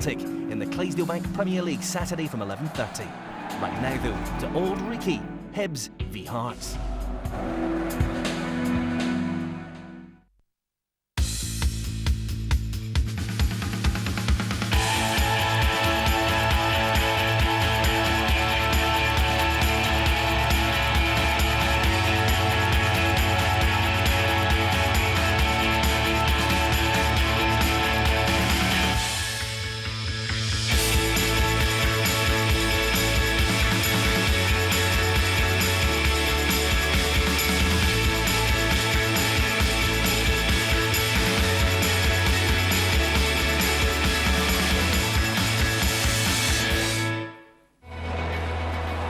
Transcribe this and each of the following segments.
Celtic in the Clydesdale Bank Premier League Saturday from 11:30. Right now though, to Old Ricky, Hibs v Hearts.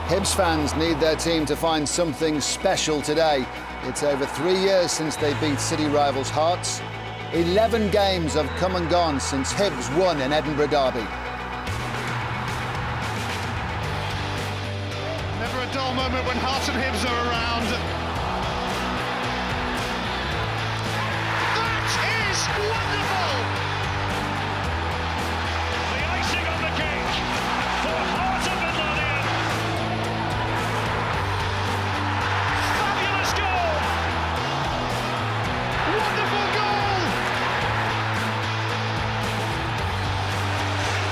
Hibs fans need their team to find something special today. It's over 3 years since they beat city rivals Hearts. 11 games have come and gone since Hibs won in Edinburgh Derby. Never a dull moment when Hearts and Hibs are around. That is wonderful! The icing on the cake for Hearts of Midlothian. Fabulous goal! Wonderful goal!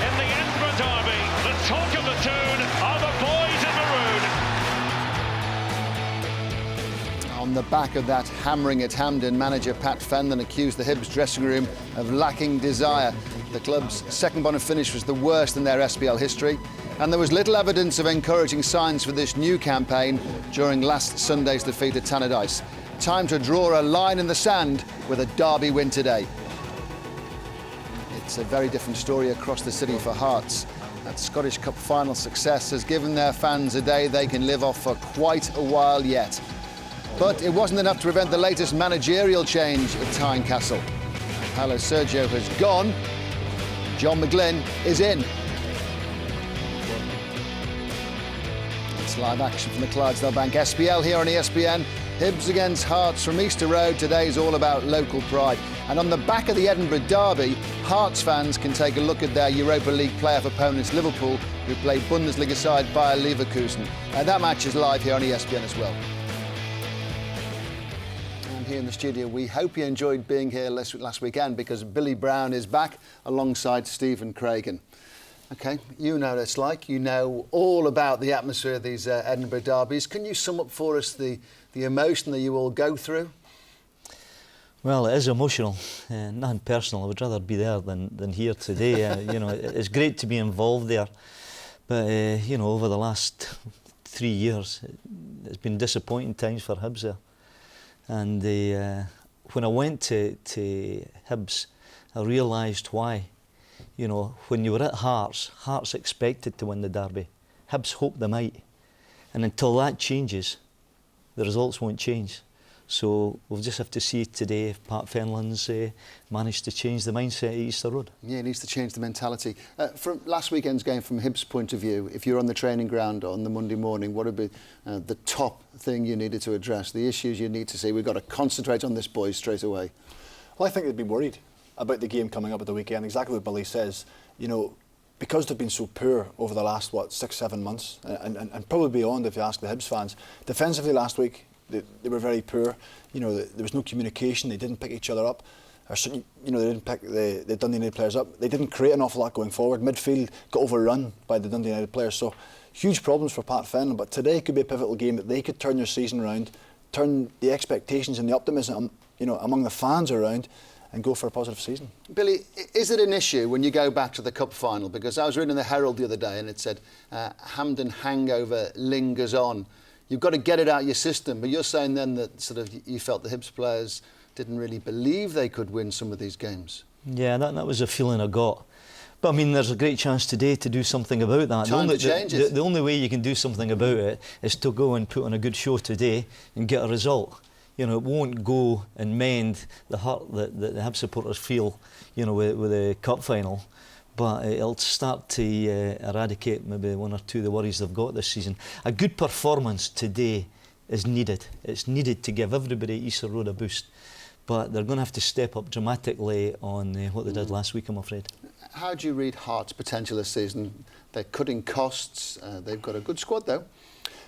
In the Edinburgh Derby, the talk of the tune are the boys in maroon. On the back of that hammering at Hampden, manager Pat Fenlon accused the Hibs dressing room of lacking desire. The club's second bottom finish was the worst in their SPL history, and there was little evidence of encouraging signs for this new campaign during last Sunday's defeat at Tannadice. Time to draw a line in the sand with a Derby win today. It's a very different story across the city for Hearts. That Scottish Cup final success has given their fans a day they can live off for quite a while yet. But it wasn't enough to prevent the latest managerial change at Tynecastle. Paulo Sergio has gone. John McGlynn is in. It's live action from the Clydesdale Bank SPL here on ESPN. Hibs against Hearts from Easter Road. Today's all about local pride. And on the back of the Edinburgh Derby, Hearts fans can take a look at their Europa League playoff opponents, Liverpool, who played Bundesliga side Bayer Leverkusen. And that match is live here on ESPN as well. Here in the studio, we hope you enjoyed being here last weekend, because Billy Brown is back alongside Stephen Craigan. OK, you know what it's like. You know all about the atmosphere of these Edinburgh derbies. Can you sum up for us the emotion that you all go through? Well, it is emotional, nothing personal. I would rather be there than here today. You know, it's great to be involved there, but you know, over the last 3 years, it's been disappointing times for Hibs there. And when I went to Hibs, I realised why. You know, when you were at Hearts, Hearts expected to win the derby. Hibs hoped they might. And until that changes, the results won't change. So we'll just have to see today if Pat Fenlon's managed to change the mindset at Easter Road. Yeah, he needs to change the mentality. From last weekend's game, from Hibs' point of view, if you're on the training ground on the Monday morning, what would be the top thing you needed to address, the issues you need to see? We've got to concentrate on this, boys, straight away. Well, I think they'd been worried about the game coming up at the weekend. Exactly what Billy says. You know, because they've been so poor over the last, 6-7 months, and probably beyond if you ask the Hibs fans. Defensively last week, they were very poor. You know, there was no communication. They didn't pick each other up. Or, you know, they didn't pick the Dundee United players up. They didn't create an awful lot going forward. Midfield got overrun by the Dundee United players. So huge problems for Pat Fenlon. But today could be a pivotal game that they could turn their season around, turn the expectations and the optimism, you know, among the fans around, and go for a positive season. Billy, is it an issue when you go back to the Cup final? Because I was reading the Herald the other day and it said Hampden hangover lingers on. You've got to get it out of your system, but you're saying then that sort of you felt the Hibs players didn't really believe they could win some of these games. Yeah, that was a feeling I got. But I mean, there's a great chance today to do something about that. Time to change it. The only way you can do something about it is to go and put on a good show today and get a result. You know, it won't go and mend the hurt that the Hibs supporters feel, you know, with the cup final. But it'll start to eradicate maybe one or two of the worries they've got this season. A good performance today is needed. It's needed to give everybody at Easter Road a boost. But they're going to have to step up dramatically on what they did last week, I'm afraid. How do you read Hearts' potential this season? They're cutting costs. They've got a good squad, though.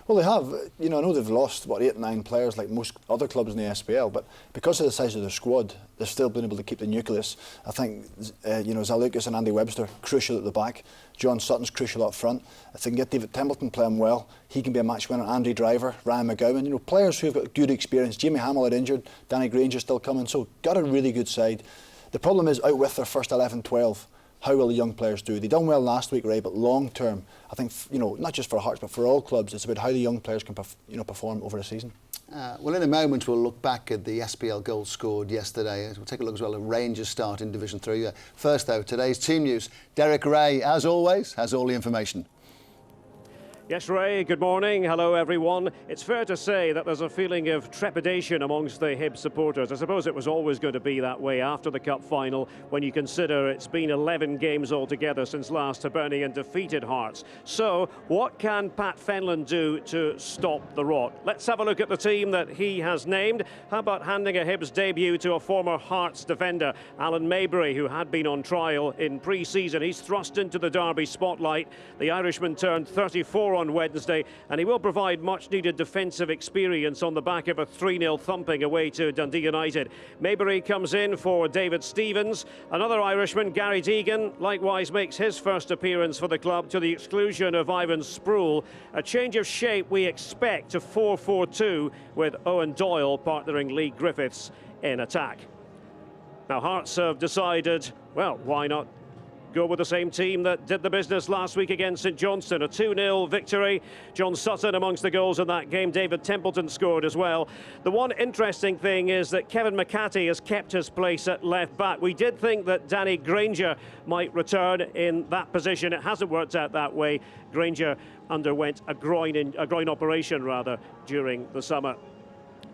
Well, they have. You know, I know they've lost, 8, 9 players like most other clubs in the SPL, but because of the size of their squad, they've still been able to keep the nucleus. I think, Zalukis and Andy Webster, crucial at the back. John Sutton's crucial up front. If they can get David Templeton playing well, he can be a match winner. Andy Driver, Ryan McGowan, players who've got good experience. Jamie Hamill had injured, Danny Granger's still coming, so got a really good side. The problem is out with their first 11-12. How will the young players do? They done well last week, Ray, but long term, I think, not just for Hearts, but for all clubs, it's about how the young players can perform over the season. Well, in a moment, we'll look back at the SPL goals scored yesterday. We'll take a look as well at Rangers' start in Division 3. First, though, today's team news. Derek Ray, as always, has all the information. Yes, Ray, good morning. Hello, everyone. It's fair to say that there's a feeling of trepidation amongst the Hibs supporters. I suppose it was always going to be that way after the Cup final, when you consider it's been 11 games altogether since last Hibernian defeated Hearts. So, what can Pat Fenlon do to stop the rot? Let's have a look at the team that he has named. How about handing a Hibs debut to a former Hearts defender, Alan Maybury, who had been on trial in pre-season. He's thrust into the Derby spotlight. The Irishman turned 34 on Wednesday, and he will provide much needed defensive experience on the back of a 3-0 thumping away to Dundee United. Maybury comes in for David Stevens. Another Irishman, Gary Deegan, likewise makes his first appearance for the club to the exclusion of Ivan Sproul. A change of shape we expect to 4-4-2 with Owen Doyle partnering Lee Griffiths in attack. Now Hearts have decided, well, why not go with the same team that did the business last week against St Johnstone. A 2-0 victory. John Sutton amongst the goals in that game. David Templeton scored as well. The one interesting thing is that Kevin McCarthy has kept his place at left back. We did think that Danny Granger might return in that position. It hasn't worked out that way. Granger underwent a groin operation during the summer.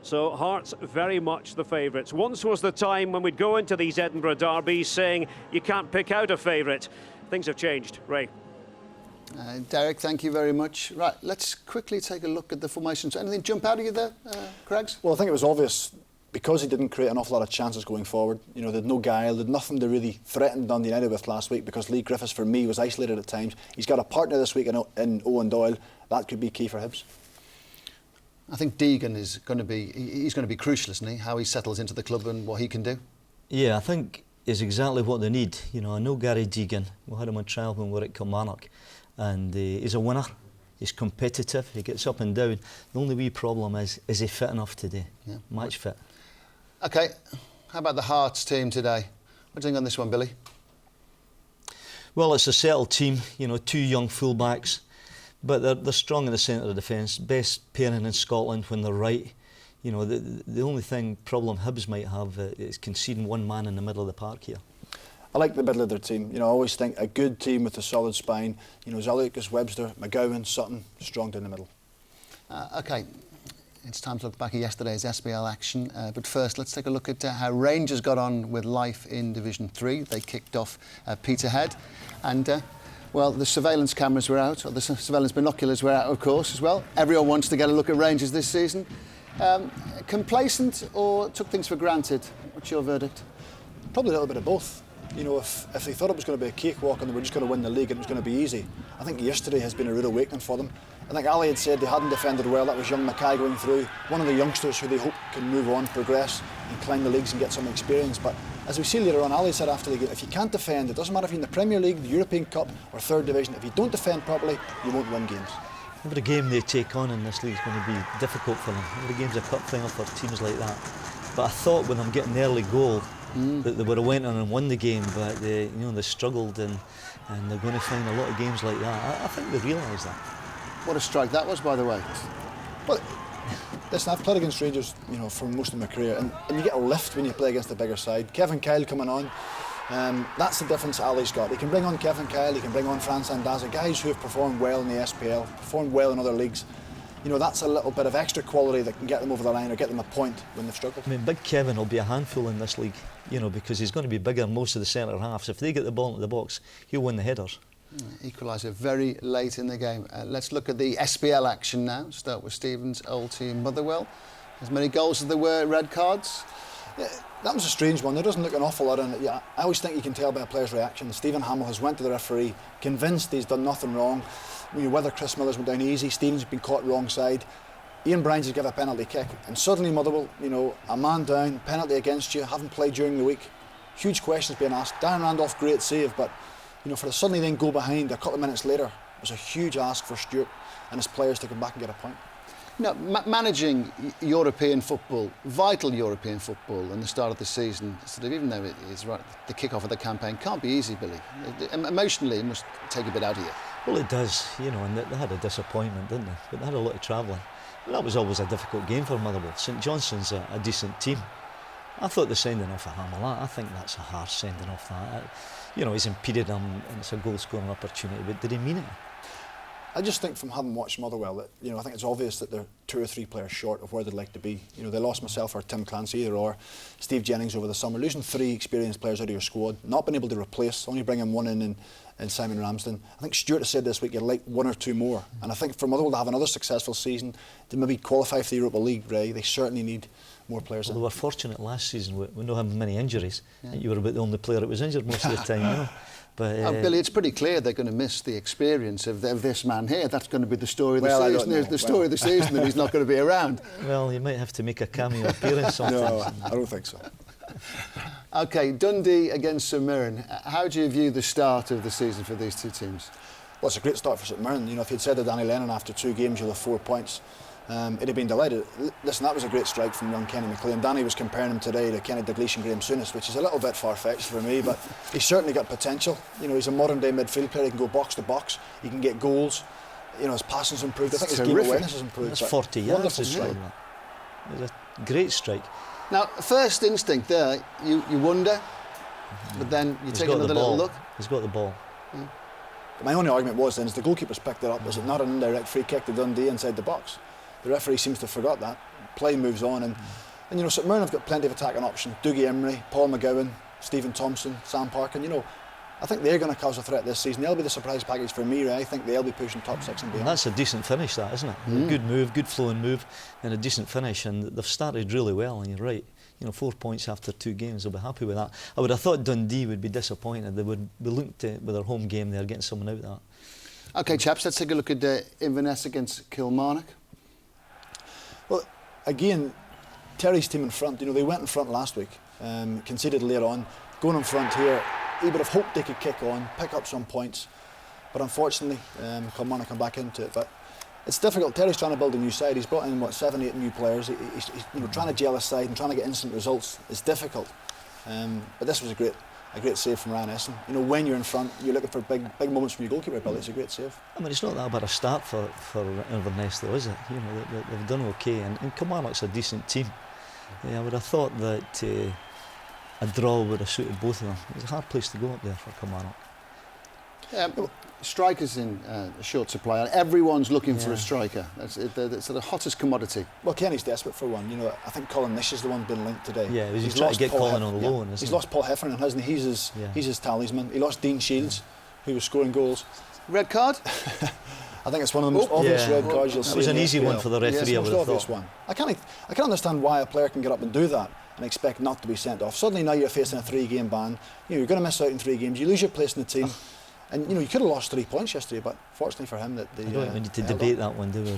So Hearts very much the favourites. Once was the time when we'd go into these Edinburgh derbies saying you can't pick out a favourite. Things have changed. Ray. Derek, thank you very much. Right, let's quickly take a look at the formations. Anything jump out at you there, Craigs? Well, I think it was obvious because he didn't create an awful lot of chances going forward. They had no guile, they had nothing to really threaten Dundee United with last week, because Lee Griffiths, for me, was isolated at times. He's got a partner this week in Owen Doyle. That could be key for Hibs. I think Deegan is going to be crucial, isn't he? How he settles into the club and what he can do. Yeah, I think is exactly what they need. I know Gary Deegan. We had him on trial when we were at Kilmarnock, and he's a winner. He's competitive. He gets up and down. The only wee problem is he fit enough today? Yeah. Match fit. Okay, how about the Hearts team today? What do you think on this one, Billy? Well, it's a settled team. 2 young fullbacks. But they're strong in the centre of defence. Best pairing in Scotland when they're right. The only problem Hibs might have is conceding one man in the middle of the park here. I like the middle of their team. I always think a good team with a solid spine. Zalukis, Webster, McGowan, Sutton, strong down the middle. OK, it's time to look back at yesterday's SPL action. But first, let's take a look at how Rangers got on with life in Division 3. They kicked off Peterhead, and well, the surveillance cameras were out, or the surveillance binoculars were out, of course, as well. Everyone wants to get a look at Rangers this season. Complacent or took things for granted? What's your verdict? Probably a little bit of both. If they thought it was going to be a cakewalk and they were just going to win the league and it was going to be easy, I think yesterday has been a real awakening for them. I think Ali had said they hadn't defended well. That was young Mackay going through. One of the youngsters who they hope can move on, progress and climb the leagues and get some experience. But as we see later on, Ali said after the game, if you can't defend, it doesn't matter if you're in the Premier League, the European Cup or Third Division, if you don't defend properly, you won't win games. Every game they take on in this league is going to be difficult for them. Every game's a cup final for teams like that. But I thought with them getting the early goal that they would have went on and won the game, but they struggled, and they're going to find a lot of games like that. I think they realise that. What a strike that was, by the way. Well, listen, I've played against Rangers, for most of my career, and you get a lift when you play against a bigger side. Kevin Kyle coming on, that's the difference Ali's got. He can bring on Kevin Kyle, he can bring on Fran Sandaza, guys who have performed well in the SPL, performed well in other leagues. That's a little bit of extra quality that can get them over the line or get them a point when they've struggled. I mean, Big Kevin will be a handful in this league, because he's going to be bigger than most of the centre halves. If they get the ball into the box, he'll win the headers. Equaliser very late in the game. Let's look at the SPL action now. Start with Stephen's old team, Motherwell. As many goals as there were red cards. Yeah, that was a strange one. There doesn't look an awful lot in it. Yeah, I always think you can tell by a player's reaction. Stephen Hamill has went to the referee, convinced he's done nothing wrong. Whether Chris Miller's went down easy, Stephen's been caught wrong side. Ian Brines has given a penalty kick, and suddenly Motherwell, a man down, penalty against you, haven't played during the week. Huge questions being asked. Darren Randolph, great save, but for the suddenly then go behind a couple of minutes later was a huge ask for Stewart and his players to come back and get a point. Managing European football, vital European football, in the start of the season, sort of, even though it is right the kick-off of the campaign, can't be easy, Billy. Emotionally, it must take a bit out of you. Well, it does, and they had a disappointment, didn't they? But they had a lot of travelling. And that was always a difficult game for Motherwell. St Johnson's a decent team. I thought the sending off of Hamill, I think that's a harsh sending off that. He's impeded him and it's a goal-scoring opportunity, but did he mean it? I just think from having watched Motherwell that, I think it's obvious that they're 2 or 3 players short of where they'd like to be. They lost myself or Tim Clancy, either or, Steve Jennings over the summer, losing 3 experienced players out of your squad, not being able to replace, only bringing one in Simon Ramsden. I think Stuart has said this week you'd like 1 or 2 more. And I think for Motherwell to have another successful season, to maybe qualify for the Europa League, Ray, they certainly need more players. Well, they were fortunate last season with not having many injuries. Yeah. You were about the only player that was injured most of the time, But, Billy, it's pretty clear they're going to miss the experience of this man here. That's going to be the story of the season. The story of the season that he's not going to be around. Well, you might have to make a cameo appearance sometimes. No, I don't think so. OK, Dundee against St Mirren. How do you view the start of the season for these 2 teams? Well, it's a great start for St Mirren. If you'd said to Danny Lennon after 2 games you'll have 4 points, he'd have been delighted. Listen, that was a great strike from young Kenny McLean. Danny was comparing him today to Kenny Dalglish and Graham Souness, which is a little bit far-fetched for me, but he's certainly got potential. He's a modern-day midfield player. He can go box to box. He can get goals. His passing's improved. I think his game awareness has improved. That's 40 yards. Wonderful strike. It was a great strike. Now, first instinct there, you wonder, but then you take another little look. He's got the ball. Yeah. My only argument was then, is the goalkeeper's picked it up. Is it not an indirect free kick to Dundee inside the box? The referee seems to have forgot that. Play moves on, and St Mirren have got plenty of attacking options. Dougie Emery, Paul McGowan, Stephen Thompson, Sam Parkin. I think they're going to cause a threat this season. They'll be the surprise package for me. I think they'll be pushing top 6 and beyond. And that's a decent finish, that, isn't it? A good move, good flowing move, and a decent finish. And they've started really well. And you're right. 4 points after 2 games. They'll be happy with that. I would have thought Dundee would be disappointed. They would be linked with their home game there, getting someone out of that. OK, chaps, let's take a look at Inverness against Kilmarnock. Well, again, Terry's team in front, they went in front last week, conceded late on, going in front here, he would have hoped they could kick on, pick up some points, but unfortunately, Kilmarnock come back into it. But it's difficult. Terry's trying to build a new side. He's brought in, 7, 8 new players. He's trying to gel his side and trying to get instant results. It's difficult. But this was a great save from Ryan Essen. When you're in front, you're looking for big moments from your goalkeeper, Billy. It's a great save. I mean, it's not that bad a start for Inverness, though, is it? They've done okay, and Kilmarnock's a decent team. I would have thought that a draw would have suited both of them. It's a hard place to go up there for Kilmarnock. Strikers in short supply. Everyone's looking for a striker. It's the hottest commodity. Well, Kenny's desperate for one. I think Colin Nish is the one been linked today. Yeah, he's trying to get Colin on loan. He's lost Paul Heffernan, hasn't he? He's his talisman. He lost Dean Shields, who was scoring goals. Red card? I think it's one of the most obvious red cards you'll see. It was an easy one for the referee. Yes, most obvious one. I can't understand why a player can get up and do that and expect not to be sent off. Suddenly now you're facing a 3-game ban. You're going to miss out in 3 games. You lose your place in the team. And you could have lost 3 points yesterday, but fortunately for him, that I don't think we need to debate that one, do we?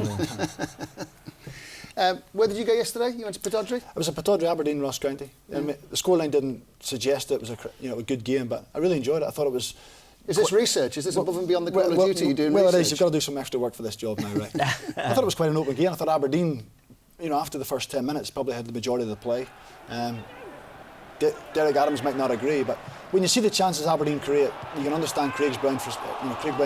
Where did you go yesterday? You went to Pittodrie? It was a Pittodrie, Aberdeen, Ross County. The scoreline didn't suggest it was a good game, but I really enjoyed it. I thought it was. Is this research? Is this above and beyond the call of duty you're doing? Well, research? It is. You've got to do some extra work for this job now, right? I thought it was quite an open game. I thought Aberdeen, after the first 10 minutes, probably had the majority of the play. Derek Adams might not agree, but when you see the chances Aberdeen create, you can understand Craig Brown's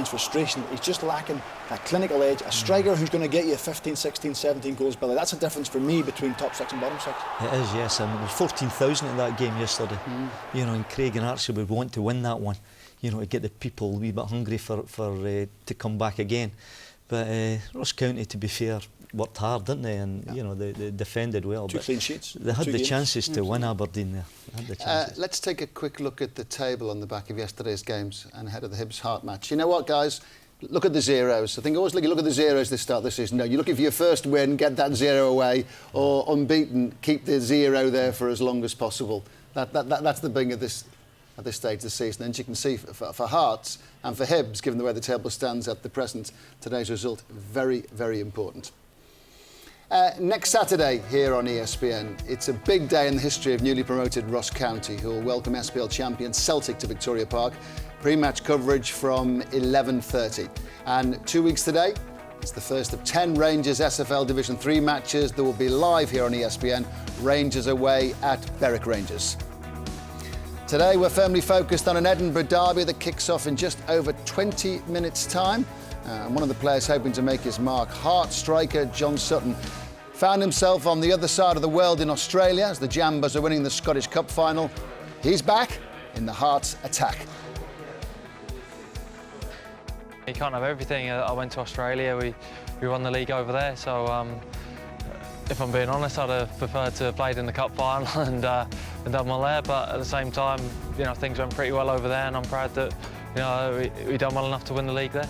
frustration. He's just lacking that clinical edge, a striker who's going to get you 15, 16, 17 goals, Billy. That's the difference for me between top 6 and bottom 6. It is, yes. I mean, there was 14,000 in that game yesterday. And Craig and Archie would want to win that one, to get the people a wee bit hungry for to come back again. But Ross County, to be fair, worked hard, didn't they? And they defended well. 2 clean sheets. They had the chances to win Aberdeen there. They had the chances. Let's take a quick look at the table on the back of yesterday's games and ahead of the Hibs Heart match. You know what, guys? look at the zeros. I think always look at the zeros this start of the season. No, you're looking for your first win, get that 0 away, or unbeaten, keep the 0 there for as long as possible. That's the thing at this stage of the season. And you can see for Hearts and for Hibs, given the way the table stands at the present, today's result very, very important. Next Saturday here on ESPN, it's a big day in the history of newly promoted Ross County, who will welcome SPL champion Celtic to Victoria Park. Pre-match coverage from 11:30. And 2 weeks today, it's the first of 10 Rangers SFL Division 3 matches that will be live here on ESPN. Rangers away at Berwick Rangers. Today we're firmly focused on an Edinburgh derby that kicks off in just over 20 minutes' time. And one of the players hoping to make his mark, Hearts striker John Sutton, found himself on the other side of the world in Australia as the Jambas are winning the Scottish Cup final. He's back in the Hearts attack. You can't have everything. I went to Australia, we won the league over there, so if I'm being honest, I'd have preferred to have played in the cup final and done well there, but at the same time, you know, things went pretty well over there, and I'm proud that, you know, we done well enough to win the league there.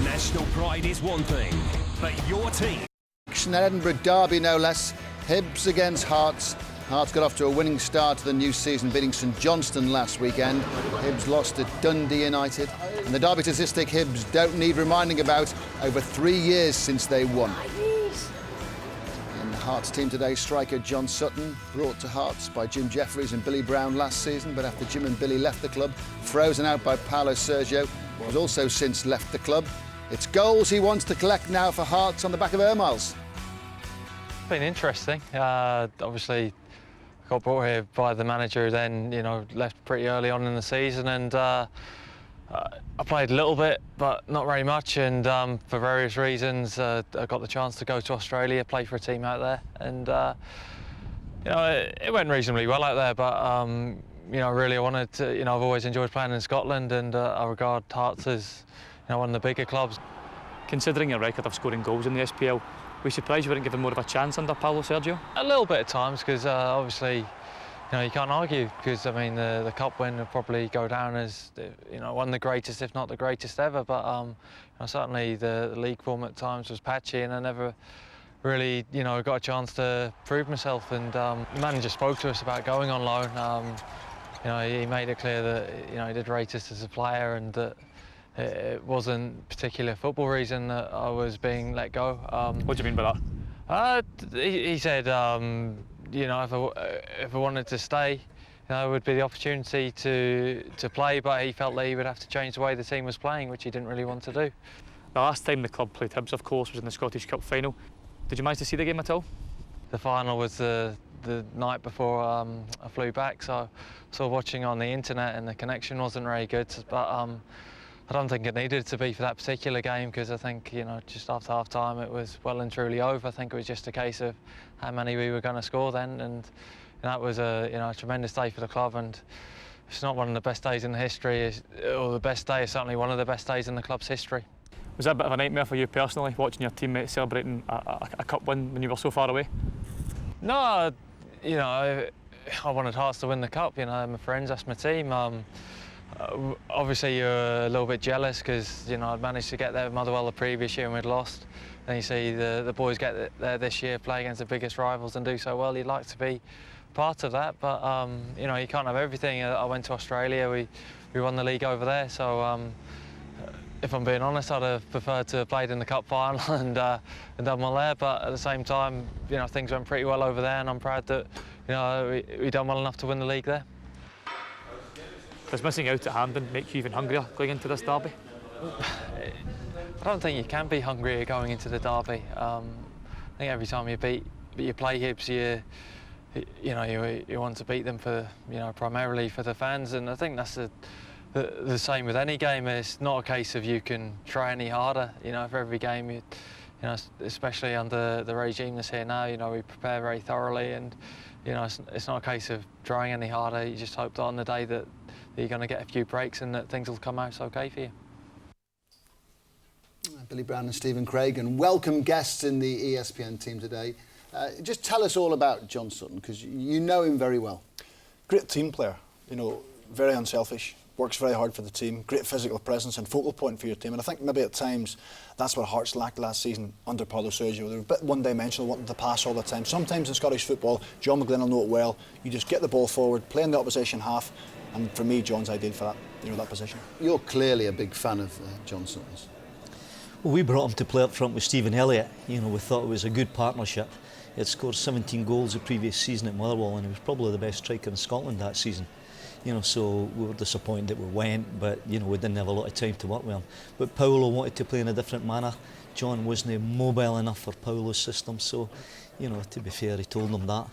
National pride is one thing, but your team. An Edinburgh derby, no less. Hibs against Hearts. Hearts got off to a winning start to the new season, beating St Johnstone last weekend. Hibs lost to Dundee United. And the derby statistic Hibs don't need reminding about, over 3 years since they won. In the Hearts team today, striker John Sutton, brought to Hearts by Jim Jeffries and Billy Brown last season, but after Jim and Billy left the club, frozen out by Paulo Sergio, who's also since left the club. It's goals he wants to collect now for Hearts on the back of Ermiles. It's been interesting. Obviously, got brought here by the manager who then, you know, left pretty early on in the season, and I played a little bit, but not very much, and for various reasons, I got the chance to go to Australia, play for a team out there, and you know, it went reasonably well out there, but you know, really I wanted to, you know, I've always enjoyed playing in Scotland, and I regard Hearts as, you know, one of the bigger clubs. Considering your record of scoring goals in the SPL, were you surprised you weren't given more of a chance under Paulo Sergio? A little bit at times, because obviously, you know, you can't argue, because I mean the cup win will probably go down as, you know, one of the greatest, if not the greatest ever. But you know, certainly the league form at times was patchy, and I never really, you know, got a chance to prove myself. And the manager spoke to us about going on loan. You know, he made it clear that, you know, he did rate us as a player, and that it wasn't particular football reason that I was being let go. What do you mean by that? He said, you know, if I wanted to stay, you know, it would be the opportunity to play, but he felt that he would have to change the way the team was playing, which he didn't really want to do. The last time the club played Hibs, of course, was in the Scottish Cup final. Did you manage to see the game at all? The final was the night before I flew back, so watching on the internet, and the connection wasn't very good, but I don't think it needed to be for that particular game, because I think, you know, just after half time it was well and truly over. I think it was just a case of how many we were going to score then, and that was a, you know, a tremendous day for the club, and it's not one of the best days in the history, or the best day, is certainly one of the best days in the club's history. Was that a bit of a nightmare for you personally, watching your teammates celebrating a cup win when you were so far away? No, you know, I wanted Hearts to win the cup. You know, my friends, that's my team. Obviously you're a little bit jealous, because, you know, I'd managed to get there with Motherwell the previous year and we'd lost. Then you see the boys get there this year, play against the biggest rivals and do so well. You'd like to be part of that, but you know, you can't have everything. I went to Australia, we won the league over there, so if I'm being honest, I'd have preferred to have played in the cup final and done well there, but at the same time, you know, things went pretty well over there, and I'm proud that, you know, we done well enough to win the league there. Does missing out at Hampden make you even hungrier going into this derby? I don't think you can be hungrier going into the derby. I think every time you play Hibs, you want to beat them for, you know, primarily for the fans, and I think that's the same with any game. It's not a case of you can try any harder. You know, for every game, you know, especially under the regime that's here now, you know, we prepare very thoroughly, and, you know, it's not a case of trying any harder. You just hope that on the day that you're going to get a few breaks and that things will come out okay for you. Billy Brown and Stephen Craig, and welcome guests in the ESPN team today. Just tell us all about John Sutton, because you know him very well. Great team player, you know, very unselfish, works very hard for the team, great physical presence and focal point for your team. And I think maybe at times that's what Hearts lacked last season under Paulo Sergio. They were a bit one-dimensional, wanting to pass all the time. Sometimes in Scottish football, John McGlynn will know it well. You just get the ball forward, play in the opposition half, and for me, John's ideal for that, you know, that position. You're clearly a big fan of John Sutton's. Well, we brought him to play up front with Stephen Elliott. You know, we thought it was a good partnership. He had scored 17 goals the previous season at Motherwell, and he was probably the best striker in Scotland that season. You know, so we were disappointed that we went, but you know, we didn't have a lot of time to work with him. But Paulo wanted to play in a different manner. John wasn't mobile enough for Paulo's system, so you know, to be fair, he told him that.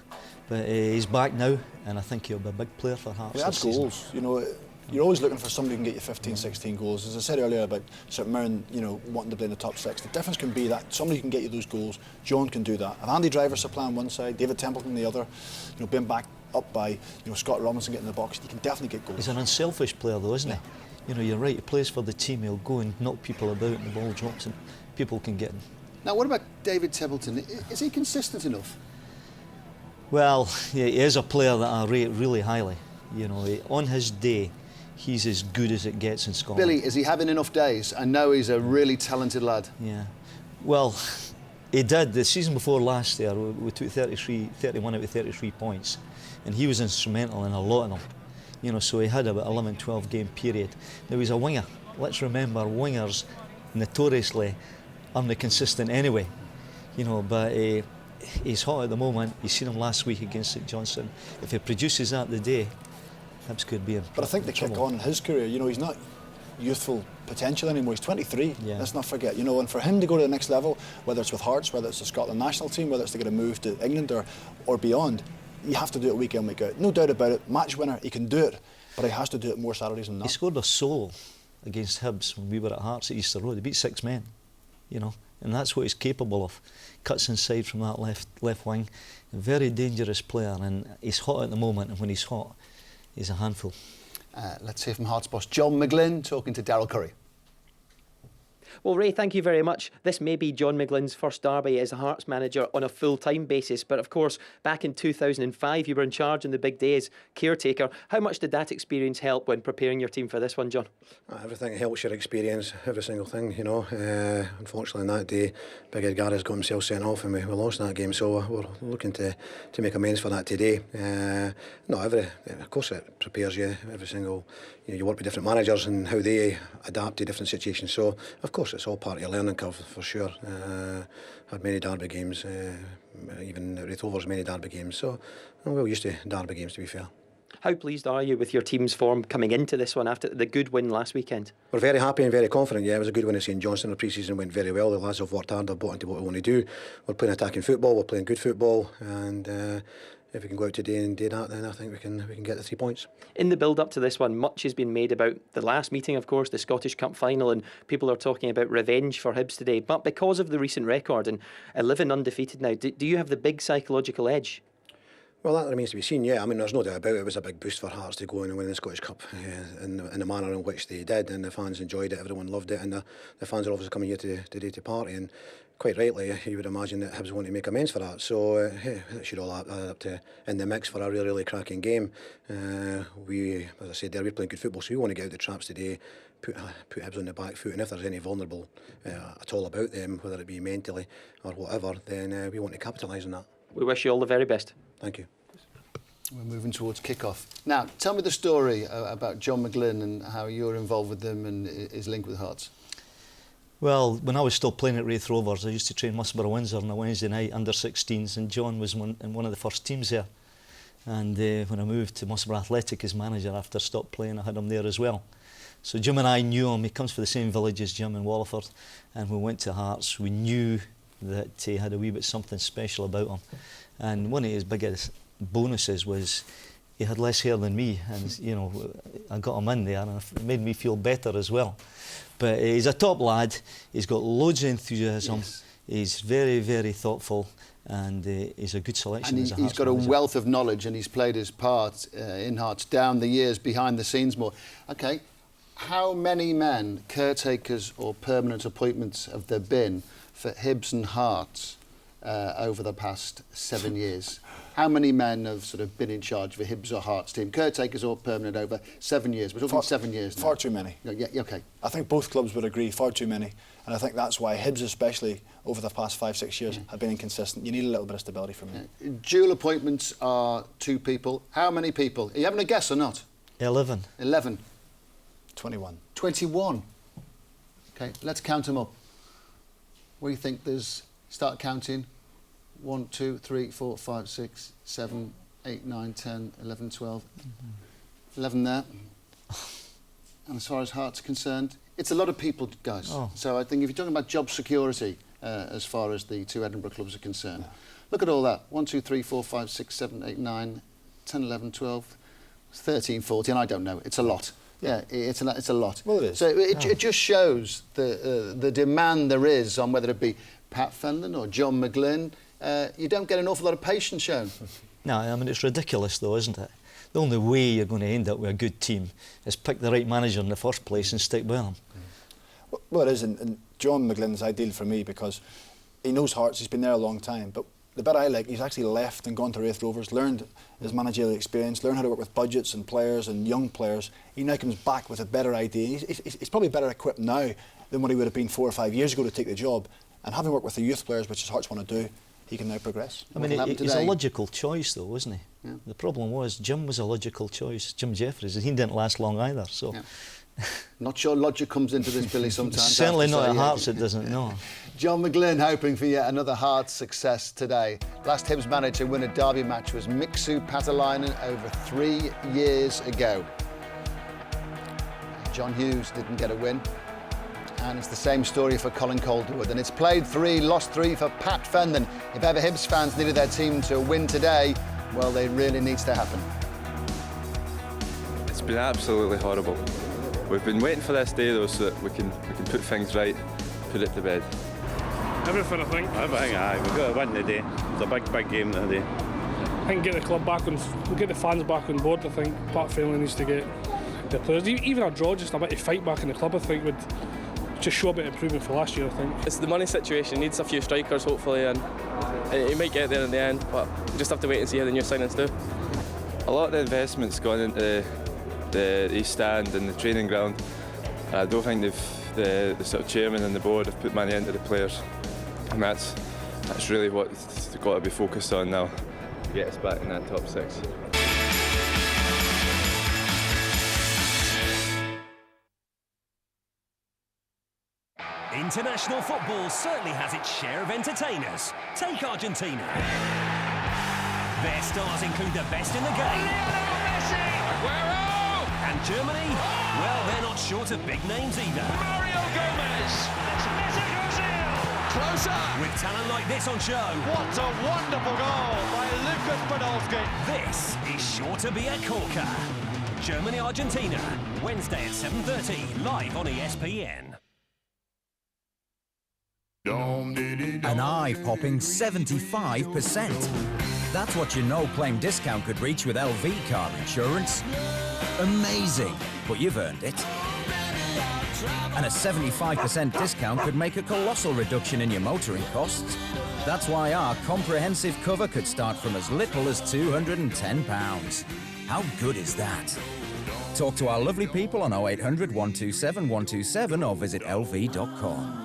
But he's back now, and I think he'll be a big player for Hearts. He had goals, you know. You're always looking for somebody who can get you 15, 16 goals. As I said earlier about St Mirren, you know, wanting to play in the top 6, the difference can be that somebody can get you those goals. John can do that. If Andy Driver supplying one side, David Templeton the other, you know, being backed up by, you know, Scott Robinson getting in the box, he can definitely get goals. He's an unselfish player though, isn't he? You know, you're right, he plays for the team, he'll go and knock people about and the ball drops and people can get him. Now, what about David Templeton? Is he consistent enough? Well, yeah, he is a player that I rate really highly. You know, on his day, he's as good as it gets in Scotland. Billy, is he having enough days? I know he's a really talented lad. Yeah. Well, he did. The season before last year, we took 31 out of 33 points, and he was instrumental in a lot of them. You know, so he had about 11, 12 game period. Now he's a winger. Let's remember, wingers notoriously aren't consistent anyway. You know, but he's hot at the moment. You've seen him last week against St Johnstone. If he produces that the day, Hibs could be in But I think the kick on in his career, you know, he's not youthful potential anymore. He's 23. Yeah. Let's not forget, you know, and for him to go to the next level, whether it's with Hearts, whether it's the Scotland national team, whether it's to get a move to England or beyond, you have to do it week in, week out. No doubt about it. Match winner, he can do it, but he has to do it more Saturdays than that. He scored a solo against Hibs when we were at Hearts at Easter Road. He beat 6 men, you know, and that's what he's capable of. Cuts inside from that left wing. A very dangerous player, and he's hot at the moment, and when he's hot, he's a handful. Let's hear from Hearts boss John McGlynn talking to Darryl Curry. Well, Ray, thank you very much. This may be John McGlynn's first derby as a Hearts manager on a full-time basis, but of course, back in 2005, you were in charge on the big day as caretaker. How much did that experience help when preparing your team for this one, John? Everything helps your experience, every single thing, you know. Unfortunately, on that day, Big Ed Garris got himself sent off and we lost that game, so we're looking to make amends for that today. Of course, it prepares you, every single, you know, you work with different managers and how they adapt to different situations, so of course it's all part of your learning curve for sure. Had many derby games, even Wraith Rovers many derby games, so I'm well used to derby games, to be fair. How pleased are you with your team's form coming into this one after the good win last weekend? We're very happy and very confident. Yeah, it was a good win at St Johnstone. The pre-season went very well. The lads have worked hard, they've bought into what we want to do. We're playing attacking football, we're playing good football, and if we can go out today and do that, then I think we can get the 3 points. In the build-up to this one, much has been made about the last meeting, of course, the Scottish Cup final, and people are talking about revenge for Hibs today. But because of the recent record and 11 undefeated now, do you have the big psychological edge? Well, that remains to be seen, yeah. I mean, there's no doubt about it. It was a big boost for Hearts to go in and win the Scottish Cup in the manner in which they did, and the fans enjoyed it, everyone loved it, and the fans are obviously coming here today to party, and quite rightly, you would imagine that Hibs want to make amends for that. So it should all add up to in the mix for a really, really cracking game. We, as I said there, we're playing good football, so we want to get out the traps today, put Hibs on the back foot, and if there's any vulnerable at all about them, whether it be mentally or whatever, then we want to capitalise on that. We wish you all the very best. Thank you. We're moving towards kick-off. Now, tell me the story about John McGlynn and how you're involved with them and his link with Hearts. Well, when I was still playing at Wraith Rovers, I used to train Musselburgh Windsor on a Wednesday night, under 16s, and John was in one of the first teams there. And when I moved to Musselburgh Athletic as manager after I stopped playing, I had him there as well. So Jim and I knew him. He comes from the same village as Jim in Wallingford, and we went to Hearts. We knew that he had a wee bit something special about him. And one of his biggest bonuses was he had less hair than me, and you know, I got him in there and it made me feel better as well. But he's a top lad, he's got loads of enthusiasm, yes. He's very, very thoughtful, and he's a good selection. And he's got a wealth of knowledge, and he's played his part in Hearts down the years, behind the scenes more. Okay, how many men, caretakers or permanent appointments, have there been for Hibs and Hearts over the past 7 years? How many men have sort of been in charge of a Hibs or Hearts team? Caretakers all permanent over 7 years. We're talking 7 years now. Far too many. Yeah, okay. I think both clubs would agree, far too many. And I think that's why Hibs, especially over the past 5-6 years, have been inconsistent. You need a little bit of stability from me. Dual appointments are 2 people. How many people? Are you having a guess or not? 11. 11. 21. 21. Okay, let's count them up. What do you think there's... Start counting. 1, 2, 3, 4, 5, 6, 7, 8, 9, 10, 11, 12. 11 there. And as far as Hearts are concerned, it's a lot of people, guys. Oh. So I think if you're talking about job security, as far as the 2 Edinburgh clubs are concerned, look at all that. 1, 2, 3, 4, 5, 6, 7, 8, 9, 10, 11, 12, 13, 14. I don't know. It's a lot. Yeah, it's a lot. Well, it is. So it just shows the demand there is on whether it be Pat Fenlon or John McGlynn. You don't get an awful lot of patience shown. No, I mean, it's ridiculous though, isn't it? The only way you're going to end up with a good team is pick the right manager in the first place and stick with him. Well, it is, and John McGlynn's ideal for me because he knows Hearts, he's been there a long time, but the bit I like, he's actually left and gone to Raith Rovers, learned his managerial experience, learned how to work with budgets and players and young players. He now comes back with a better idea. He's probably better equipped now than what he would have been 4 or 5 years ago to take the job. And having worked with the youth players, which is Hearts want to do, he can now progress. I mean, he's a logical choice though, isn't he? Yeah. The problem was Jim was a logical choice. Jim Jeffries, he didn't last long either, so... Yeah. Not sure logic comes into this, Billy, sometimes. Certainly not at Hearts, it doesn't, no. John McGlynn hoping for yet another Hearts success today. Last Hibs manager to win a derby match was Mixu Patalainen over 3 years ago. John Hughes didn't get a win. And it's the same story for Colin Calderwood. And it's played 3, lost 3 for Pat Fenlon. If ever Hibs fans needed their team to win today, well, it really needs to happen. It's been absolutely horrible. We've been waiting for this day though, so that we can put things right, put it to bed. Everything, I think. Everything, aye. We've got to win today. It's a big game today. I think get the club back on, we'll get the fans back on board. I think Pat Fenlon needs to get the players, even a draw, just a bit of fight back in the club. I think would just show a bit of improvement for last year. I think it's the money situation. Needs a few strikers hopefully, and he might get there in the end. But we just have to wait and see how the new signings do. A lot of the investment's gone into the East Stand and the training ground. I don't think the sort of chairman and the board have put money into the players, and that's really what they've got to be focused on now. Get us back in that top 6. International football certainly has its share of entertainers. Take Argentina. Their stars include the best in the game. Lionel Messi! Aguero! And Germany? Well, they're not short of big names either. Mario Gomez! It's Messi Brazil! Closer! With talent like this on show. What a wonderful goal by Lucas Podolski! This is sure to be a corker. Germany-Argentina, Wednesday at 7:30, live on ESPN. An eye-popping 75%. That's what your no-claim discount could reach with LV car insurance. Amazing, but you've earned it. And a 75% discount could make a colossal reduction in your motoring costs. That's why our comprehensive cover could start from as little as £210. How good is that? Talk to our lovely people on 0800 127 127 or visit lv.com.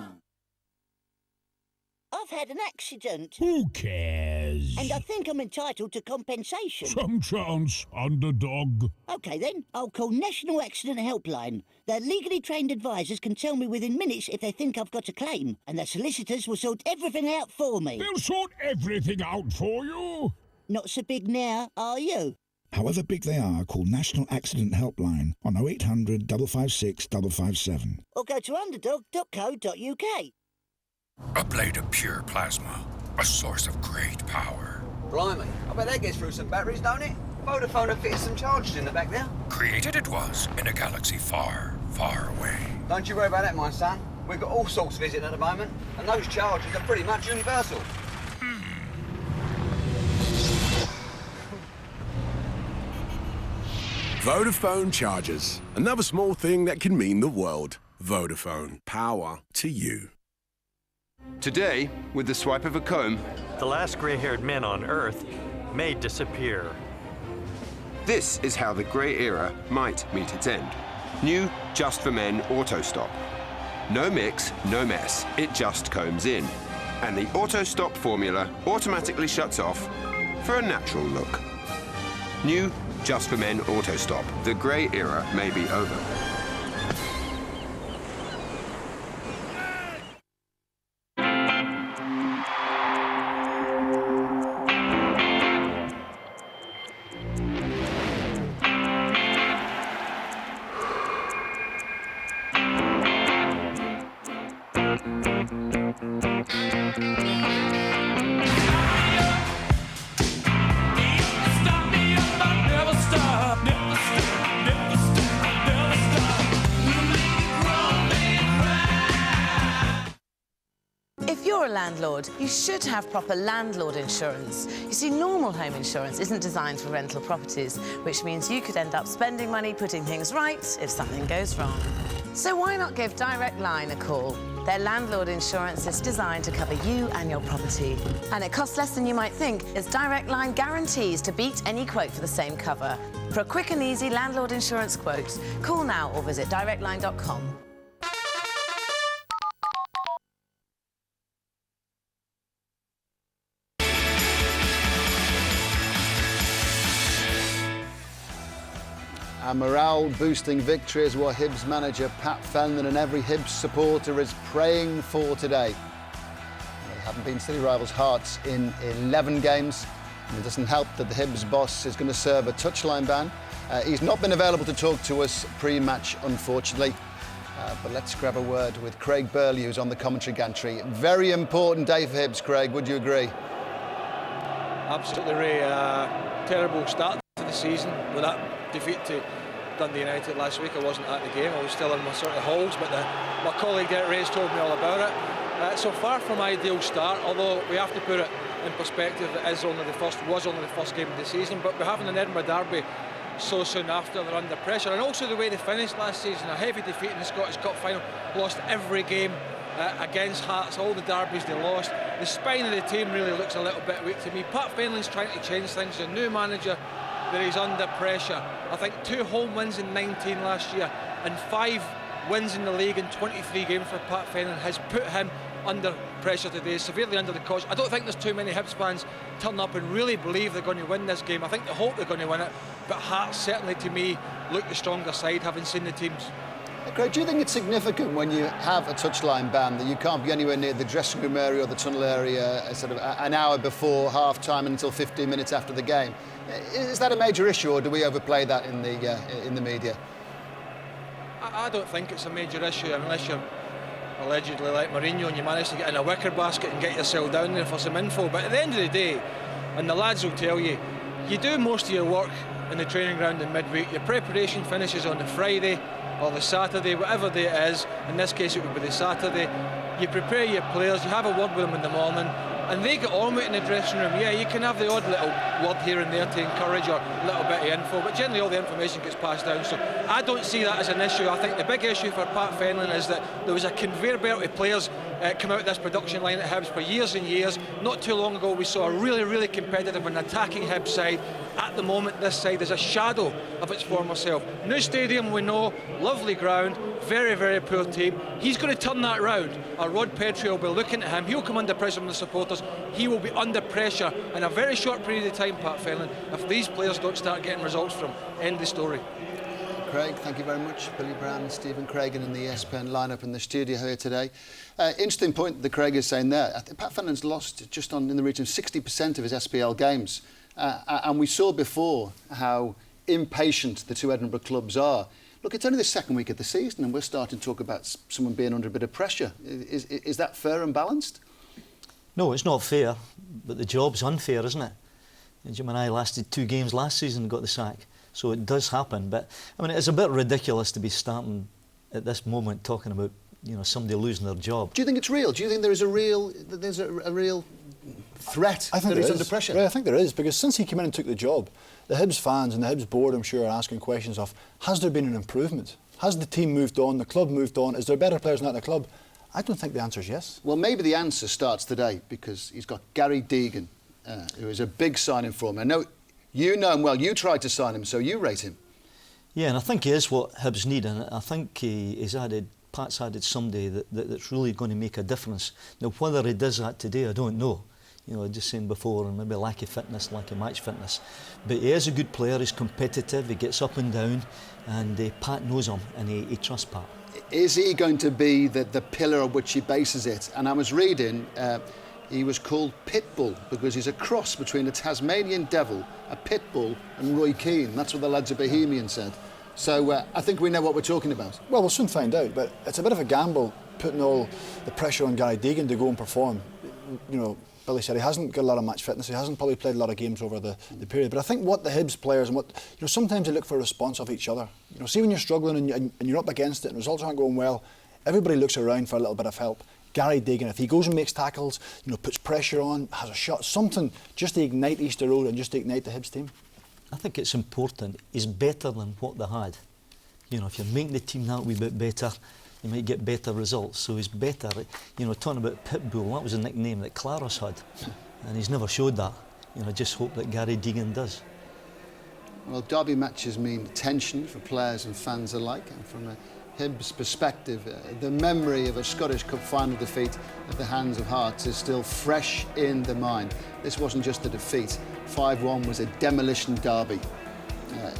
I've had an accident. Who cares? And I think I'm entitled to compensation. Some chance, underdog. OK then, I'll call National Accident Helpline. Their legally trained advisors can tell me within minutes if they think I've got a claim, and their solicitors will sort everything out for me. They'll sort everything out for you. Not so big now, are you? However big they are, call National Accident Helpline on 0800 556 557. Or go to underdog.co.uk. A blade of pure plasma, a source of great power. Blimey, I bet that gets through some batteries, don't it? Vodafone have fitted some chargers in the back there. Created it was in a galaxy far, far away. Don't you worry about that, my son. We've got all sorts visiting at the moment, and those chargers are pretty much universal. Vodafone chargers. Another small thing that can mean the world. Vodafone. Power to you. Today, with the swipe of a comb, the last grey-haired men on Earth may disappear. This is how the grey era might meet its end. New Just for Men Auto Stop. No mix, no mess, it just combs in. And the Auto Stop formula automatically shuts off for a natural look. New Just for Men Auto Stop. The grey era may be over. If you're a landlord, you should have proper landlord insurance. You see, normal home insurance isn't designed for rental properties, which means you could end up spending money putting things right if something goes wrong. So why not give Direct Line a call? Their landlord insurance is designed to cover you and your property. And it costs less than you might think, as Direct Line guarantees to beat any quote for the same cover. For a quick and easy landlord insurance quote, call now or visit directline.com. A morale-boosting victory is what Hibs manager Pat Fenlon and every Hibs supporter is praying for today. They haven't been city rivals' hearts in 11 games, and it doesn't help that the Hibs boss is going to serve a touchline ban. He's not been available to talk to us pre-match, unfortunately. But let's grab a word with Craig Burley, who's on the commentary gantry. Very important day for Hibs, Craig. Would you agree? Absolutely, Ray. Terrible start to the season with that defeat to Dundee United last week. I wasn't at the game. I was still in my sort of halls, but my colleague Derek Ray's told me all about it. So far from ideal start, although we have to put it in perspective, it was only the first game of the season. But we're having an Edinburgh derby so soon after, they're under pressure, and also the way they finished last season, a heavy defeat in the Scottish Cup final, lost every game against Hearts, all the derbies they lost. The spine of the team really looks a little bit weak to me. Pat Fenlon's trying to change things, a new manager, that he's under pressure. I think 2 home wins in 19 last year and 5 wins in the league in 23 games for Pat Fenlon has put him under pressure today, severely under the cosh. I don't think there's too many Hibs fans turn up and really believe they're going to win this game. I think they hope they're going to win it, but Hearts certainly to me look the stronger side, having seen the teams. Craig, do you think it's significant when you have a touchline ban that you can't be anywhere near the dressing room area or the tunnel area sort of an hour before half-time until 15 minutes after the game? Is that a major issue, or do we overplay that in the media? I don't think it's a major issue unless you're allegedly like Mourinho and you manage to get in a wicker basket and get yourself down there for some info. But at the end of the day, and the lads will tell you, you do most of your work in the training ground in midweek. Your preparation finishes on the Friday or the Saturday, whatever day it is. In this case it would be the Saturday. You prepare your players, you have a word with them in the morning, and they get on with it in the dressing room. Yeah, you can have the odd little word here and there to encourage or a little bit of info, but generally all the information gets passed down. So I don't see that as an issue. I think the big issue for Pat Fenlon is that there was a conveyor belt of players come out of this production line at Hibs for years and years. Not too long ago we saw a really competitive and attacking Hibs side. At the moment this side is a shadow of its former self. New stadium, we know, lovely ground, very poor team. He's going to turn that round. Rod Petrie will be looking at him. He'll come under pressure from the supporters. He will be under pressure in a very short period of time, Pat Fenlon, if these players don't start getting results from. End the story. Craig, thank you very much. Billy Brown, Stephen Craigan in the ESPN lineup in the studio here today. Interesting point that Craig is saying there. I think Pat Fenlon's lost just in the region of 60% of his SPL games. And we saw before how impatient the two Edinburgh clubs are. Look, it's only the second week of the season and we're starting to talk about someone being under a bit of pressure. Is that fair and balanced? No, it's not fair, but the job's unfair, isn't it? Jim and I lasted 2 games last season and got the sack. So it does happen, but I mean, it's a bit ridiculous to be starting at this moment talking about, you know, somebody losing their job. Do you think it's real? Do you think there's a real threat I think that he's under pressure? Right, I think there is, because since he came in and took the job, the Hibs fans and the Hibs board, I'm sure, are asking questions of, has there been an improvement? Has the team moved on? The club moved on? Is there better players than that in the club? I don't think the answer is yes. Well, maybe the answer starts today because he's got Gary Deegan, who is a big signing for him. I know you know him well. You tried to sign him, so you rate him. Yeah, and I think he is what Hibs need, and I think Pat's added somebody that's really going to make a difference. Now, whether he does that today, I don't know. You know, just saying before, and maybe lack of fitness, lack of match fitness. But he is a good player, he's competitive, he gets up and down, and Pat knows him, and he trusts Pat. Is he going to be the pillar on which he bases it? And I was reading, he was called Pitbull because he's a cross between a Tasmanian devil, a pitbull, and Roy Keane. That's what the lads at Bohemian said. So I think we know what we're talking about. Well, we'll soon find out, but it's a bit of a gamble putting all the pressure on Gary Deegan to go and perform. You know, Billy said he hasn't got a lot of match fitness, he hasn't probably played a lot of games over the period, but I think what the Hibs players and what, you know, sometimes they look for a response of each other. You know, see when you're struggling and you're up against it and results aren't going well, everybody looks around for a little bit of help. Gary Deegan, if he goes and makes tackles, you know, puts pressure on, has a shot, something just to ignite Easter Road and just to ignite the Hibs team. I think it's important. He's better than what they had. You know, if you're making the team that wee bit better, you might get better results. So he's better. You know, talking about Pitbull, that was a nickname that Claros had, and he's never showed that. You know, just hope that Gary Deegan does. Well, derby matches mean tension for players and fans alike, and from a Hibs perspective, the memory of a Scottish Cup final defeat at the hands of Hearts is still fresh in the mind. This wasn't just a defeat. 5-1 was a demolition derby.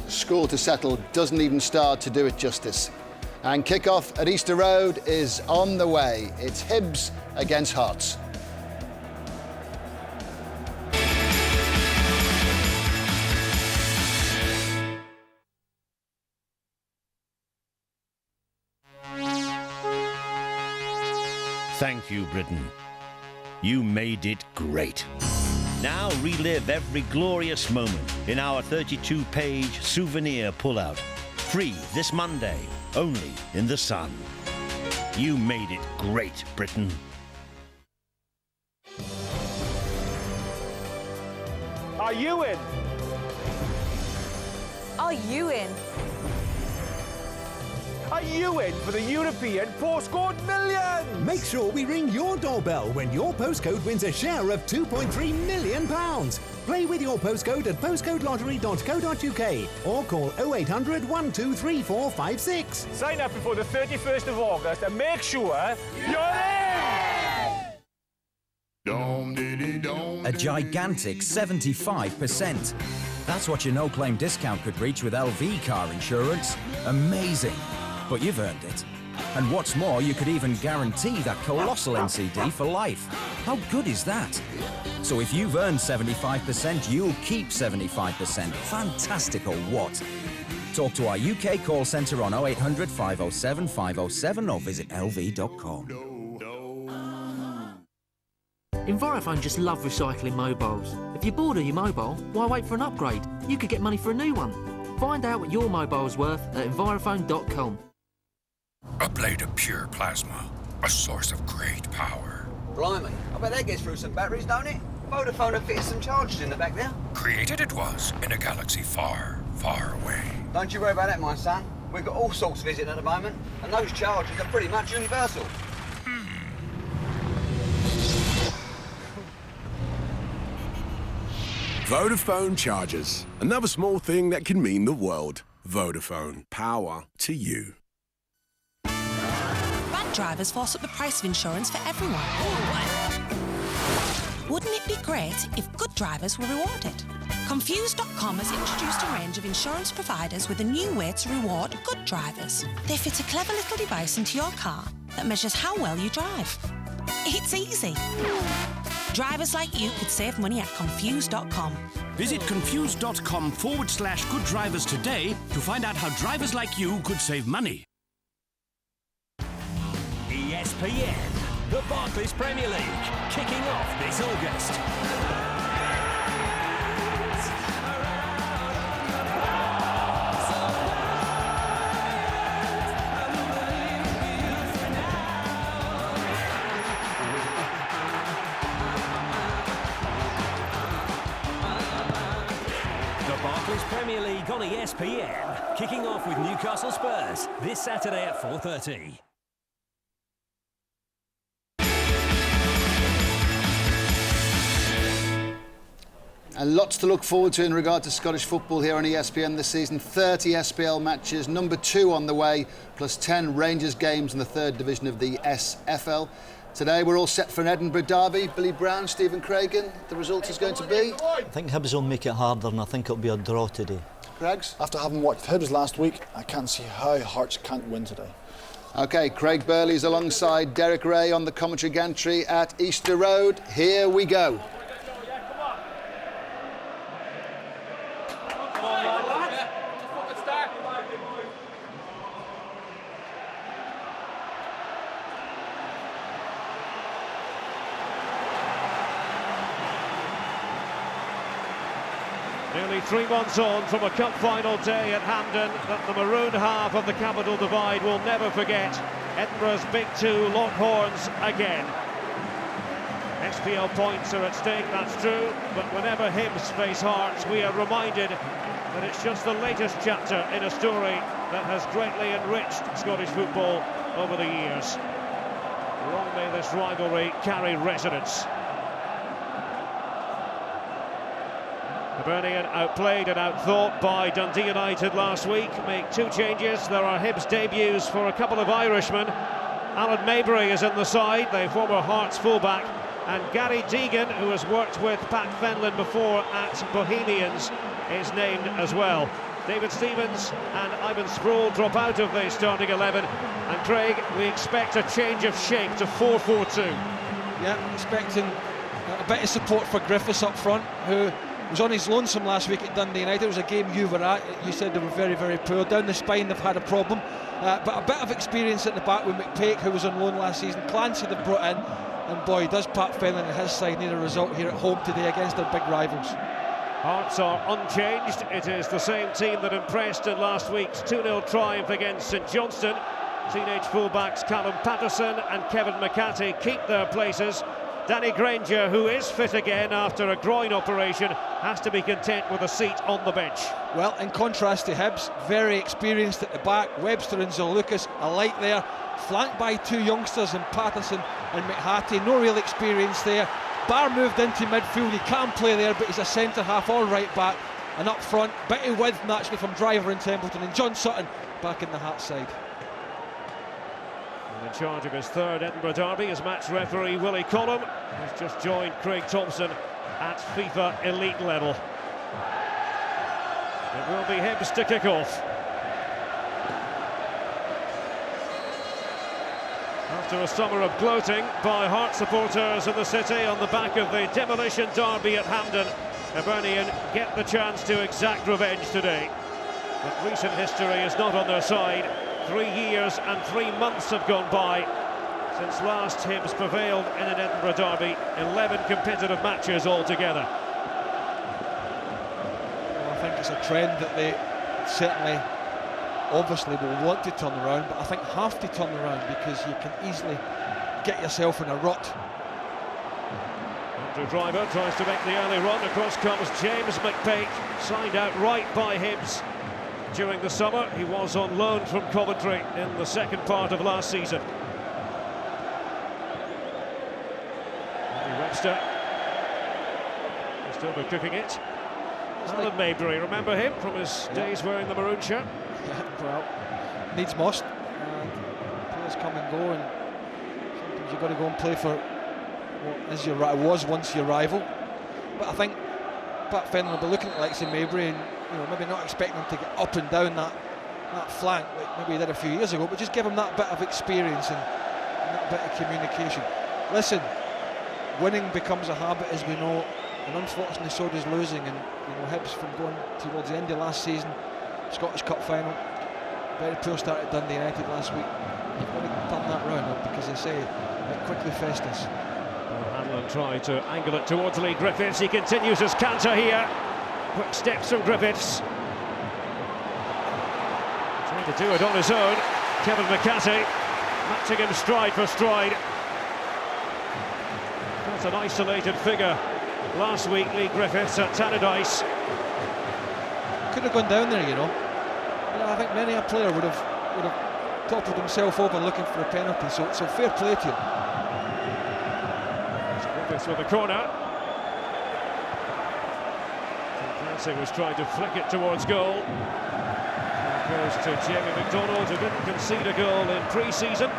Score to settle doesn't even start to do it justice. And kick-off at Easter Road is on the way. It's Hibs against Hearts. Thank you, Britain. You made it great. Now relive every glorious moment in our 32-page souvenir pullout. Free this Monday, only in The Sun. You made it great, Britain. Are you in? Are you in? Are you in for the European Postcode Millions? Make sure we ring your doorbell when your postcode wins a share of £2.3 million. Play with your postcode at postcodelottery.co.uk or call 0800 123456. Sign up before the 31st of August and make sure you're in! A gigantic 75%. That's what your no-claim discount could reach with LV car insurance. Amazing. But you've earned it. And what's more, you could even guarantee that colossal NCD for life. How good is that? So if you've earned 75%, you'll keep 75%. Fantastic or what? Talk to our UK call centre on 0800 507 507 or visit lv.com. Envirophone just love recycling mobiles. If you're bored of your mobile, why wait for an upgrade? You could get money for a new one. Find out what your mobile's worth at envirophone.com. A blade of pure plasma, a source of great power. Blimey, I bet that gets through some batteries, don't it? Vodafone have fitted some chargers in the back there. Created it was in a galaxy far, far away. Don't you worry about that, my son. We've got all sorts visiting at the moment, and those chargers are pretty much universal. Vodafone chargers. Another small thing that can mean the world. Vodafone. Power to you. Bad drivers force up the price of insurance for everyone. Wouldn't it be great if good drivers were rewarded? Confused.com has introduced a range of insurance providers with a new way to reward good drivers. They fit a clever little device into your car that measures how well you drive. It's easy. Drivers like you could save money at Confused.com. Visit confused.com/good drivers today to find out how drivers like you could save money. ESPN, the Barclays Premier League, kicking off this August. Premier League on ESPN, kicking off with Newcastle Spurs this Saturday at 4:30. And lots to look forward to in regard to Scottish football here on ESPN this season. 30 SPL matches, number 2 on the way, plus 10 Rangers games in the 3rd division of the SFL. Today we're all set for an Edinburgh derby. Billy Brown, Stephen Craigan, the result is going to be? I think Hibs will make it harder, and I think it'll be a draw today. Craigs? After having watched Hibs last week, I can't see how Hearts can't win today. OK, Craig Burley's alongside Derek Ray on the commentary gantry at Easter Road. Here we go. Nearly 3 months on from a cup final day at Hampden that the maroon half of the Capital Divide will never forget. Edinburgh's big 2 lock horns again. SPL points are at stake, that's true, but whenever Hibs face Hearts, we are reminded that it's just the latest chapter in a story that has greatly enriched Scottish football over the years. Long may this rivalry carry resonance. Hibernian outplayed and outthought by Dundee United last week. Make 2 changes. There are Hibs debuts for a couple of Irishmen. Alan Maybury is in the side, the former Hearts fullback, and Gary Deegan, who has worked with Pat Fenlon before at Bohemians, is named as well. David Stevens and Ivan Sproul drop out of the starting 11, and Craig, we expect a change of shape to 4-4-2. Yeah, expecting a bit of support for Griffiths up front, who was on his lonesome last week at Dundee United. It was a game you were at. You said they were very, very poor. Down the spine they've had a problem. But a bit of experience at the back with McPake, who was on loan last season. Clancy they've brought in. And boy, does Pat Fenlon and his side need a result here at home today against their big rivals. Hearts are unchanged. It is the same team that impressed in last week's 2-0 triumph against St Johnstone. Teenage fullbacks Callum Patterson and Kevin McCarthy keep their places. Danny Granger, who is fit again after a groin operation, has to be content with a seat on the bench. Well, in contrast to Hibs, very experienced at the back. Webster and Zolukas alike there, flanked by 2 youngsters in Patterson and McHattie. No real experience there. Barr moved into midfield. He can play there, but he's a centre half or right back. And up front, bit of width naturally from Driver and Templeton, and John Sutton back in the Hearts side. In charge of his 3rd Edinburgh derby is match referee Willie Collum, who's just joined Craig Thompson at FIFA elite level. It will be Hibs to kick off. After a summer of gloating by Hearts supporters in the city on the back of the demolition derby at Hampden, Hibernian get the chance to exact revenge today. But recent history is not on their side. 3 years and 3 months have gone by since last Hibs prevailed in an Edinburgh derby. 11 competitive matches altogether. Well, I think it's a trend that they certainly, obviously, will want to turn around, but I think have to turn around because you can easily get yourself in a rut. Andrew Driver tries to make the early run. Across comes James McPake, signed out right by Hibs. During the summer, he was on loan from Coventry in the second part of last season. Webster will still be cooking it. Alan Maybury, remember him from his days wearing the maroon shirt? Yeah, well, needs must. And players come and go, and sometimes you've got to go and play for what is was once your rival. But I think Pat Fenlon will be looking at Lexi Maybury and maybe not expecting him to get up and down that flank like maybe he did a few years ago, but just give him that bit of experience and that bit of communication. Listen, winning becomes a habit, as we know, and unfortunately so does losing. And Hibs, from going towards the end of last season, Scottish Cup final, very poor start at Dundee United last week. You've got to turn that round, because they say it quickly festers. Hanlon tried to angle it towards Lee Griffiths. He continues his canter here. Quick steps from Griffiths. Trying to do it on his own. Kevin McCarthy matching him stride for stride. That's an isolated figure last week, Lee Griffiths at Tannadice. Could have gone down there, I think many a player would have toppled himself over looking for a penalty. So fair play to him. Griffiths with the corner. Clancy was trying to flick it towards goal. It goes to Jamie McDonald, who didn't concede a goal in pre-season.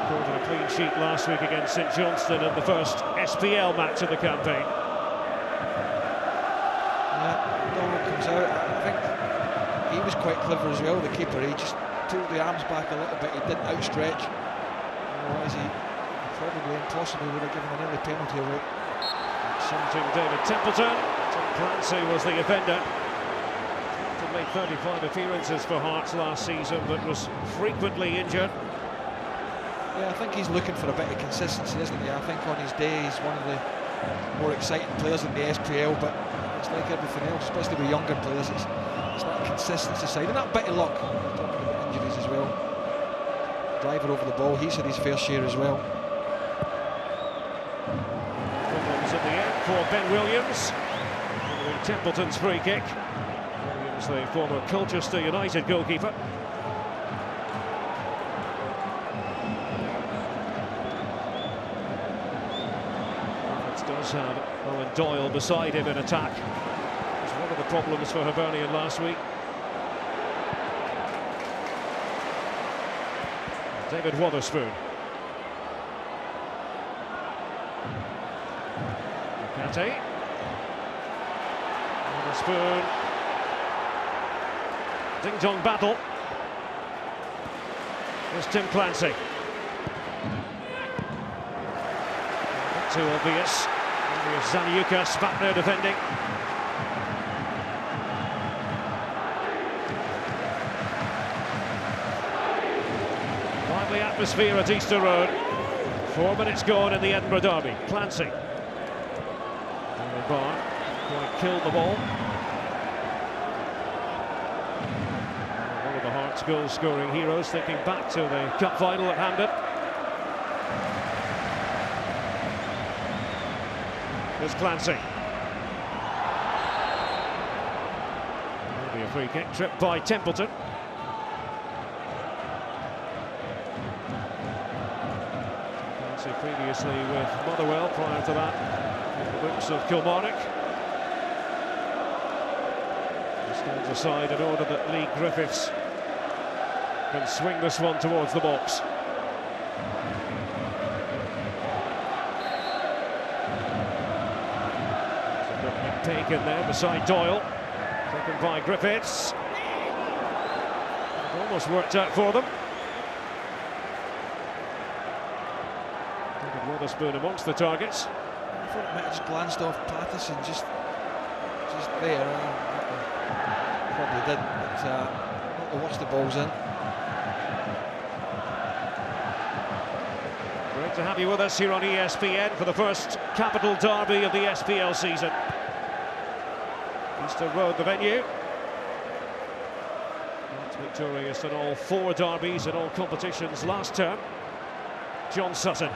Recorded a clean sheet last week against St Johnstone in the first SPL match of the campaign. Yeah, McDonald comes out. I think he was quite clever as well, the keeper. He just pulled the arms back a little bit. He didn't outstretch. Otherwise, he probably impossibly would have given an early penalty away. Something David Templeton. Tim Clancy was the offender. He made 35 appearances for Hearts last season, but was frequently injured. Yeah, I think he's looking for a bit of consistency, isn't he? I think on his day he's one of the more exciting players in the SPL, but it's like everything else, especially with younger players, it's that consistency side, and that bit of luck. Talking about injuries as well. Driver over the ball, he's had his fair share as well. Problems at the end for Ben Williams. Following Templeton's free kick. Williams, the former Colchester United goalkeeper. Does have Owen Doyle beside him in attack. It was one of the problems for Hibernian last week. David Wotherspoon. Kante. Wotherspoon. Ding-dong battle. Here's Tim Clancy. Not too obvious. Zaniukas back there defending. Lively atmosphere at Easter Road. 4 minutes gone in the Edinburgh derby. Clancy. Barr quite killed the ball. One of the Hearts goal-scoring heroes, thinking back to the cup final at Hampden. There's Clancy. Maybe a free kick, tripped by Templeton. Clancy previously with Motherwell, prior to that in the books of Kilmarnock. He stands aside in order that Lee Griffiths can swing this one towards the box. Taken there beside Doyle, taken by Griffiths. It almost worked out for them. David Wotherspoon amongst the targets. I thought it might have just glanced off Patterson, just there. Probably did, but not to watch the balls in. Great to have you with us here on ESPN for the first capital derby of the SPL season. Easter Road, the venue. Not victorious in all 4 derbies in all competitions last term. John Sutton.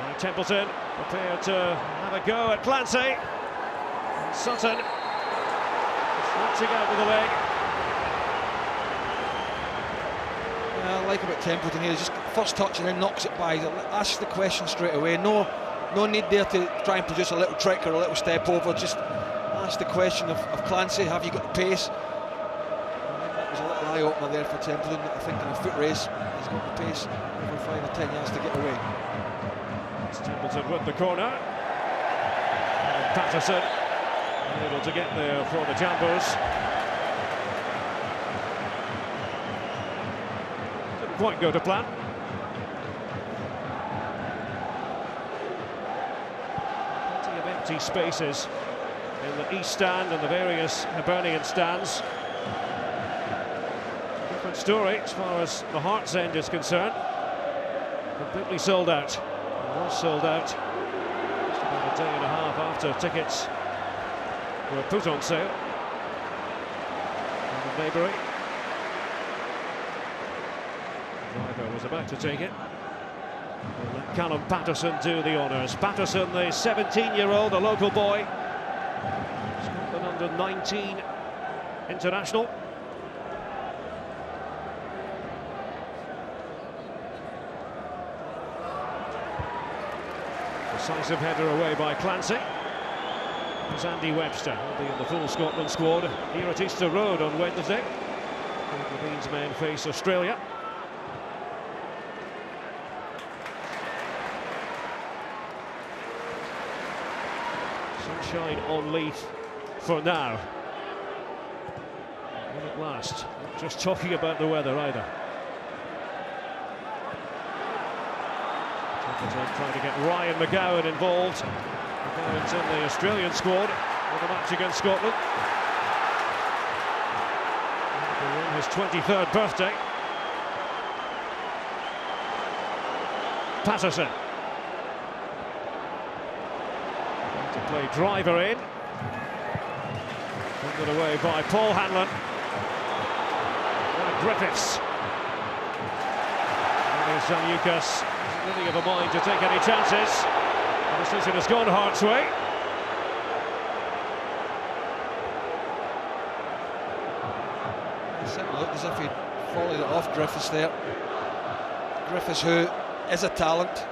Now Templeton prepared to have a go at Clancy. And Sutton snatching out with the leg. I like about Templeton here, just first touch and then knocks it by. Asks the question straight away. No need there to try and produce a little trick or a little step over. Just ask the question of Clancy, have you got the pace? That was a little eye-opener there for Templeton. I think in a foot race, he's got the pace over 5 or 10 yards to get away. It's Templeton with the corner. And Patterson able to get there for the Jambos. Didn't quite go to plan. Plenty of empty spaces in the East Stand and the various Hibernian stands. Different story as far as the Hearts end is concerned. Completely sold out. It was sold out just about a day and a half after tickets were put on sale. And Maybury. The driver was about to take it. We'll let Callum Patterson do the honours. Patterson, the 17-year-old, a local boy. Scotland under-19 international. Decisive header away by Clancy. Here's Andy Webster, will be in the full Scotland squad here at Easter Road on Wednesday. The Beans men face Australia. Sunshine on Leith for now. And at last, not just talking about the weather either. Trying to get Ryan McGowan involved. McGowan's in the Australian squad for the match against Scotland. On his 23rd birthday. Patterson. To play Driver in. Put it away by Paul Hanlon. And Griffiths. And here's Zamukas. Really of a mind to take any chances. The decision has gone Hart's way. It certainly looked as if he'd volleyed it off Griffiths there. Griffiths, who is a talent.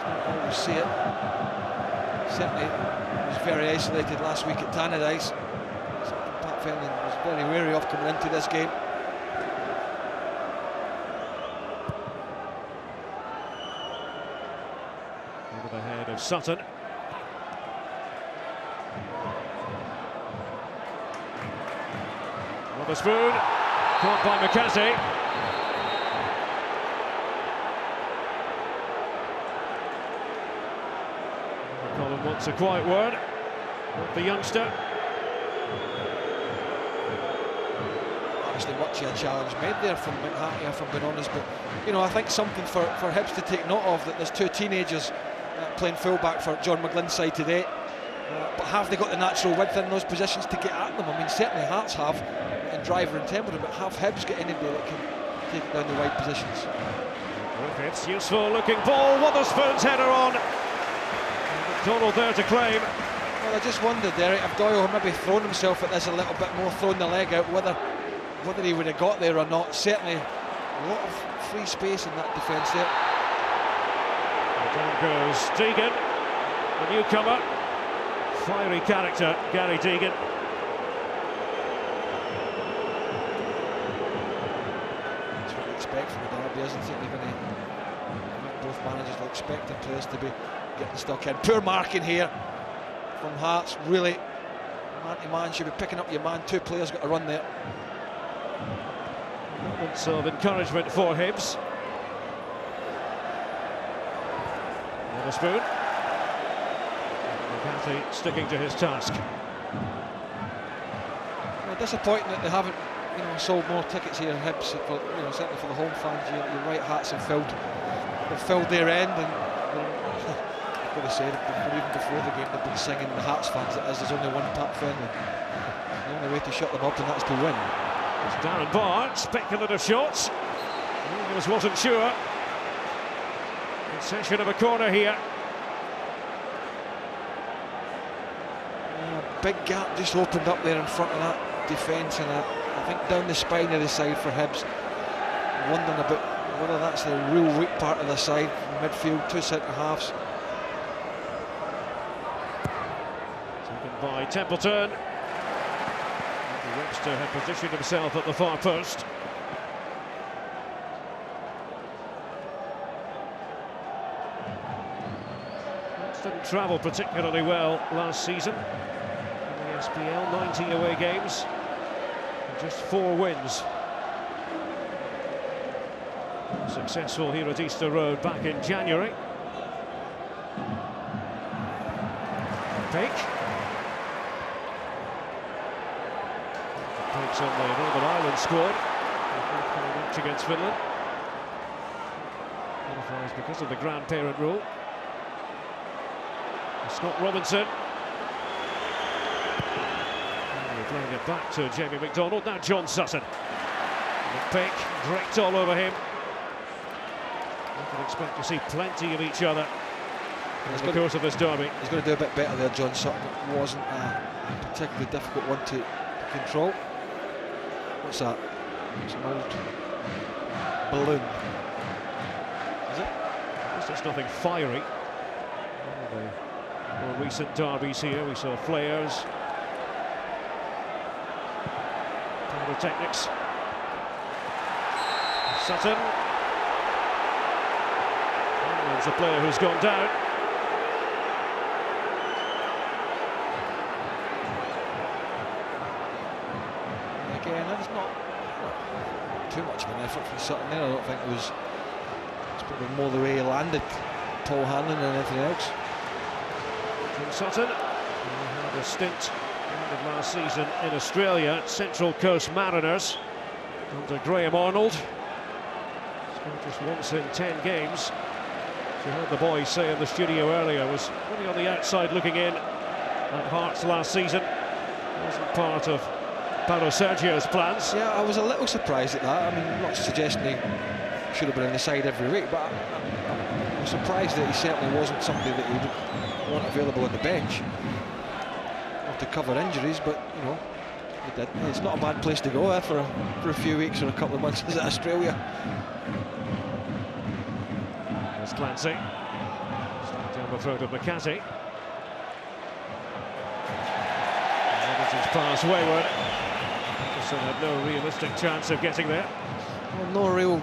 Don't always see it. Certainly was very isolated last week at Tannadice. Pat Fenlon was very wary of coming into this game. Over the head of Sutton. Witherspoon, caught by McCasey. Colin wants a quiet word with the youngster. Obviously much of a challenge made there from McHattie, if I'm being honest, but you know, I think something for Hibs to take note of, that there's two teenagers playing fullback for John McGlynn's side today, but have they got the natural width in those positions to get at them? I mean, certainly Hearts have, and Driver and Temperton, but have Hibs got anybody that can take it down the wide positions? It's useful looking ball, Witherspoon's header on. McDonald there to claim. Well, I just wondered, Derek, if Doyle had maybe thrown himself at this a little bit more, thrown the leg out, whether he would have got there or not. Certainly a lot of free space in that defence there. Down goes Deegan, the newcomer. Fiery character, Gary Deegan. That's what you expect from the derby, isn't it? Both managers will expect their players to be getting stuck in. Poor marking here from Hearts, really. Man to man, should be picking up your man. Two players got to run there. Moments of encouragement for Hibs. Witherspoon. McCarthy sticking to his task. Well, disappointing that they haven't, sold more tickets here in Hibs. For, certainly for the home fans, you're right. Hearts have filled their end, and I've got to say that even before the game they've been singing, the Hearts fans, that is, there's only one Pat Fenlon. The only way to shut them up, and that's to win. It's Darren Barr, speculative shots. Williams wasn't sure. Concession of a corner here. Big gap just opened up there in front of that defence, and I think down the spine of the side for Hibs. Wondering about whether that's the real weak part of the side. Midfield, two centre halves. Taken by Templeton. Webster had positioned himself at the far post. Didn't travel particularly well last season in the SPL, 90 away games and just 4 wins. Successful here at Easter Road back in January. Peake. Peake's on the Northern Ireland squad. Match against Finland. Qualifies because of the grandparent rule. Scott Robinson. And we're playing it back to Jamie McDonald. Now John Sutton. Peake draped all over him. You can expect to see plenty of each other in the course of this derby. He's going to do a bit better there, John Sutton. It wasn't a particularly difficult one to control. What's that? It's an old balloon. Is it? At least it's nothing fiery. More recent derbies here, we saw flares, pyrotechnics. Sutton. And there's a player who's gone down. Again, there's not too much of an effort from Sutton there. I don't think it was. It's probably more the way he landed, Paul Hanlon, than anything else. Jim Sutton, who had a stint end of last season in Australia at Central Coast Mariners under Graham Arnold. Scored just once in 10 games. As you heard the boys say in the studio earlier, was really on the outside looking in at Hearts last season. Wasn't part of Paulo Sergio's plans. Yeah, I was a little surprised at that. I mean, I'm not suggesting he should have been on the side every week, but I was surprised that he certainly wasn't somebody that he'd want available on the bench. Not to cover injuries, but you know, he did. It's not a bad place to go for a few weeks or a couple of months. Is it Australia? There's Clancy. Down the throat of McCarthy. His pass wayward. Anderson had no realistic chance of getting there. Well, no real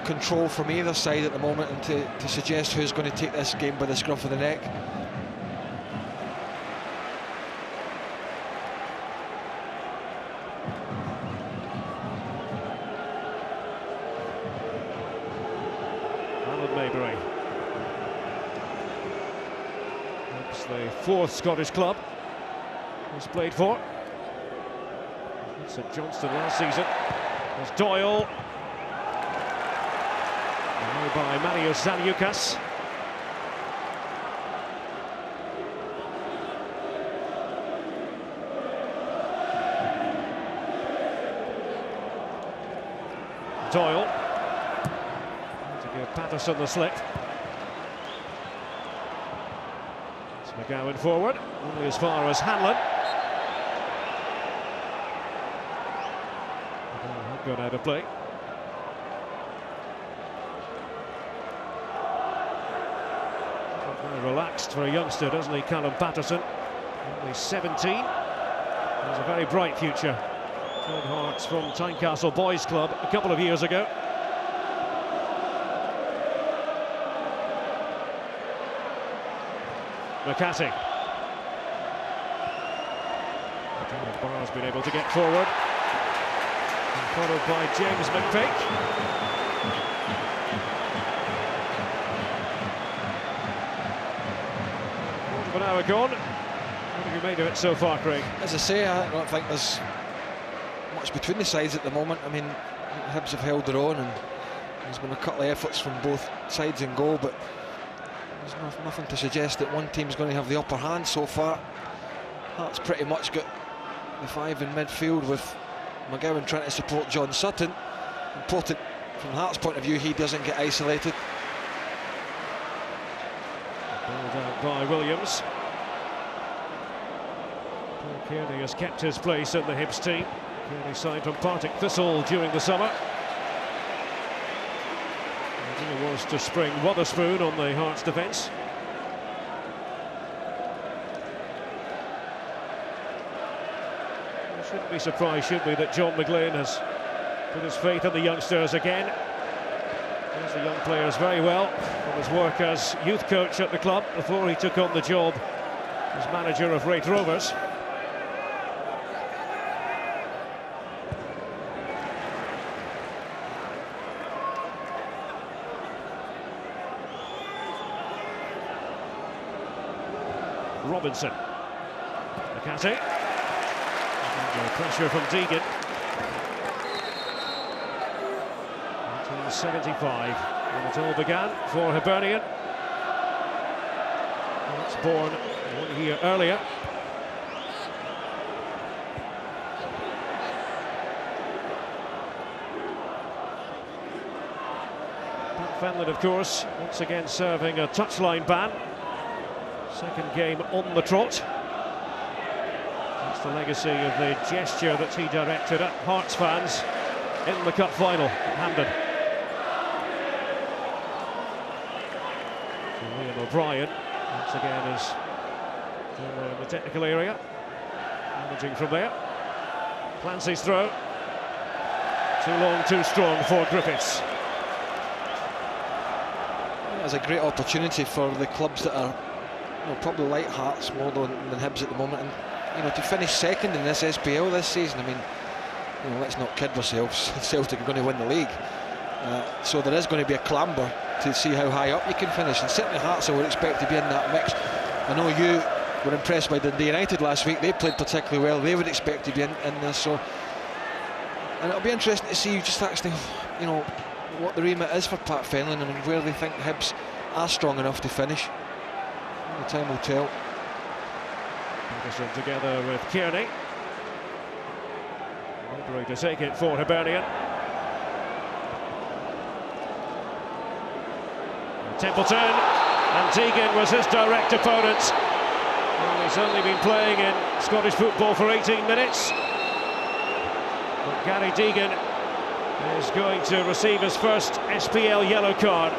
control from either side at the moment, and to suggest who's going to take this game by the scruff of the neck. Alan Maybury. That's the fourth Scottish club he's played for. St Johnstone last season. There's Doyle. Away by Marius Zaniukas. Doyle. To give Patterson the slip. It's McGowan forward, only as far as Hanlon. Gone out of play. Very relaxed for a youngster, doesn't he, Callum Patterson? Only 17. Has a very bright future. Joined Hearts from Tynecastle Boys Club a couple of years ago. McCarthy. Barr's been able to get forward. Followed by James McPake. Quarter of an hour gone. What have you made of it so far, Craig? As I say, I don't think there's much between the sides at the moment. I mean, Hibs have held their own, and there's been a couple of efforts from both sides in goal, but there's nothing to suggest that one team's going to have the upper hand so far. Hearts pretty much got the five in midfield, with McGowan trying to support John Sutton. Important from Hearts' point of view, he doesn't get isolated. Balled out by Williams. Paul Kearney has kept his place in the Hibs team. Kearney signed from Partick Thistle during the summer. The idea was to spring Wotherspoon on the Hearts defence. Shouldn't be surprised, should we, that John McGlynn has put his faith in the youngsters again. Knows the young players very well from his work as youth coach at the club before he took on the job as manager of Wraith Rovers. Robinson. McCarthy. Pressure from Deegan. 1975 when it all began for Hibernian. It's born 1 year earlier. Pat Fenlon, of course, once again serving a touchline ban. Second game on the trot. The legacy of the gesture that he directed at Hearts fans in the cup final at Hampden. Liam O'Brien once again is In the technical area. Managing from there. Clancy's throw. Too long, too strong for Griffiths. It's a great opportunity for the clubs that are, probably light hearts more than Hibs at the moment, and to finish second in this SPL this season. I mean, let's not kid ourselves. Celtic are going to win the league, so there is going to be a clamber to see how high up you can finish, and certainly Hearts I would expect to be in that mix. I know you were impressed by Dundee United last week. They played particularly well. They would expect to be in this. So, and it'll be interesting to see just actually, what the remit is for Pat Fenlon and where they think Hibs are strong enough to finish. The time will tell. Anderson together with Kearney. Nobody to take it for Hibernian. Templeton, and Deegan was his direct opponent. Well, he's only been playing in Scottish football for 18 minutes. But Gary Deegan is going to receive his first SPL yellow card.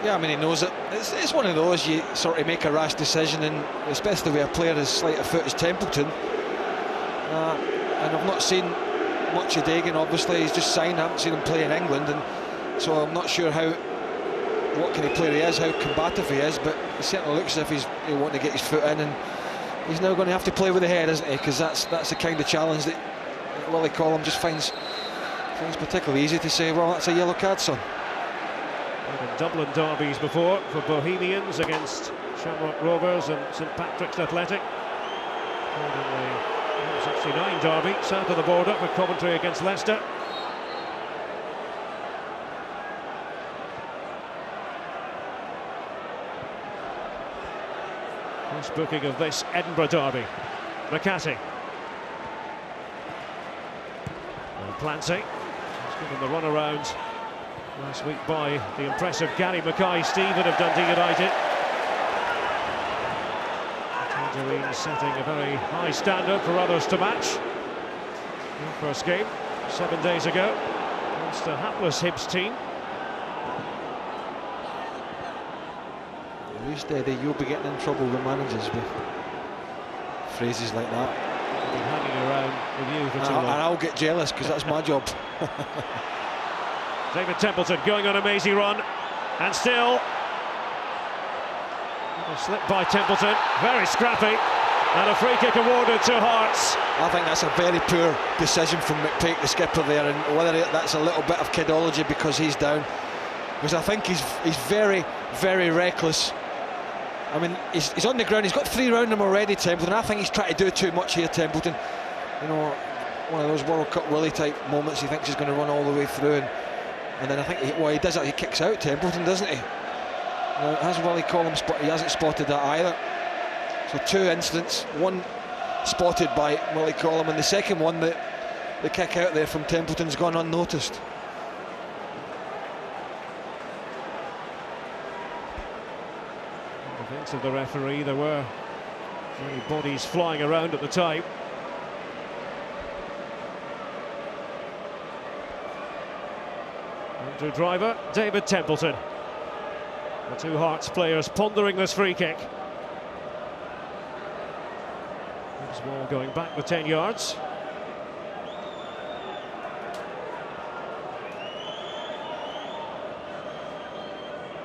Yeah, I mean, he knows it. It's one of those you sort of make a rash decision, and especially with a player as slight a foot as Templeton. And I've not seen much of Deegan, obviously. He's just signed. I haven't seen him play in England, and so I'm not sure what kind of player he is, how combative he is, but it certainly looks as if he's wanting to get his foot in, and he's now going to have to play with the head, isn't he? Because that's the kind of challenge that Willie Collum just finds particularly easy to say, well, that's a yellow card, son. Dublin derbies before for Bohemians against Shamrock Rovers and St Patrick's Athletic. And the 69 derby south of the border for Coventry against Leicester. First booking of this Edinburgh derby. McCarthy. And Clancy. He's given the run around last week by the impressive Gary Mackay-Stephen of Dundee United. Tangerine setting a very high standard for others to match. Their first game 7 days ago against a hapless Hibs team. You steady, you'll be getting in trouble with managers with phrases like that. I've been hanging around with you for too long. And I'll get jealous because that's my job. David Templeton going on a mazy run, and still a slip by Templeton, very scrappy, and a free kick awarded to Hearts. I think that's a very poor decision from McPake, the skipper there, and whether that's a little bit of kidology because he's down, because I think he's very, very reckless. I mean, he's on the ground, he's got 3 around him already, Templeton. I think he's trying to do too much here, Templeton. One of those World Cup Willie type moments. He thinks he's going to run all the way through, and then I think he does that. He kicks out Templeton, doesn't he? Now, has Willie Collum he hasn't spotted that either. So 2 incidents, one spotted by Willie Collum, and the second one, the kick out there from Templeton's gone unnoticed. In defence of the referee, there were many bodies flying around at the time. Andrew Driver, David Templeton. The 2 Hearts players pondering this free kick. Hibs ball going back with 10 yards.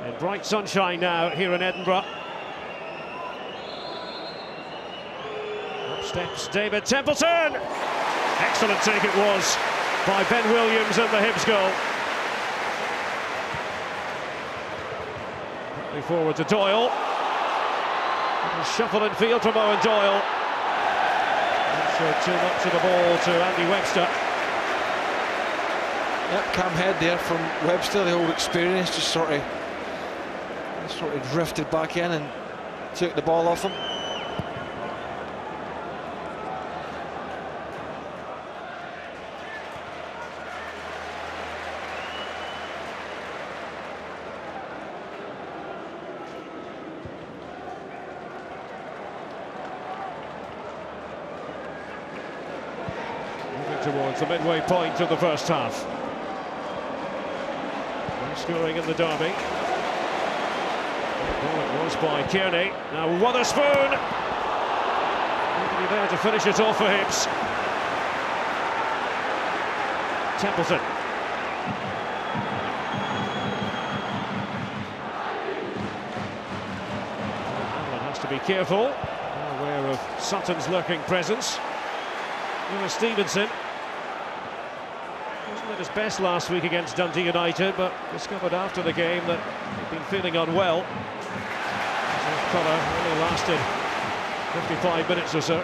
In bright sunshine now here in Edinburgh. Up steps David Templeton. Excellent take it was by Ben Williams and the Hibs goal. Forward to Doyle. Little shuffle in field from Owen Doyle. Not sure too much of the ball to Andy Webster. Yep, Cam Head there from Webster, the old experience, just sort of drifted back in and took the ball off him. Towards the midway point of the first half. No scoring in the derby. Well, it was by Kearney. Now Wotherspoon. Nobody there to finish it off for Hibs. Templeton. Hamlin has to be careful. Aware of Sutton's lurking presence. Lewis Stevenson wasn't at his best last week against Dundee United, but discovered after the game that he'd been feeling unwell. So colour only lasted 55 minutes or so.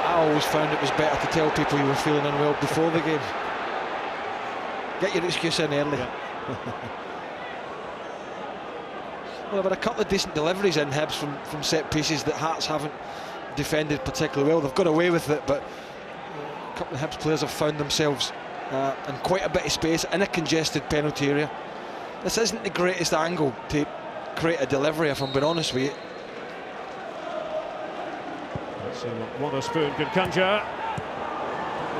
I always found it was better to tell people you were feeling unwell before the game. Get your excuse in early. Yeah. Well, there were a couple of decent deliveries in Hibs from set pieces that Hearts haven't defended particularly well. They've got away with it, but a couple of Hibs players have found themselves in quite a bit of space in a congested penalty area. This isn't the greatest angle to create a delivery, if I'm being honest with you. So Wotherspoon can conjure.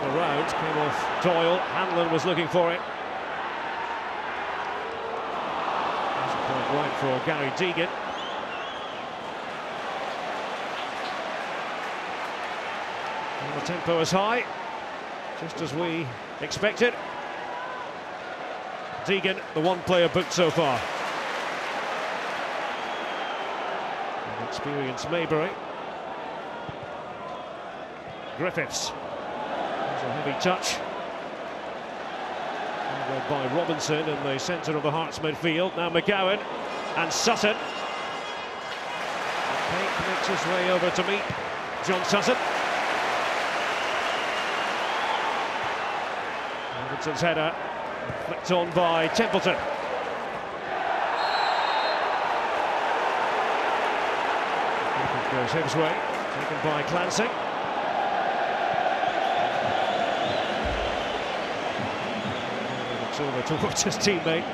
Around, came off Doyle. Hanlon was looking for it. Right for Gary Deegan. And the tempo is high, just as we expected. Deegan, the one player booked so far. And experienced Maybury. Griffiths. There's a heavy touch. Led by Robinson in the centre of the Hearts midfield. Now McGowan and Sutton. Pate makes his way over to meet John Sutton. Robinson's header flicked on by Templeton. It goes Hibs' way, taken by Clancy. Over towards his teammate.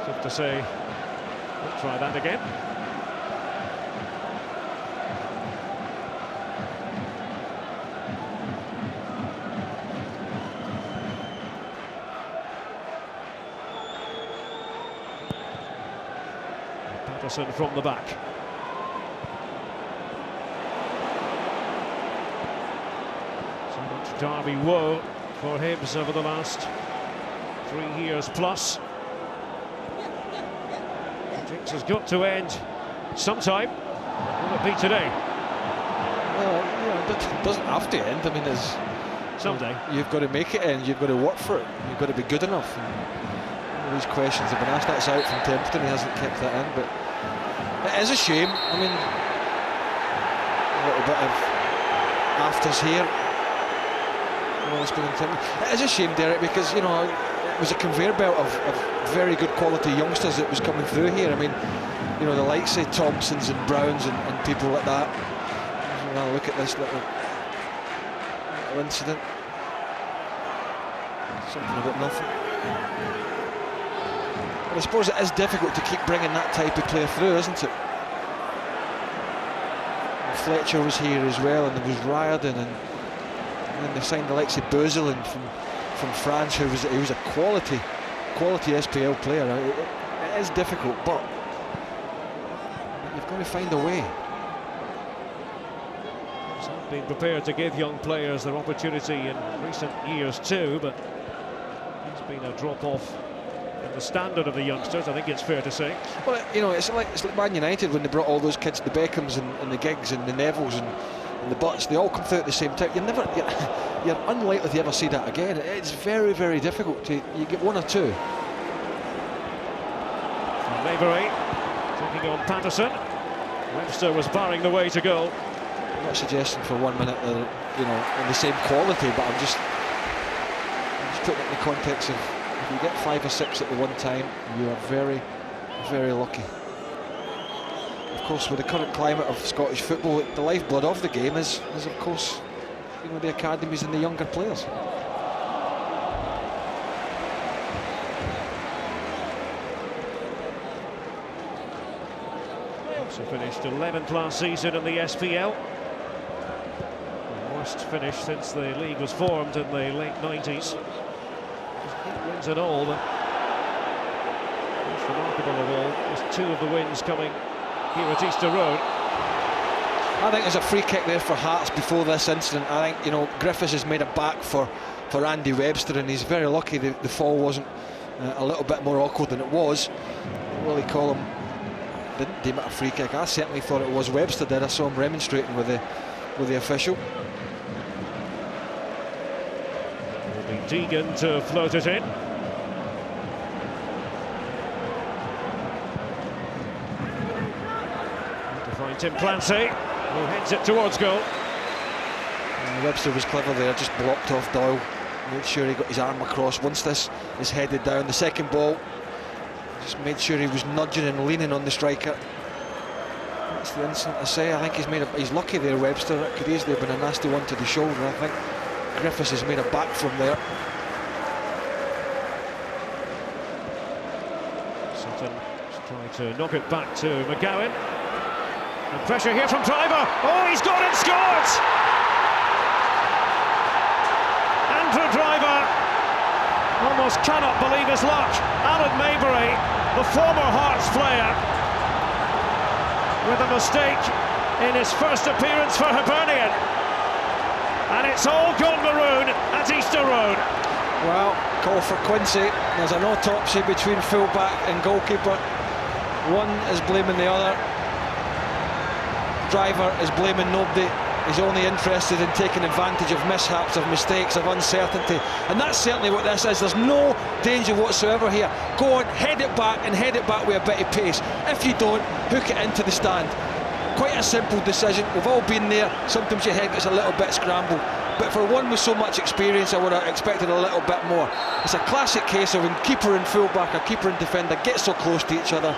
Tough to say. We'll try that again. Patterson from the back. So much Derby woe for Hibs over the last 3 years plus. Jinx has got to end sometime. Will it be today? Well, it doesn't have to end. I mean, it's someday. You've got to make it end. You've got to work for it. You've got to be good enough. And all these questions have been asked. That's out from Templeton. He hasn't kept that in, but it is a shame. I mean, a little bit of afters here. It is a shame, Derek, because it was a conveyor belt of very good quality youngsters that was coming through here. I mean, the likes of Thompsons and Browns and people like that. Well, look at this little incident. Something about nothing. But I suppose it is difficult to keep bringing that type of player through, isn't it? And Fletcher was here as well, and there was Riordan, and then they signed the likes of Bozilin from France, who was a quality SPL player. It is difficult, but you've got to find a way. He's been prepared to give young players their opportunity in recent years too, but it's been a drop-off in the standard of the youngsters, I think it's fair to say. Well, it's like Man United when they brought all those kids, the Beckhams and the Giggs and the Nevilles and the Butts. They all come through at the same time. You're unlikely to ever see that again. It's very, very difficult to. You get one or two. Maybury taking on Patterson. Webster was barring the way to goal. I'm not suggesting for 1 minute they're in the same quality, but I'm just putting it in the context of if you get 5 or 6 at the one time, you are very, very lucky. Of course, with the current climate of Scottish football, the lifeblood of the game is of course, the academies and the younger players. So finished 11th last season in the SPL. The worst finish since the league was formed in the late 90s. 8 wins wins and all. Most remarkable of all is 2 of the wins coming here at Easter Road. I think there's a free kick there for Hearts before this incident. I think, you know, Griffiths has made a back for Andy Webster, and he's very lucky the fall wasn't a little bit more awkward than it was. Willie Collum didn't deem it a free kick. I certainly thought it was. Webster did. I saw him remonstrating with the official. It'll be Deegan to float it in. To find Tim Clancy, who heads it towards goal. And Webster was clever there, just blocked off Doyle. Made sure he got his arm across once this is headed down. The second ball, just made sure he was nudging and leaning on the striker. That's the incident I say. I think he's lucky there, Webster. That could easily have been a nasty one to the shoulder. I think Griffiths has made a back from there. Sutton trying to knock it back to McGowan. And pressure here from Driver. Oh, he's gone and scored! Andrew Driver almost cannot believe his luck. Alan Maybury, the former Hearts player, with a mistake in his first appearance for Hibernian. And it's all gone maroon at Easter Road. Well, call for Quincy. There's an autopsy between fullback and goalkeeper. One is blaming the other. Driver is blaming nobody. He's only interested in taking advantage of mishaps, of mistakes, of uncertainty. And that's certainly what this is. There's no danger whatsoever here. Go on, head it back, and head it back with a bit of pace. If you don't, hook it into the stand. Quite a simple decision. We've all been there. Sometimes your head gets a little bit scrambled. But for one with so much experience, I would have expected a little bit more. It's a classic case of when keeper and fullback, or keeper and defender get so close to each other,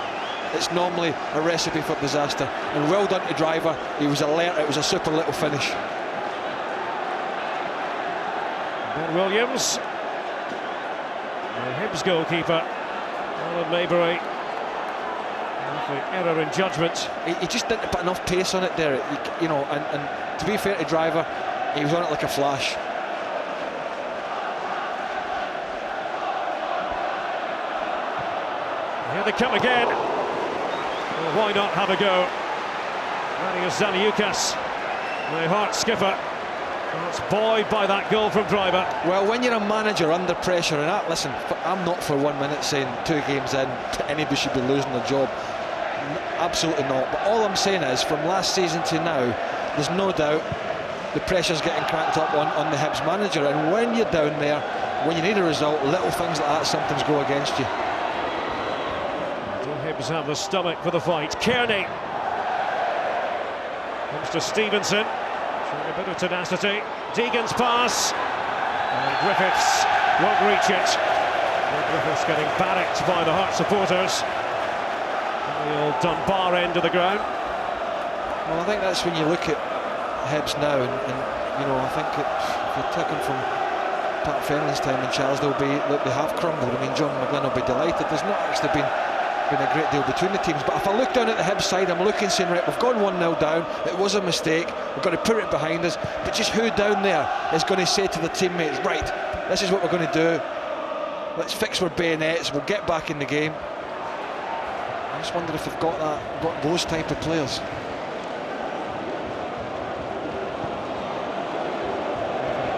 it's normally a recipe for disaster. And well done to Driver. He was alert. It was a super little finish. Ben Williams, the Hibs goalkeeper, Alan Maybury. Error in judgment. He just didn't put enough pace on it there. You know, and to be fair to Driver, he was on it like a flash. Here they come again. Well, why not have a go? Marius Zaliukas, the Hearts skipper. That's buoyed by that goal from Driver. Well, when you're a manager under pressure, and listen, I'm not for 1 minute saying 2 games in anybody should be losing their job. Absolutely not. But all I'm saying is, from last season to now, there's no doubt the pressure's getting cranked up on the Hibs manager. And when you're down there, when you need a result, little things like that sometimes go against you. Do Hibs have the stomach for the fight? Kearney comes to Stevenson, showing a bit of tenacity. Deegan's pass, and Griffiths won't reach it. And Griffiths getting barracked by the Hearts supporters. The old Dunbar end of the ground. Well, I think that's when you look at Hibs now, and you know, I think if you're taking from Pat Fenley's time in Charles, they have crumbled. I mean, John McGlynn will be delighted. There's not actually been a great deal between the teams, but if I look down at the Hibs side, I'm looking, saying, right, we've gone 1-0 down, it was a mistake, we've got to put it behind us, but just who down there is going to say to the teammates, right, this is what we're going to do, let's fix our bayonets, we'll get back in the game. I just wonder if they've got those type of players.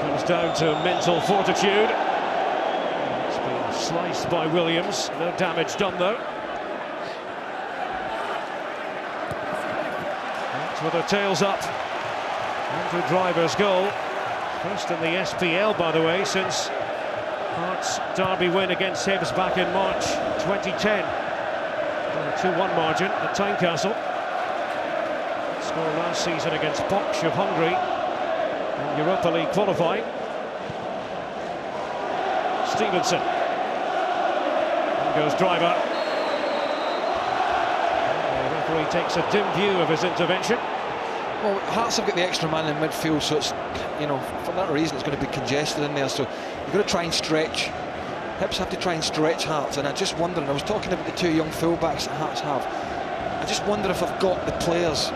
Comes down to mental fortitude. It's been sliced by Williams, no damage done though. That's with their tails up. Andrew Driver's goal. First in the SPL, by the way, since Hearts' derby win against Hibs back in March 2010. A 2-1 margin at Tynecastle. Score last season against Bosch of Hungary in Europa League qualifying. Stevenson. In goes Driver. The referee takes a dim view of his intervention. Well, Hearts have got the extra man in midfield, so it's, you know, for that reason it's going to be congested in there, so you've got to try and stretch. Hibs have to try and stretch Hearts, and I just wonder, and I was talking about the 2 young fullbacks that Hearts have, I just wonder if I've got the players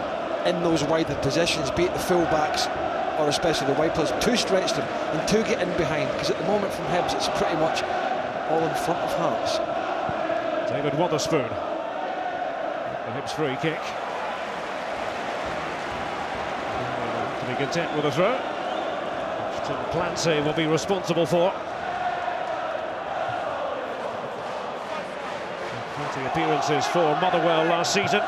in those wider positions, be it the fullbacks or especially the wide players, to stretch them and to get in behind, because at the moment from Hibs it's pretty much all in front of Hearts. David Wotherspoon. The Hibs free kick. To be content with a throw. Tim Clancy will be responsible for. 20 appearances for Motherwell last season.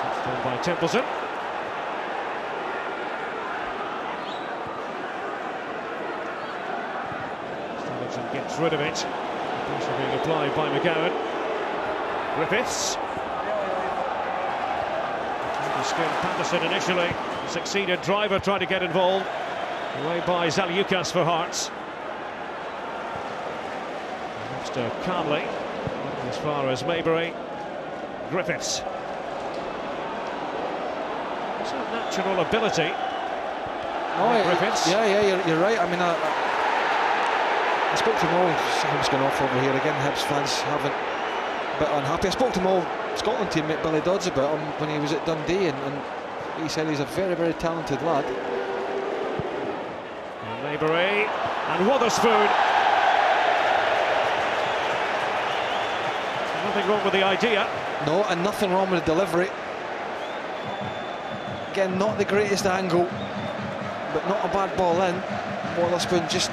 Touched by Templeton. Stevenson gets rid of it. Pressure being applied by McGowan. Griffiths. Skinned Patterson initially. Succeeded. Driver tried to get involved. Away by Zaliukas for Hearts. Next to Carnley. As far as Maybury. Griffiths. It's a natural ability. Oh, Griffiths. Yeah, you're right. I mean, I spoke to them all. Something's going off over here again. Hibs fans haven't a bit unhappy. I spoke to them all. Scotland teammate Billy Dodds about him when he was at Dundee, and he said he's a very, very talented lad. And Maybury and Wotherspoon. Nothing wrong with the idea. No, and nothing wrong with the delivery. Again, not the greatest angle, but not a bad ball in. Wotherspoon just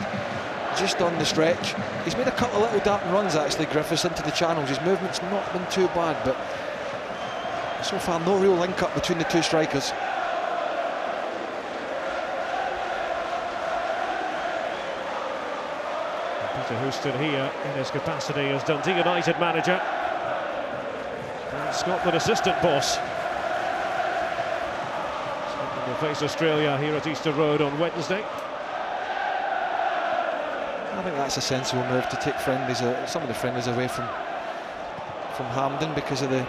on the stretch. He's made a couple of little darting runs actually, Griffiths, into the channels. His movement's not been too bad, but so far no real link up between the two strikers. Peter Houston here in his capacity as Dundee United manager and Scotland assistant boss. Scotland will face Australia here at Easter Road on Wednesday. I think that's a sensible move to take friendlies, some of the friendlies away from Hampden because of the,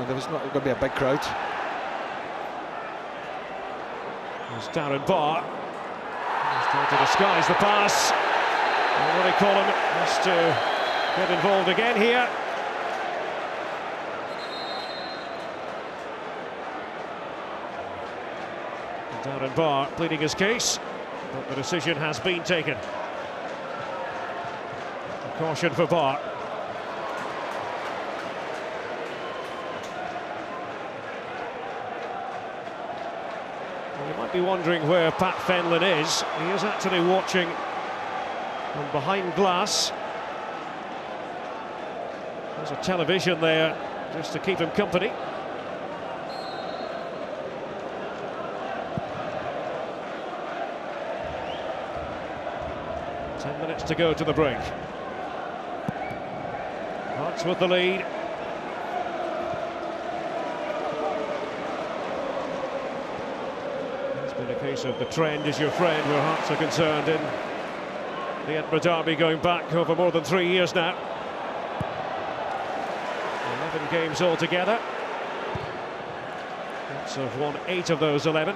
there was not going to be a big crowd. There's Darren Barr. He's trying to disguise the pass. And Rory Collum has to get involved again here. And Darren Barr pleading his case, but the decision has been taken. Caution for Barr. Well, you might be wondering where Pat Fenlon is. He is actually watching from behind glass. There's a television there just to keep him company. Ten minutes to go to the break. Hearts with the lead. It's been a case of the trend is your friend where Hearts are concerned in the Edinburgh Derby going back over more than 3 years now. 11 games altogether. Hearts have won 8 of those 11.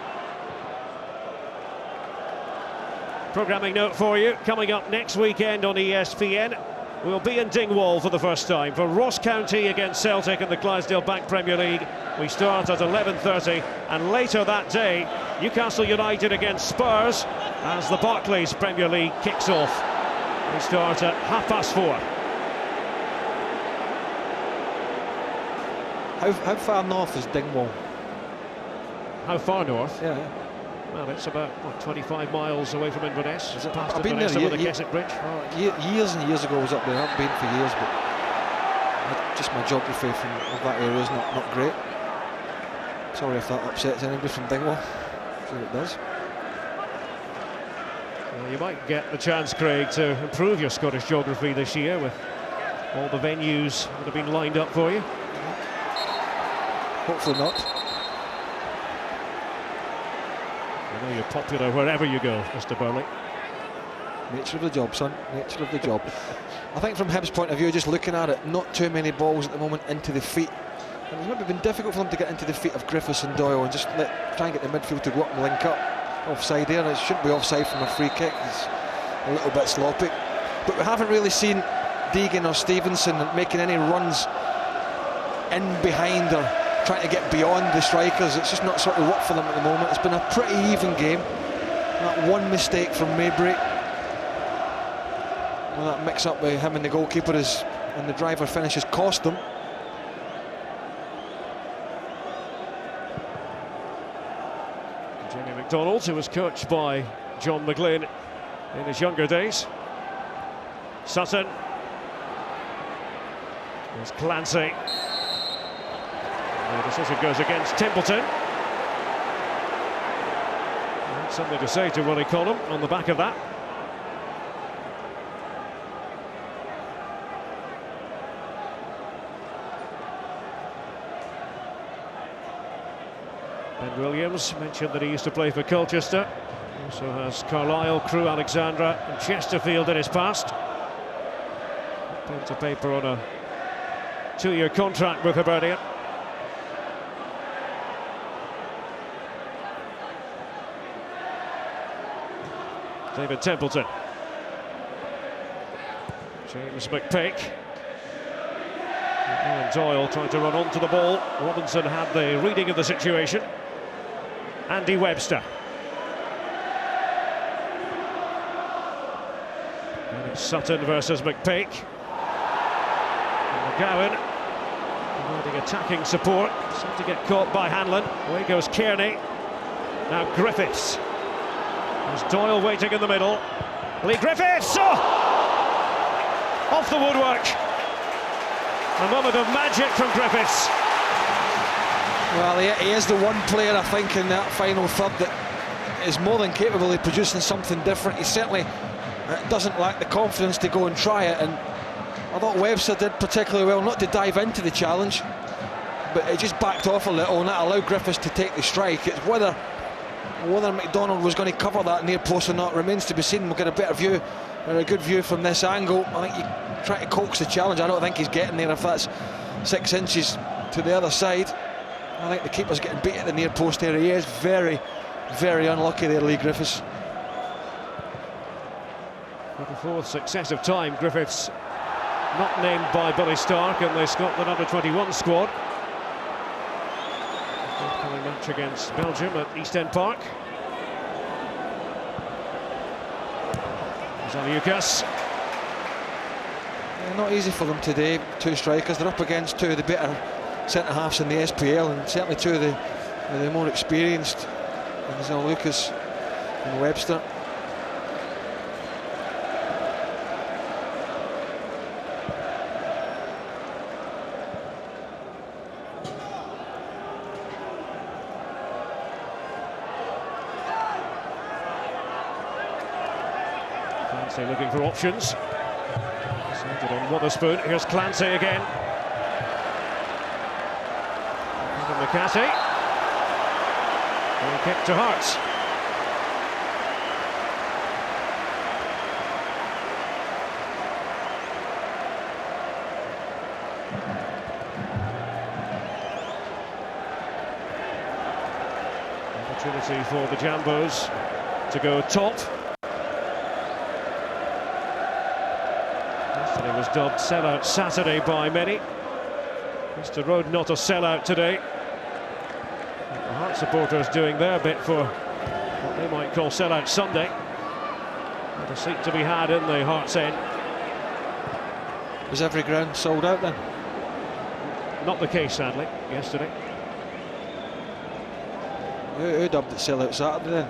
Programming note for you, coming up next weekend on ESPN. We'll be in Dingwall for the first time for Ross County against Celtic in the Clydesdale Bank Premier League. We start at 11:30, and later that day, Newcastle United against Spurs as the Barclays Premier League kicks off. We start at 4:30. How far north is Dingwall? How far north? Yeah. Well, it's about 25 miles away from Inverness. Past I've been Inverness there over the Keswick Bridge. Years and years ago I was up there. I haven't been for years, but just my geography of that area is not great. Sorry if that upsets anybody from Dingwall. I'm sure it does. Well, you might get the chance, Craig, to improve your Scottish geography this year with all the venues that have been lined up for you. Hopefully not. I know you're popular wherever you go, Mr. Burley. Nature of the job, son. Nature of the job. I think from Hibs' point of view, just looking at it, not too many balls at the moment into the feet. And it's maybe been difficult for them to get into the feet of Griffiths and Doyle and just try and get the midfield to go up and link up. Offside there, and it shouldn't be offside from a free kick. It's a little bit sloppy. But we haven't really seen Deegan or Stevenson making any runs in behind or trying to get beyond the strikers. It's just not sort of worked for them at the moment. It's been a pretty even game. That one mistake from Maybury, well, that mix-up with him and the goalkeeper and the driver finish has cost them. Jamie McDonald, who was coached by John McGlynn in his younger days. Sutton. There's Clancy. The decision goes against Templeton. And something to say to Ronnie Collum on the back of that. Ben Williams mentioned that he used to play for Colchester. Also has Carlisle, Crewe, Alexandra and Chesterfield in his past. Pen to paper on a 2-year contract with Hibernian. David Templeton. James McPake. And Doyle trying to run onto the ball. Robinson had the reading of the situation. Andy Webster. And it's Sutton versus McPake. And McGowan providing attacking support. Seemed to get caught by Hanlon. Away goes Kearney. Now Griffiths. There's Doyle waiting in the middle. Lee Griffiths! Oh! Off the woodwork. A moment of magic from Griffiths. Well, he is the one player, I think, in that final third that is more than capable of producing something different. He certainly doesn't lack the confidence to go and try it, and I thought Webster did particularly well, not to dive into the challenge, but he just backed off a little, and that allowed Griffiths to take the strike. It's whether McDonald was going to cover that near post or not remains to be seen. We'll get a better view, or a good view from this angle. I think you try to coax the challenge. I don't think he's getting there if that's 6 inches to the other side. I think the keeper's getting beat at the near post area. He is very, very unlucky there, Lee Griffiths. For the 4th successive time, Griffiths not named by Billy Stark in the Scotland under-21 squad. Forthcoming match against Belgium at East End Park. Zaliukas. Yeah, not easy for them today, 2 strikers. They're up against 2 of the better centre-halves in the SPL, and certainly 2 of the more experienced, Lucas and Webster. Clancy looking for options. Centred on Wotherspoon. Here's Clancy again. McCarthy. And kick to Hearts. Opportunity for the Jambos to go top. Yesterday was dubbed sellout Saturday by many. Mr. Road not a sellout today. The Hearts supporters doing their bit for what they might call sellout Sunday. Not a seat to be had in the Hearts end. Was every ground sold out then? Not the case, sadly, yesterday. Who dubbed it sellout Saturday then?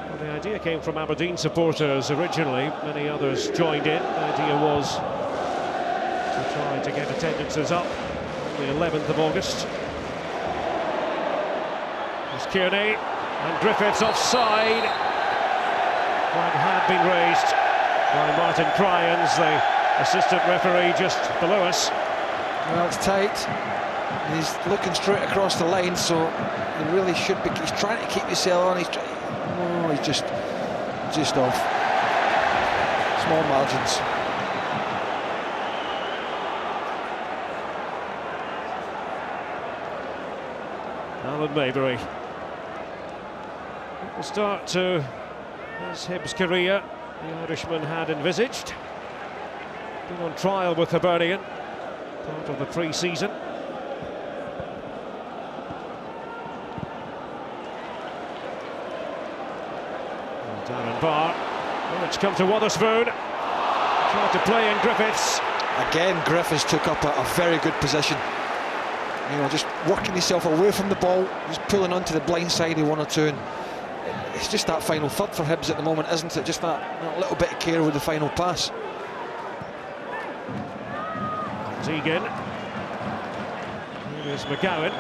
Well, the idea came from Aberdeen supporters originally. Many others joined in. The idea was to try to get attendances up on the 11th of August. There's Kearney and Griffiths offside. Flag had been raised by Martin Cryans, the assistant referee just below us. Well, it's tight. He's looking straight across the line, so he really should be. He's trying to keep his cell on. He's just off. Small margins. Alan Maybury. The start to his Hibs career the Irishman had envisaged. Been on trial with Hibernian, part of the pre-season. It's come to Wotherspoon. Tried to play in Griffiths. Again, Griffiths took up a very good position. You know, just working himself away from the ball, just pulling onto the blind side of 1 or 2. And it's just that final third for Hibs at the moment, isn't it? Just that little bit of care with the final pass. Deegan. Here's McGowan.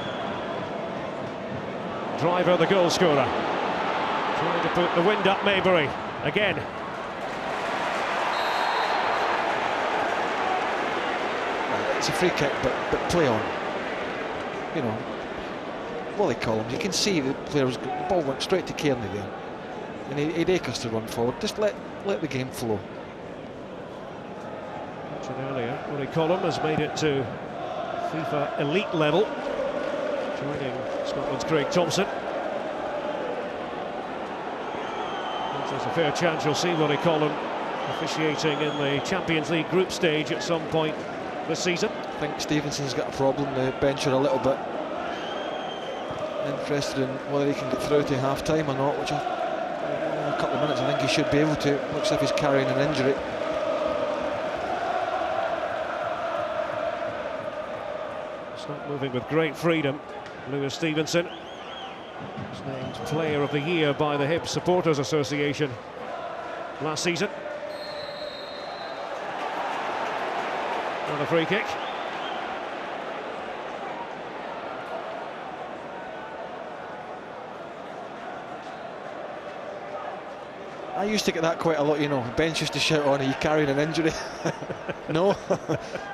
Driver, the goal scorer. Trying to put the wind up Maybury. Again. It's a free kick, but play on. You know, Willie Collins, you can see the ball went straight to Kearney there. And he'd Akers to run forward. Just let the game flow. Mentioned earlier, Willie Collins has made it to FIFA elite level, joining Scotland's Craig Thompson. There's a fair chance you'll see Willie Collins officiating in the Champions League group stage at some point this season. I think Stevenson's got a problem. The bench are a little bit interested in whether he can get through to half-time or not, which a couple of minutes I think he should be able to. Looks like he's carrying an injury. It's not moving with great freedom. Lewis Stevenson was named Player of the Year by the Hibs Supporters Association last season. Another free kick. I used to get that quite a lot, you know. Bench used to shout on, are you carrying an injury? No.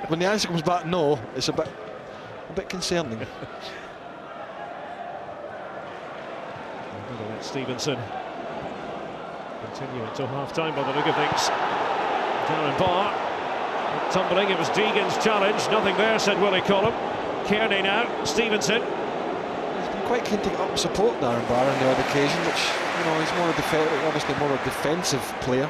When the answer comes back no, it's a bit concerning. Stevenson continue until half-time by the look of things. Darren Barr tumbling. It was Deegan's challenge. Nothing there, said Willie Collins. Kearney now. Stevenson. He's been quite keen to get up and support Darren Barr on the odd occasion, which, you know, he's obviously more a defensive player.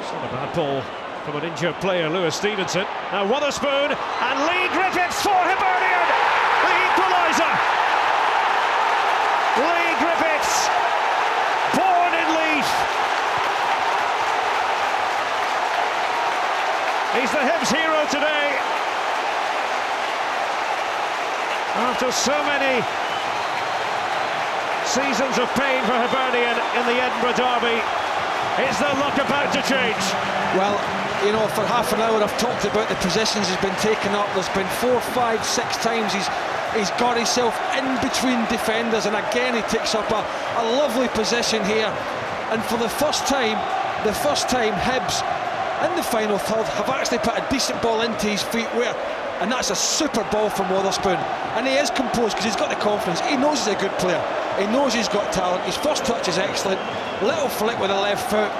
It's not a bad ball from an injured player, Lewis Stevenson. Now Wotherspoon and Lee Griffiths for Hibernian. The equaliser. Lee Griffiths, born in Leith. He's the Hibs hero today. After so many seasons of pain for Hibernian in the Edinburgh derby, is their luck about to change? Well, you know, for half an hour I've talked about the positions he's been taken up. There's been 4, 5, 6 times he's got himself in between defenders, and again he takes up a lovely position here. And for the first time Hibs in the final third have actually put a decent ball into his feet, and that's a super ball from Wotherspoon. And he is composed because he's got the confidence. He knows he's a good player. He knows he's got talent. His first touch is excellent. Little flick with the left foot.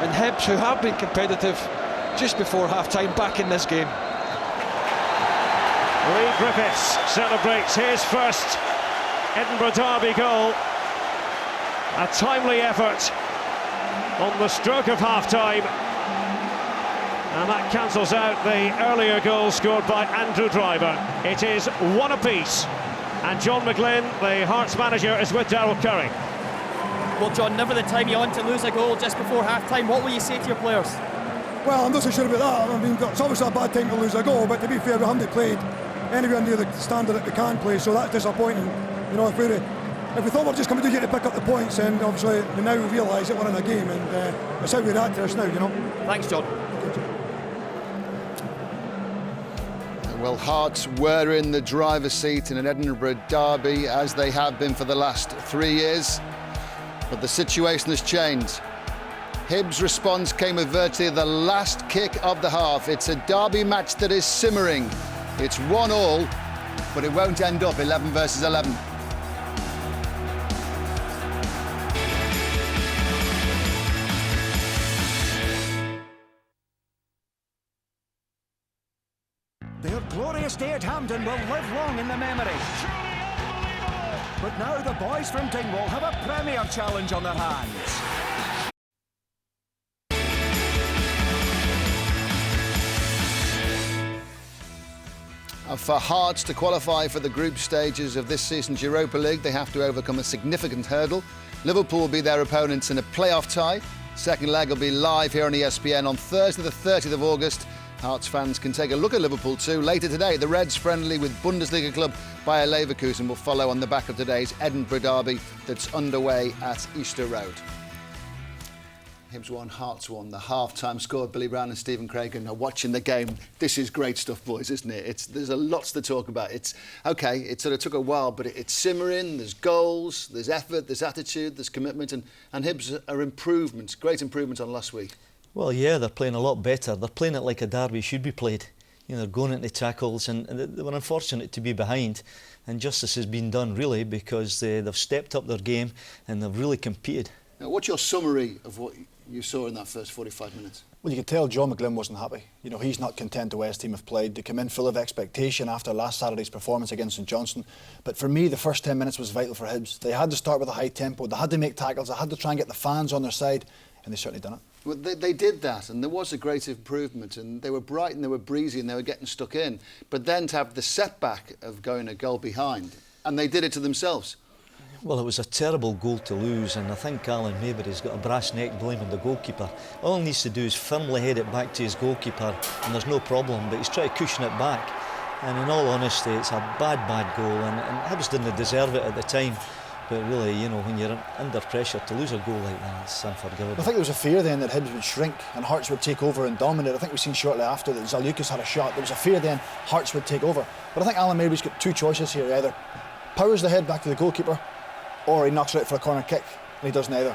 And Hibs, who have been competitive just before half-time, back in this game. Lee Griffiths celebrates his first Edinburgh derby goal. A timely effort on the stroke of half-time. And that cancels out the earlier goal scored by Andrew Driver. It is 1 apiece. And John McGlynn, the Hearts manager, is with Daryl Curry. Well, John, never the time you want to lose a goal just before half-time. What will you say to your players? Well, I'm not so sure about that. I mean, it's obviously a bad time to lose a goal, but to be fair, we haven't played anywhere near the standard that we can play, so that's disappointing. You know, if we thought we were just coming to get to pick up the points, and obviously we now realise that we're in a game, and that's how we react to this now, you know. Thanks, John. Well, Hearts were in the driver's seat in an Edinburgh derby, as they have been for the last 3 years. But the situation has changed. Hibs' response came with virtually the last kick of the half. It's a derby match that is simmering. It's 1-1, but it won't end up 11 versus 11. Their glorious day at Hampden will live long in the memory. But now the boys from Dingwall have a Premier Challenge on their hands. For Hearts to qualify for the group stages of this season's Europa League, they have to overcome a significant hurdle. Liverpool will be their opponents in a playoff tie. Second leg will be live here on ESPN on Thursday the 30th of August. Hearts fans can take a look at Liverpool too. Later today, the Reds friendly with Bundesliga club Bayer Leverkusen will follow on the back of today's Edinburgh derby that's underway at Easter Road. Hibs 1, Hearts 1, the half-time score. Billy Brown and Stephen Cragen are watching the game. This is great stuff, boys, isn't it? There's a lot to talk about. It's okay, it sort of took a while, but it's simmering. There's goals, there's effort, there's attitude, there's commitment, and Hibs are improvements, great improvements on last week. Well, yeah, they're playing a lot better. They're playing it like a derby should be played. You know, they're going into tackles, and they were unfortunate to be behind. And justice has been done, really, because they've stepped up their game and they've really competed. Now, what's your summary of what you saw in that first 45 minutes? Well, you could tell John McGlynn wasn't happy. You know, he's not content the way his team have played. They come in full of expectation after last Saturday's performance against St Johnstone. But for me, the first 10 minutes was vital for Hibs. They had to start with a high tempo. They had to make tackles. They had to try and get the fans on their side, and they certainly done it. Well, they did that, and there was a great improvement, and they were bright and they were breezy and they were getting stuck in. But then to have the setback of going a goal behind, and they did it to themselves. Well, it was a terrible goal to lose, and I think Alan Maybury's got a brass neck blaming the goalkeeper. All he needs to do is firmly head it back to his goalkeeper, and there's no problem, but he's trying to cushion it back. And in all honesty, it's a bad goal, and Hibs didn't deserve it at the time. But really, you know, when you're under pressure to lose a goal like that, it's unforgivable. I think there was a fear then that Hibs would shrink and Hearts would take over and dominate. I think we've seen shortly after that Zalewskis had a shot. There was a fear then Hearts would take over. But I think Alan Maybury's got two choices here. He either powers the head back to the goalkeeper, or he knocks it out for a corner kick, and he does neither.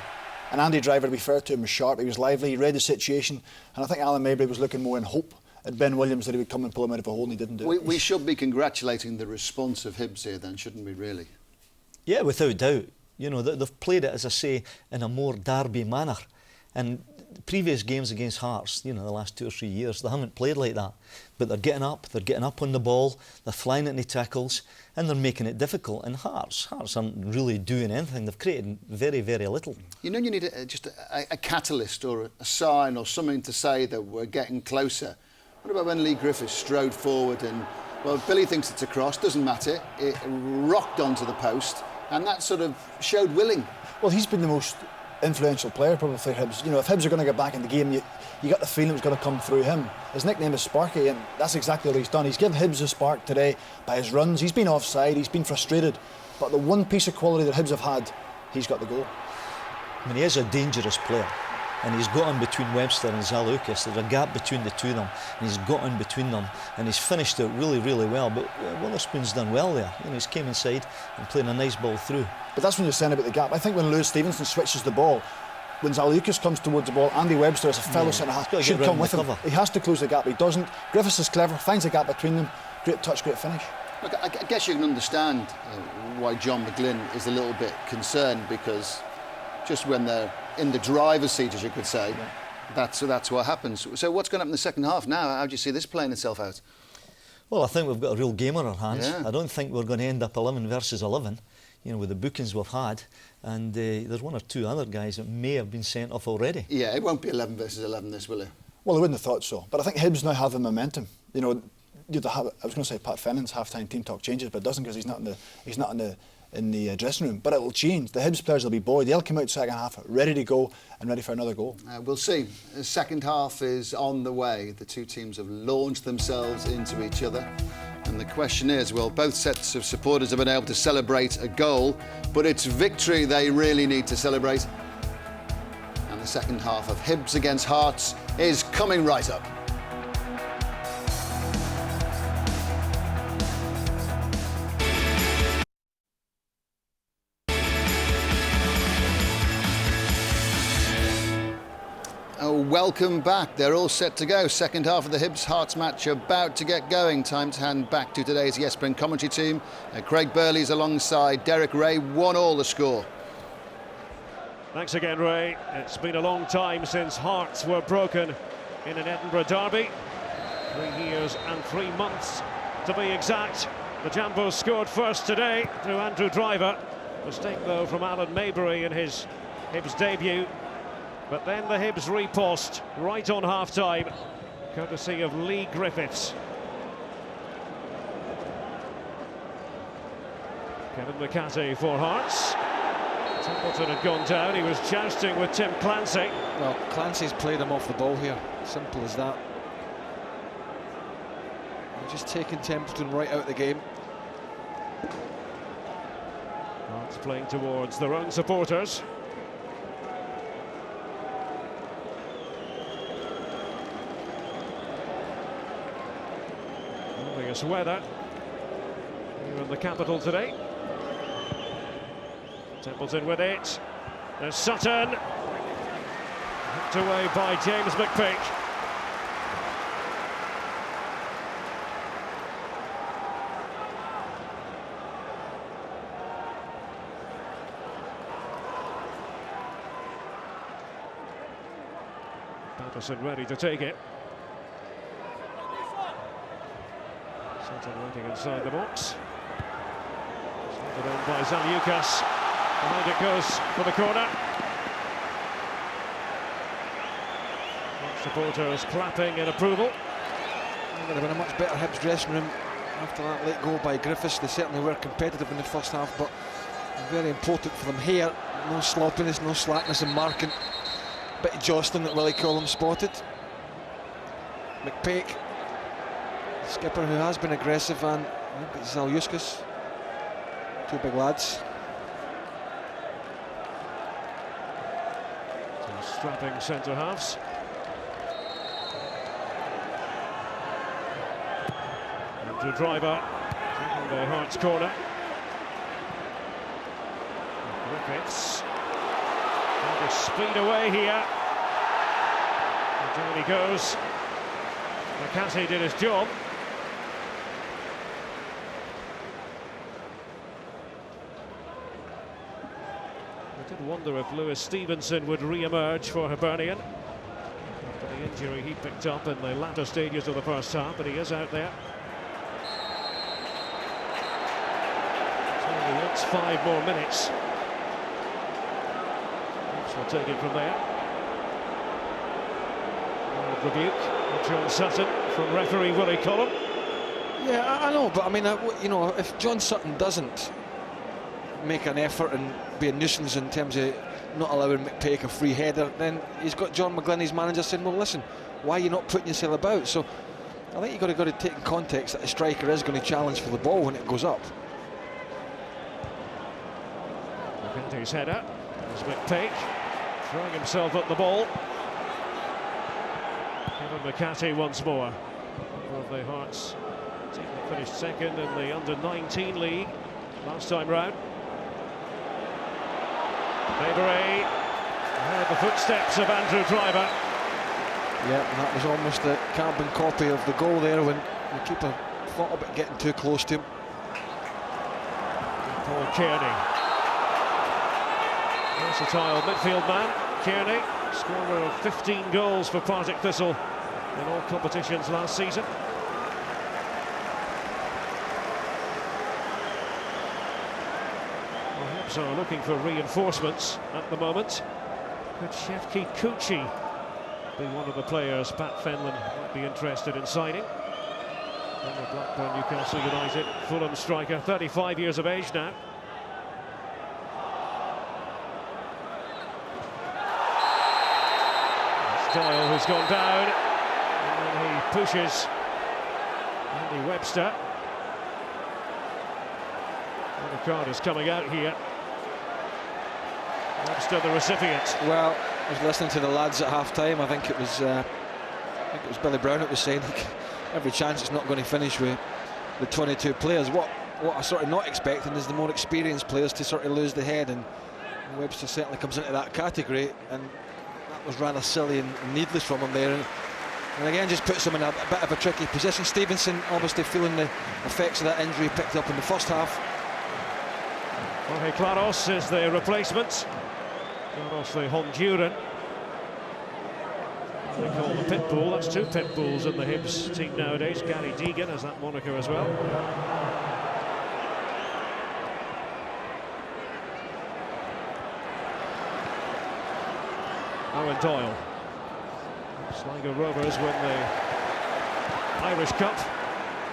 And Andy Driver, to be fair to him, was sharp, he was lively, he read the situation, and I think Alan Maybury was looking more in hope at Ben Williams that he would come and pull him out of a hole, and he didn't do it. We should be congratulating the response of Hibs here then, shouldn't we, really? Yeah, without doubt. You know, they've played it, as I say, in a more derby manner. And previous games against Hearts, you know, the last 2 or 3 years, they haven't played like that. But they're getting up on the ball, they're flying into tackles, and they're making it difficult. And Hearts aren't really doing anything. They've created very, very little. You know, you need just a catalyst or a sign or something to say that we're getting closer. What about when Lee Griffiths strode forward and, well, Billy thinks it's a cross, doesn't matter. It rocked onto the post, and that sort of showed willing. Well, he's been the most influential player probably for Hibs. You know, if Hibs are going to get back in the game, you got the feeling it was going to come through him. His nickname is Sparky, and that's exactly what he's done. He's given Hibs a spark today by his runs. He's been offside, he's been frustrated, but the one piece of quality that Hibs have had, he's got the goal. I mean, he is a dangerous player, and he's got in between Webster and Zalewskis. There's a gap between the two of them, and he's got in between them, and he's finished it really, really well. But Witherspoon's done well there. You know, he's came inside and playing a nice ball through. But that's when you're saying about the gap. I think when Lewis Stevenson switches the ball, when Zalewskis comes towards the ball, Andy Webster as a fellow centre-half should come with him. He has to close the gap. He doesn't. Griffiths is clever, finds a gap between them. Great touch, great finish. Look, I guess you can understand why John McGlynn is a little bit concerned, because just when they're in the driver's seat, as you could say, that's what happens. So what's going to happen in the second half now? How do you see this playing itself out? Well, I think we've got a real game on our hands. Yeah. I don't think we're going to end up 11 versus 11, you know, with the bookings we've had. And there's one or two other guys that may have been sent off already. Yeah, it won't be 11 versus 11 this, will it? Well, I wouldn't have thought so. But I think Hibs now have the momentum. You know, I was going to say Pat Fennon's half-time team talk changes, but it doesn't, because he's not in the dressing room. But it will change. The Hibs players will be buoyed. They'll come out second half ready to go and ready for another goal. We'll see. The second half is on the way. The two teams have launched themselves into each other. And the question is, well, both sets of supporters have been able to celebrate a goal, but it's victory they really need to celebrate. And the second half of Hibs against Hearts is coming right up. Welcome back. They're all set to go. Second half of the Hibs-Hearts match about to get going. Time to hand back to today's ESPN commentary team. Craig Burley's alongside Derek Ray. 1-1 the score. Thanks again, Ray. It's been a long time since hearts were broken in an Edinburgh derby. 3 years and 3 months to be exact. The Jambos scored first today through Andrew Driver. Mistake though from Alan Maybury in his Hibs debut. But then the Hibs riposte right on half-time, courtesy of Lee Griffiths. Kevin McCarthy for Hearts. Templeton had gone down, he was jousting with Tim Clancy. Well, Clancy's played him off the ball here, simple as that. They're just taking Templeton right out of the game. Hearts playing towards their own supporters. Glorious weather here in the capital today. Templeton with it. There's Sutton. Hooked away by James McPeak. Patterson ready to take it. Sutton waiting inside the box. Slotted on by Zaliukas. Behind it goes for the corner. Supporters clapping in approval. They'd have been a much better Hibs dressing room after that late goal by Griffiths. They certainly were competitive in the first half, but very important for them here. No sloppiness, no slackness in marking. Bit of jostling that Willie Collum spotted. McPeak, skipper who has been aggressive, and Zaliukas. Two big lads. Strapping centre halves. Andrew Driver taking the Hearts corner. Griffiths trying to speed away here. And down he goes. McCarthy did his job. I did wonder if Lewis Stevenson would re-emerge for Hibernian after the injury he picked up in the latter stages of the first half, but he is out there. So he wants 5 more minutes. We'll take it from there. Rebuke of John Sutton from referee Willie Collum. Yeah, I know, but I mean, you know, if John Sutton doesn't make an effort and be a nuisance in terms of not allowing McPeak a free header, then he's got John McGlynn, his manager, saying, well, listen, why are you not putting yourself about? So I think you've got to take in context that a striker is going to challenge for the ball when it goes up. McGinty's header. There's McPeak throwing himself at the ball. Kevin McCarthy once more. Of the Hearts team that finished second in the under-19 league last time round. Maybury heard the footsteps of Andrew Driver. Yeah, and that was almost a carbon copy of the goal there when the keeper thought about getting too close to him. Paul Kearney. Versatile midfield man, Kearney, scorer of 15 goals for Partick Thistle in all competitions last season. Hibs are looking for reinforcements at the moment. Could Shefki Kuchi be one of the players Pat Fenlon might be interested in signing? Former Blackburn, Newcastle United, Fulham striker, 35 years of age now. It's Doyle who's gone down, and then he pushes Andy Webster. And the card is coming out here. Webster the recipient. Well, I was listening to the lads at half-time. I think it was Billy Brown that was saying every chance it's not going to finish with the 22 players. What I'm sort of not expecting is the more experienced players to sort of lose the head, and Webster certainly comes into that category, and that was rather silly and needless from him there. And again, just puts him in a bit of a tricky position. Stevenson obviously feeling the effects of that injury picked up in the first half. Jorge Claros is the replacement. Claros, the Honduran. They call the pit bull. That's 2 pit bulls in the Hibs team nowadays. Gary Deegan has that moniker as well. Owen Doyle. Sligo Rovers win the Irish Cup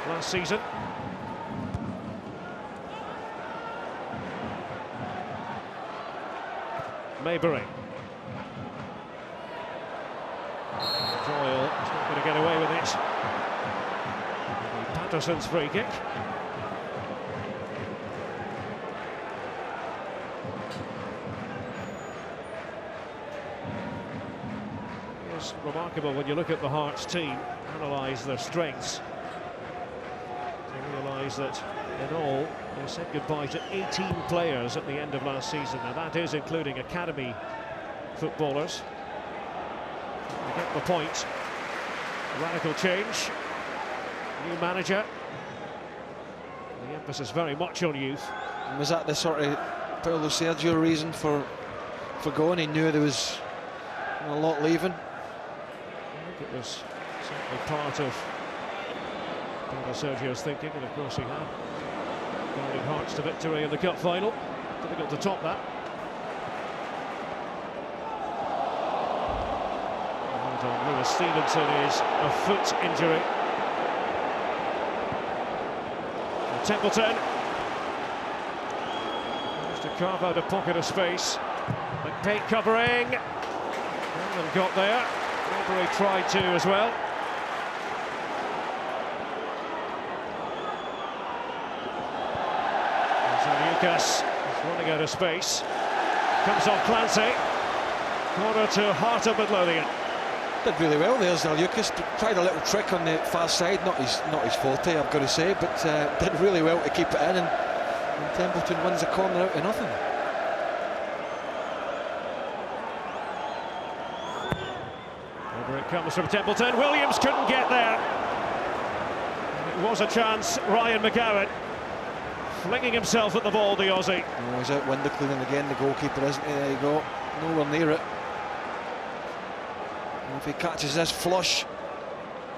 last season. Maybury. Doyle is not going to get away with it. Patterson's free kick. It's remarkable when you look at the Hearts team, analyse their strengths, to realise that in all they said goodbye to 18 players at the end of last season. Now that is including academy footballers. You get the point. Radical change. New manager. The emphasis very much on youth. And was that the sort of Paulo Sergio reason for going? He knew there was a lot leaving. I think it was certainly part of Paulo Sergio's thinking, and of course he had guiding Hearts to victory in the cup final. Difficult to top that. Lewis Stevenson is a foot injury. And Templeton managed to carve out a pocket of space. McPake covering. And got there. Maybury tried to as well. Lucas is running out of space. Comes off Clancy. Corner to Heart of Midlothian. Did really well there, Lucas. Tried a little trick on the far side, not his forte, I've got to say, but did really well to keep it in, and Templeton wins the corner out of nothing. Over it comes from Templeton. Williams couldn't get there. It was a chance. Ryan McGowan flinging himself at the ball, the Aussie. Oh, he's out window cleaning again, the goalkeeper, isn't he? There you go. Nowhere near it. And if he catches this flush,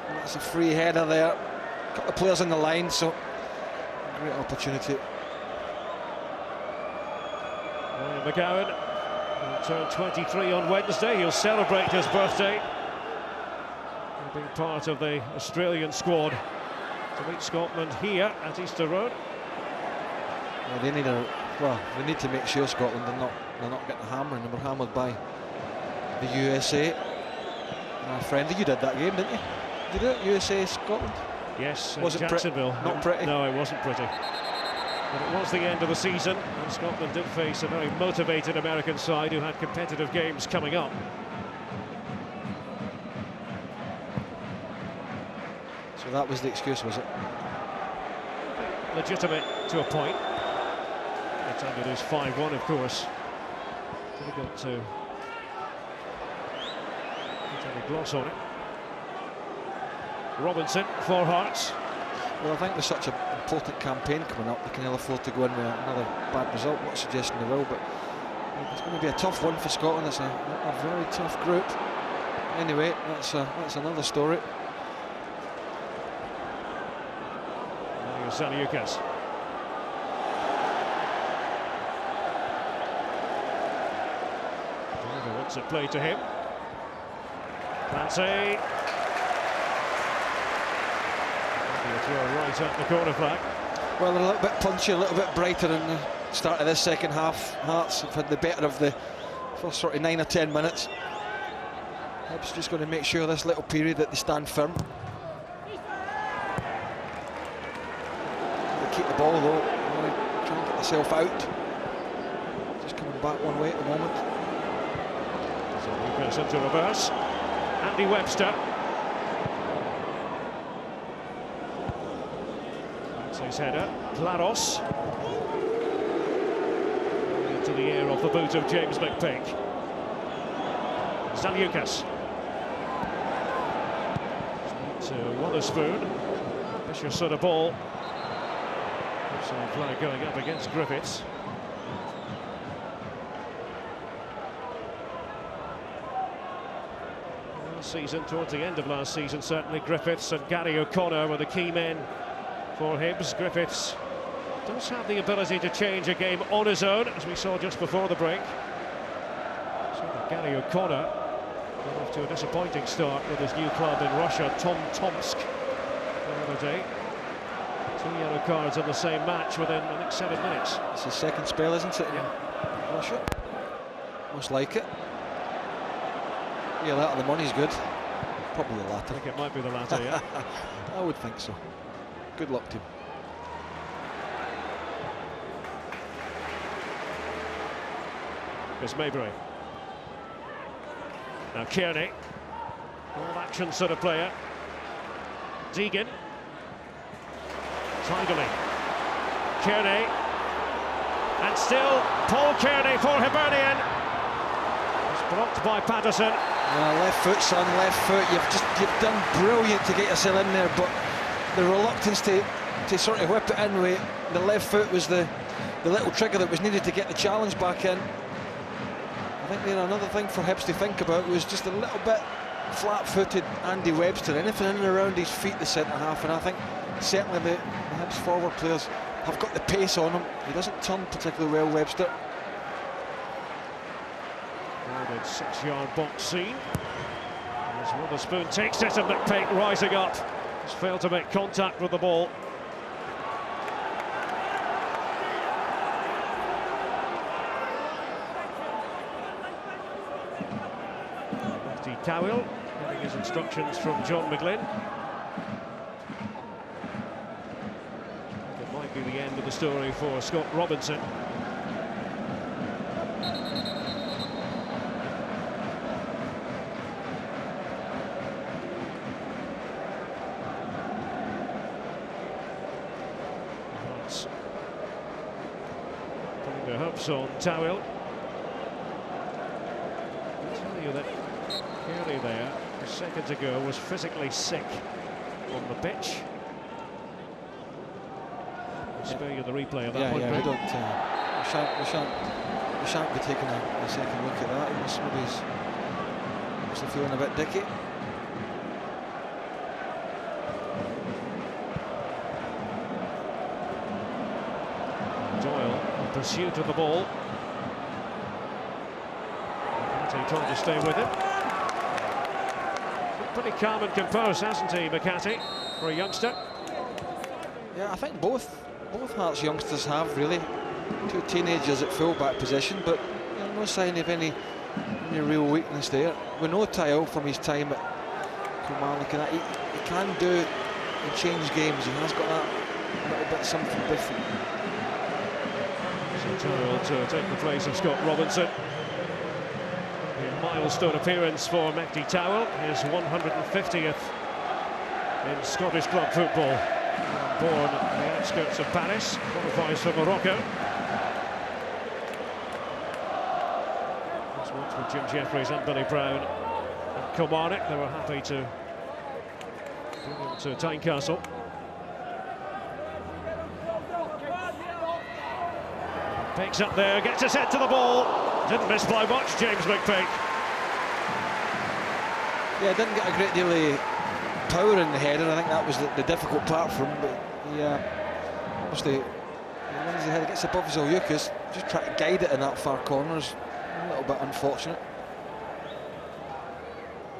that's a free header there. A couple of players on the line, so great opportunity. Ryan McGowan will turn 23 on Wednesday. He'll celebrate his birthday. He'll be part of the Australian squad to meet Scotland here at Easter Road. Well, they need to make sure Scotland they're not getting hammered, and they were hammered by the USA. My friend, you did that game, didn't you? Did you do it? USA Scotland? Yes, was it Jacksonville. Not pretty. No, it wasn't pretty. But it was the end of the season, and Scotland did face a very motivated American side who had competitive games coming up. So that was the excuse, was it? Legitimate to a point. It's under lose 5-1, of course. Difficult to get a gloss on it. Robinson for Hearts. Well, I think there's such an important campaign coming up, they can ill afford to go in with another bad result. Not suggesting they will, but it's going to be a tough one for Scotland. It's a very tough group. Anyway, that's another story. Zaliukas. Driver wants it played to him. Clancy. Throw right at the corner flag. Well, they're a little bit punchy, a little bit brighter in the start of this second half. Hearts have had the better of the first sort of 9 or 10 minutes. Hibs just going to make sure this little period that they stand firm. They keep the ball though, trying to get themselves out. Just coming back one way at the moment. So Lucas into reverse. Andy Webster. His header, Claros. Into the air off the boot of James McPake. Zaliukas. To Wotherspoon. Vicious sort of ball. Offside flag going up against Griffiths. Last season, towards the end of last season, certainly Griffiths and Gary O'Connor were the key men for Hibs. Griffiths does have the ability to change a game on his own, as we saw just before the break. So Gary O'Connor got off to a disappointing start with his new club in Russia, Tomsk, the other day. 2 yellow cards in the same match within, I think, 7 minutes. It's his second spell, isn't it? Yeah. Russia. Most like it. Yeah, that or the money's good. Probably the latter. I think it might be the latter, yeah. I would think so. Good luck to him. Here's Maybury. Now Kearney. All-action sort of player. Deegan. Tidally. Kearney. And still Paul Kearney for Hibernian. It's blocked by Patterson. Left foot, son, left foot. You've done brilliant to get yourself in there, but the reluctance to sort of whip it in with the left foot was the little trigger that was needed to get the challenge back in. I think there another thing for Hibs to think about was just a little bit flat-footed Andy Webster, anything in and around his feet, the centre-half, and I think certainly the Hibs forward players have got the pace on him. He doesn't turn particularly well, Webster. 6-yard box scene. As Witherspoon takes it, and McPake rising up. He's failed to make contact with the ball. Matty Towell getting his instructions from John McGlynn. It might be the end of the story for Scott Robinson. Putting the hopes on Towell. I'll tell you that Kearney there, seconds ago, was physically sick on the pitch. I'll spare you the replay of that one. Yeah, we shan't be taking a second look at that. He must be feeling a bit dicky. Doyle in pursuit of the ball. McCarthy trying to stay with him. Pretty calm and composed, hasn't he, McCarthy, for a youngster? Yeah, I think both Hearts youngsters have, really. Two teenagers at full-back position, but no sign of any real weakness there. We know Tyle from his time at Kilmarnock, and he can do it and change games. He has got that little bit something different. So Tyle to take the place of Scott Robinson. A milestone appearance for Matty Towell, his 150th in Scottish club football. Born on the outskirts of Paris, qualifies for Morocco. This once with Jim Jeffries and Billy Brown and Kilmarnock. They were happy to bring him to Tynecastle. Picks up there, gets his head to the ball. Didn't miss by much, James McPake. Yeah, didn't get a great deal of power in the head, and I think that was the difficult part for him. But obviously, when his head gets above his Oyukas, just try to guide it in that far corner is a little bit unfortunate.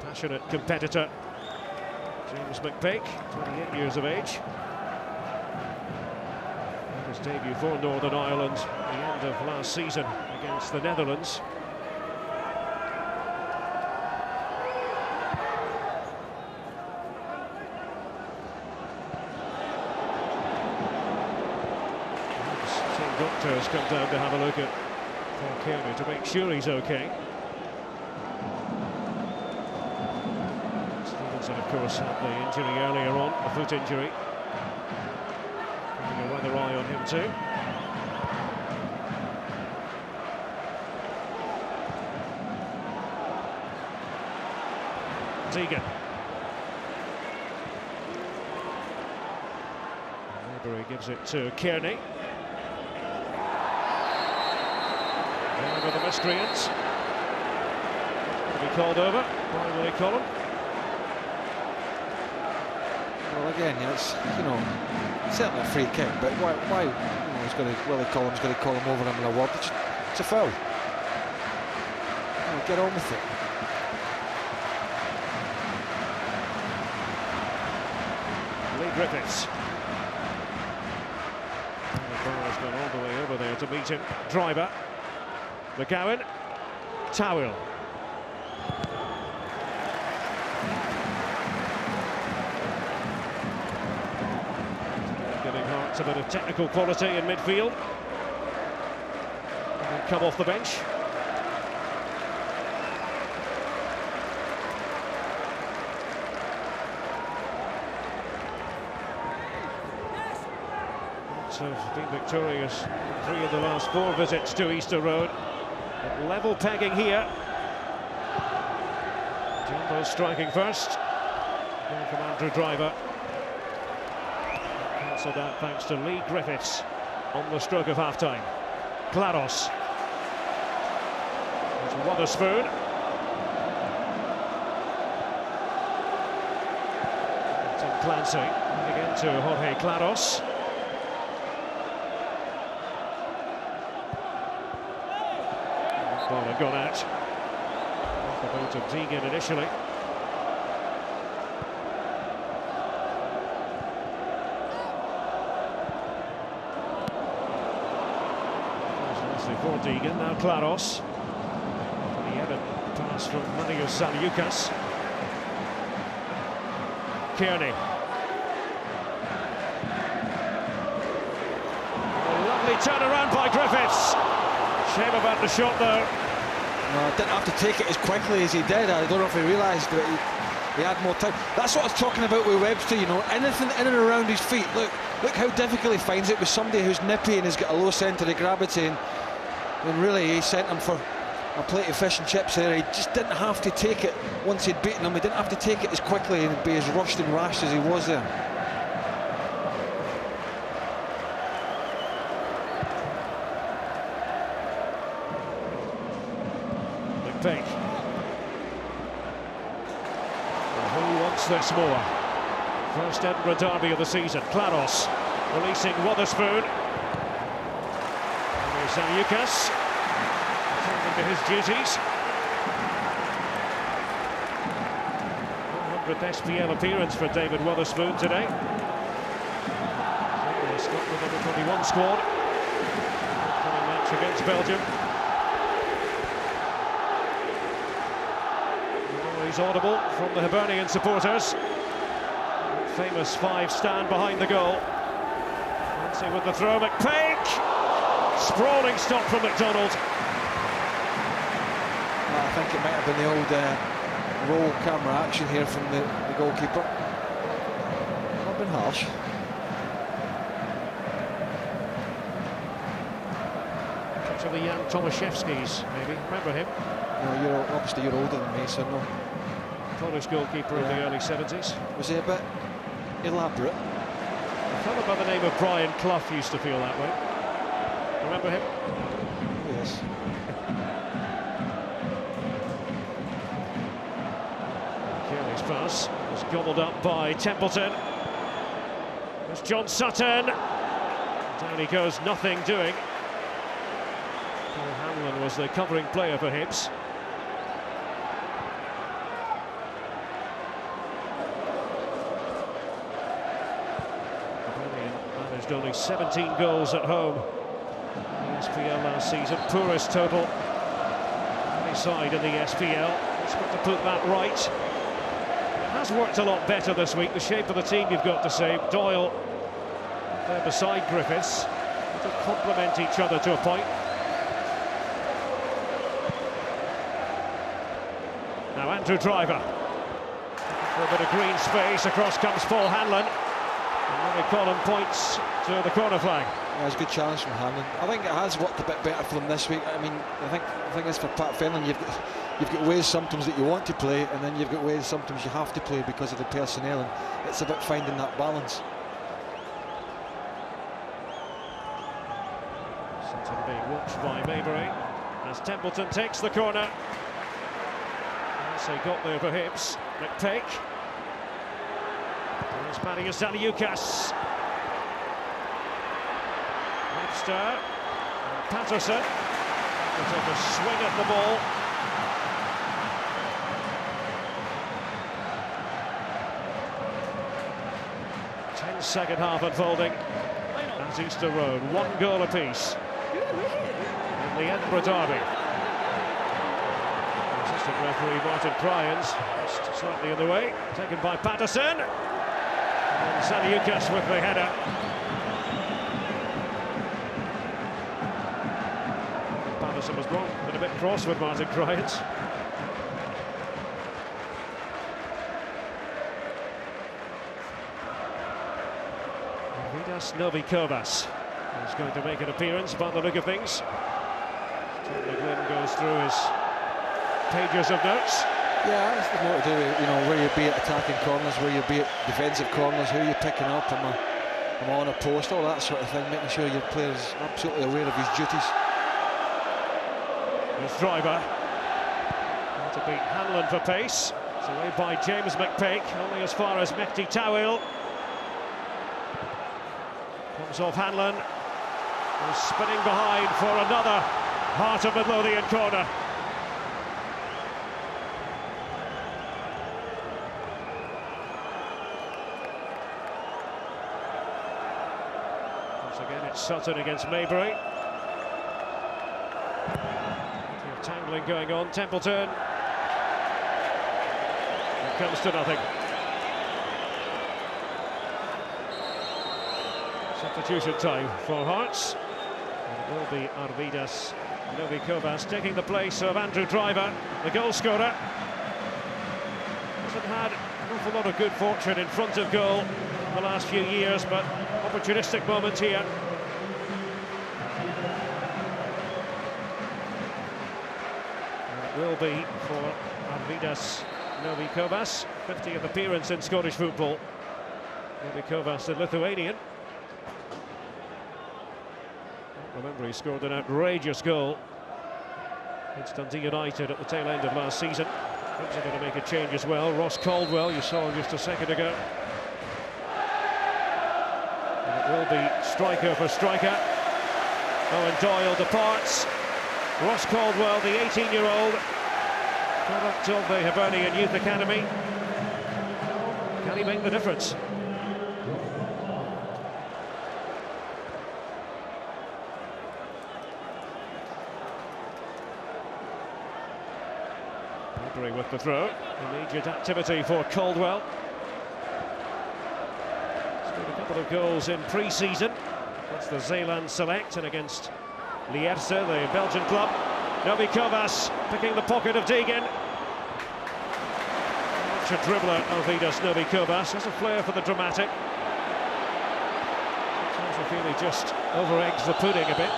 Passionate competitor, James McPake, 28 years of age. His debut for Northern Ireland at the end of last season against the Netherlands. Doctors come down to have a look at Paul Kearney to make sure he's okay. Stevenson, of course, had the injury earlier on, a foot injury. Keeping a weather eye on him too. Deegan. Maybury gives it to Kearney. Over the miscreants. To be called over by Willie Collum. Well, again, it's certainly a free kick, but why Willie Collum's going to call him over him in a word? It's a foul. Get on with it. Lee Griffiths. The ball has gone all the way over there to meet him. Driver. McGowan. Towel. Giving Hearts a bit of technical quality in midfield. And come off the bench. Have been victorious in 3 of the last 4 visits to Easter Road. But level pegging here. Jumbo striking first. Going from Andrew Driver. Cancelled out thanks to Lee Griffiths on the stroke of half-time. Claros. There's Wotherspoon. Tim Clancy. Again to Jorge Claros. Ball had gone out. Off the boot of Deegan initially. Nicely for Deegan, now Claros. The Evan pass from Manius Zaliukas. Kearney. A lovely turnaround by Griffiths. Shame about the shot though. No, didn't have to take it as quickly as he did. I don't know if he realised that he had more time. That's what I was talking about with Webster, you know, anything in and around his feet. Look how difficult he finds it with somebody who's nippy and has got a low centre of gravity, and really he sent him for a plate of fish and chips there. He just didn't have to take it once he'd beaten him. He didn't have to take it as quickly and be as rushed and rash as he was there. And who wants this more? First Edinburgh derby of the season. Claros releasing Wotherspoon. Zaliukas attending to his duties. 100th SPL appearance for David Wotherspoon today. Scotland under 21 squad. Upcoming match against Belgium. He's audible from the Hibernian supporters. Famous 5 stand behind the goal. Clancy with the throw, McPake! Sprawling stop from McDonald. Well, I think it might have been the old roll camera action here from the goalkeeper. Not been harsh. Touch of the Jan Tomaszewskis, maybe. Remember him? No, obviously you're older than me, so no. Polish goalkeeper in the early 70s. Was he a bit elaborate? A fellow by the name of Brian Clough used to feel that way. Remember him? Oh, yes. Kearney's pass was gobbled up by Templeton. There's John Sutton. Down he goes, nothing doing. Paul Hanlon was the covering player for Hibs. Managed only 17 goals at home in the SPL last season, poorest total any side in the SPL. It's got to put that right. It has worked a lot better this week. The shape of the team, you've got to say. Doyle there beside Griffiths to complement each other to a point. Now Andrew Driver for a bit of green space. Across comes Paul Hanlon. And Colin points to the corner flag. Yeah, it's a good challenge from Hanlon. I think it has worked a bit better for them this week. I mean, I think the thing is for Pat Fenlon, you've got ways sometimes that you want to play, and then you've got ways sometimes you have to play because of the personnel, and it's about finding that balance. Sutton being watched by Maybury as Templeton takes the corner. So got there for Hibs. McPake. There's Manius Zaliukas. Webster and Patterson. They take a swing at the ball. Second half unfolding at Easter Road. 1 goal apiece in the Edinburgh derby. Assistant referee Martin Pryans, just slightly in the way, taken by Patterson. And Zaliukas with the header. Patterson was wrong, but a bit cross with Martin Pryans. Vidas Novikovas is going to make an appearance by the look of things. John McGlynn goes through his pages of notes. Yeah, that's the more to do with, where you be at attacking corners, where you be at defensive corners, who you're picking up, am I on a post, all that sort of thing, making sure your player is absolutely aware of his duties. His driver. To beat Hanlon for pace. It's away by James McPake, only as far as Mehdi Tawil. Comes off Hanlon. Who's spinning behind for another Heart of Midlothian corner. Once again, it's Sutton against Maybury. Tangling going on, Templeton. It comes to nothing. Substitution time for Hearts. And it will be Arvidas Novikovas taking the place of Andrew Driver, the goal scorer. Hasn't had an awful lot of good fortune in front of goal the last few years, but opportunistic moment here. Will be for Arvidas Novikovas, 50th appearance in Scottish football. Novikovas, the Lithuanian. Remember, he scored an outrageous goal against Dundee United at the tail end of last season. Hibs are going to make a change as well. Ross Caldwell, you saw him just a second ago. And it will be striker for striker. Owen Doyle departs. Ross Caldwell, the 18-year-old, product of the Hibernian Youth Academy. Can he make the difference? Maybury with the throw. Immediate activity for Caldwell. Scored a couple of goals in pre-season. That's the Zeeland Select and against Lierse, the Belgian club. Novikovas picking the pocket of Deegan. Such a dribbler, Arvidas Novikovas. Has a flair for the dramatic. Sometimes I feel he just over-eggs the pudding a bit.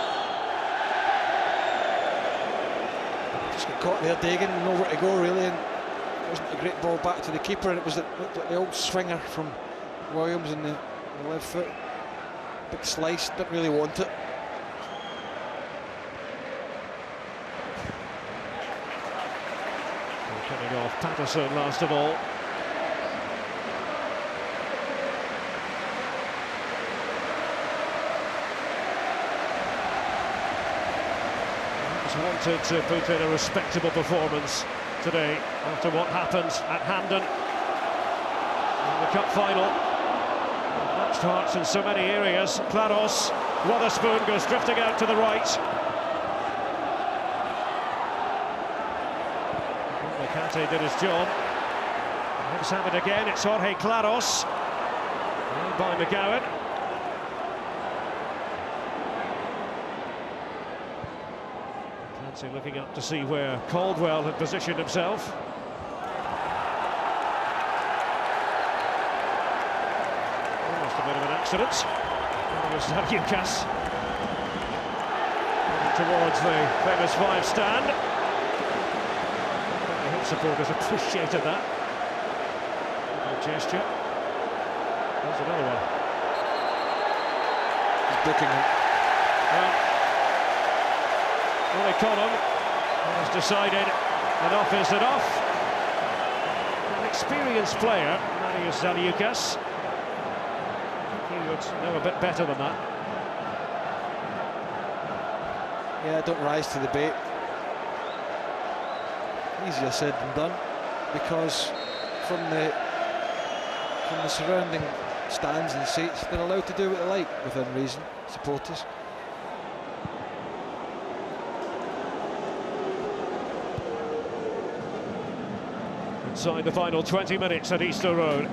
Just got caught there, Deegan, nowhere to go really, and it wasn't a great ball back to the keeper, and it was looked like the old swinger from Williams in the left foot. Big slice, didn't really want it. Coming off Patterson last of all. He's wanted to put in a respectable performance today after what happened at Hampden in the cup final. Matched Hearts in so many areas. Claros, Wotherspoon goes drifting out to the right. Kante did his job. Let's have it again. It's Jorge Claros. Made by McGowan. Clancy looking up to see where Caldwell had positioned himself. Almost a bit of an accident. That was Zaliukas. Towards the famous 5 stand. Supporters appreciated that. Good gesture. There's another one. He's booking him. Roy Collum has decided enough is enough. An experienced player, Marius Zaliukas. He would know a bit better than that. Yeah, don't rise to the bait. Easier said than done, because from the surrounding stands and seats, they're allowed to do what they like within reason, supporters. inside the final 20 minutes at Easter Road.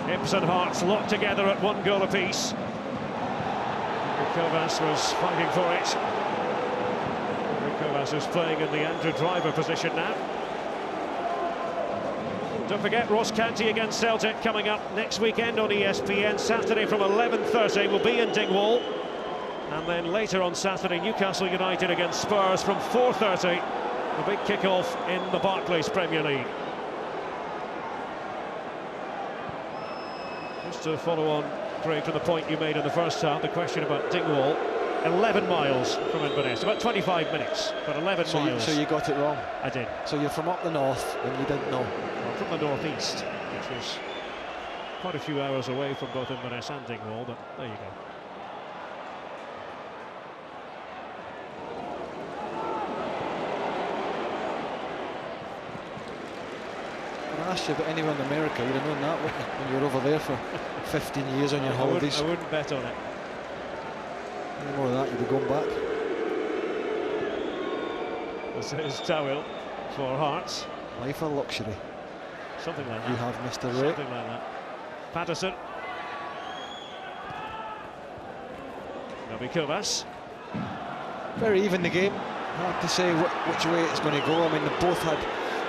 Hibs and Hearts locked together at 1 goal apiece. Kovas was fighting for it. Kovas is playing in the Andrew Driver position now. Don't forget Ross County against Celtic coming up next weekend on ESPN. Saturday from 11:30 will be in Dingwall. And then later on Saturday, Newcastle United against Spurs from 4:30. The big kick-off in the Barclays Premier League. Just to follow on, Craig, from the point you made in the first half, the question about Dingwall. 11 miles from Inverness, about 25 minutes, but 11 miles. So you got it wrong. I did. So you're from up the north and you didn't know. Well, from the northeast, which was quite a few hours away from both Inverness and Dingwall, but there you go. When I asked you about anywhere in America, you'd have known that, wouldn't you, when you were over there for 15 years on your holidays. I wouldn't bet on it. Any more of that, you'd be going back. This is Towell for Hearts. Life of luxury. Something like that. You have, Mr. Ray. Something like that. Patterson. Naby Kovas. Very even the game. Hard to say which way it's going to go. I mean, they both had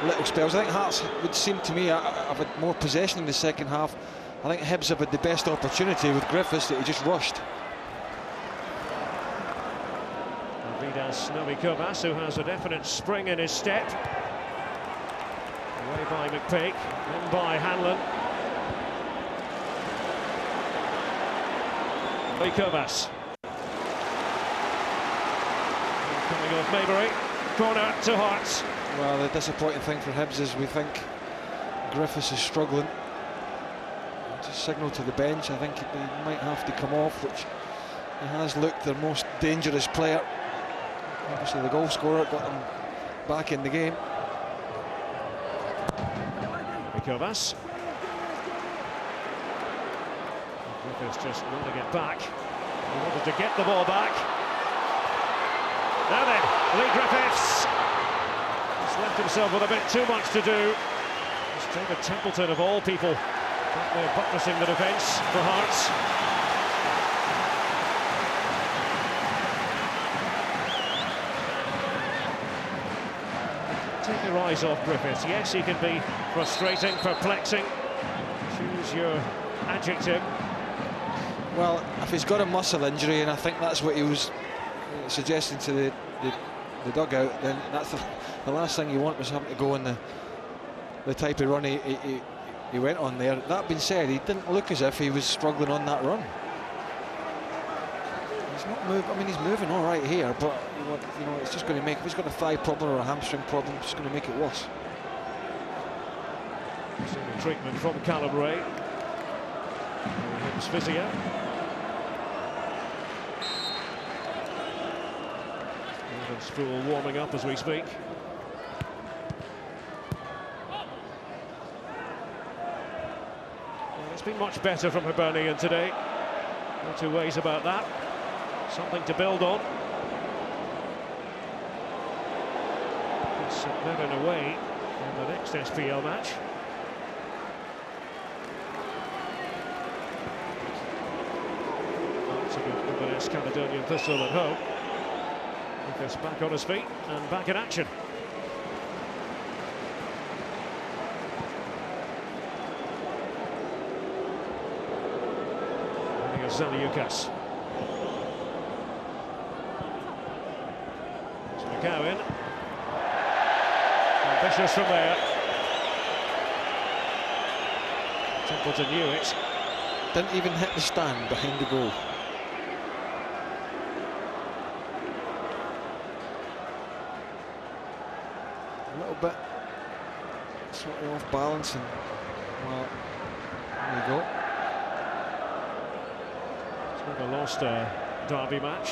little spells. I think Hearts would seem to me have had more possession in the second half. I think Hibs have had the best opportunity with Griffiths that he just rushed. Vidas Naby Kovas, who has a definite spring in his step. Away by McPeak, then by Hanlon. Naby Kovas. Coming off Maybury. Corner to Hearts. Well, the disappointing thing for Hibs is we think Griffiths is struggling. Just signal to the bench. I think he might have to come off, which he has looked their most dangerous player. Obviously the goal scorer got them back in the game. Kovas. Griffiths just wanted to get back. He wanted to get the ball back. Now then, Lee Griffiths has left himself with a bit too much to do. It's David Templeton of all people. They're buttressing the defence for Hearts. Take your eyes off Griffiths. Yes, he can be frustrating, perplexing. Choose your adjective. Well, if he's got a muscle injury, and I think that's what he was suggesting to the dugout, then that's the last thing you want was having to go on the type of run he went on there. That being said, he didn't look as if he was struggling on that run. He's not moving. I mean, he's moving all right here, but you know, it's just going to make. If he's got a thigh problem or a hamstring problem, it's just going to make it worse. Seeing treatment from Callum Ray. Hibs physio. And Sproul warming up as we speak. Well, it's been much better from Hibernian today. No two ways about that. Something to build on. It's Merrin away in the next SPL match. That's a good Inverness Caledonian Thistle at home. Lucas back on his feet and back in action. Zaliukas. It's McGowan. Ambitious from there. Templeton knew it. Didn't even hit the stand behind the goal. A little bit sort of off balance, and well, there you go. Never lost a derby match.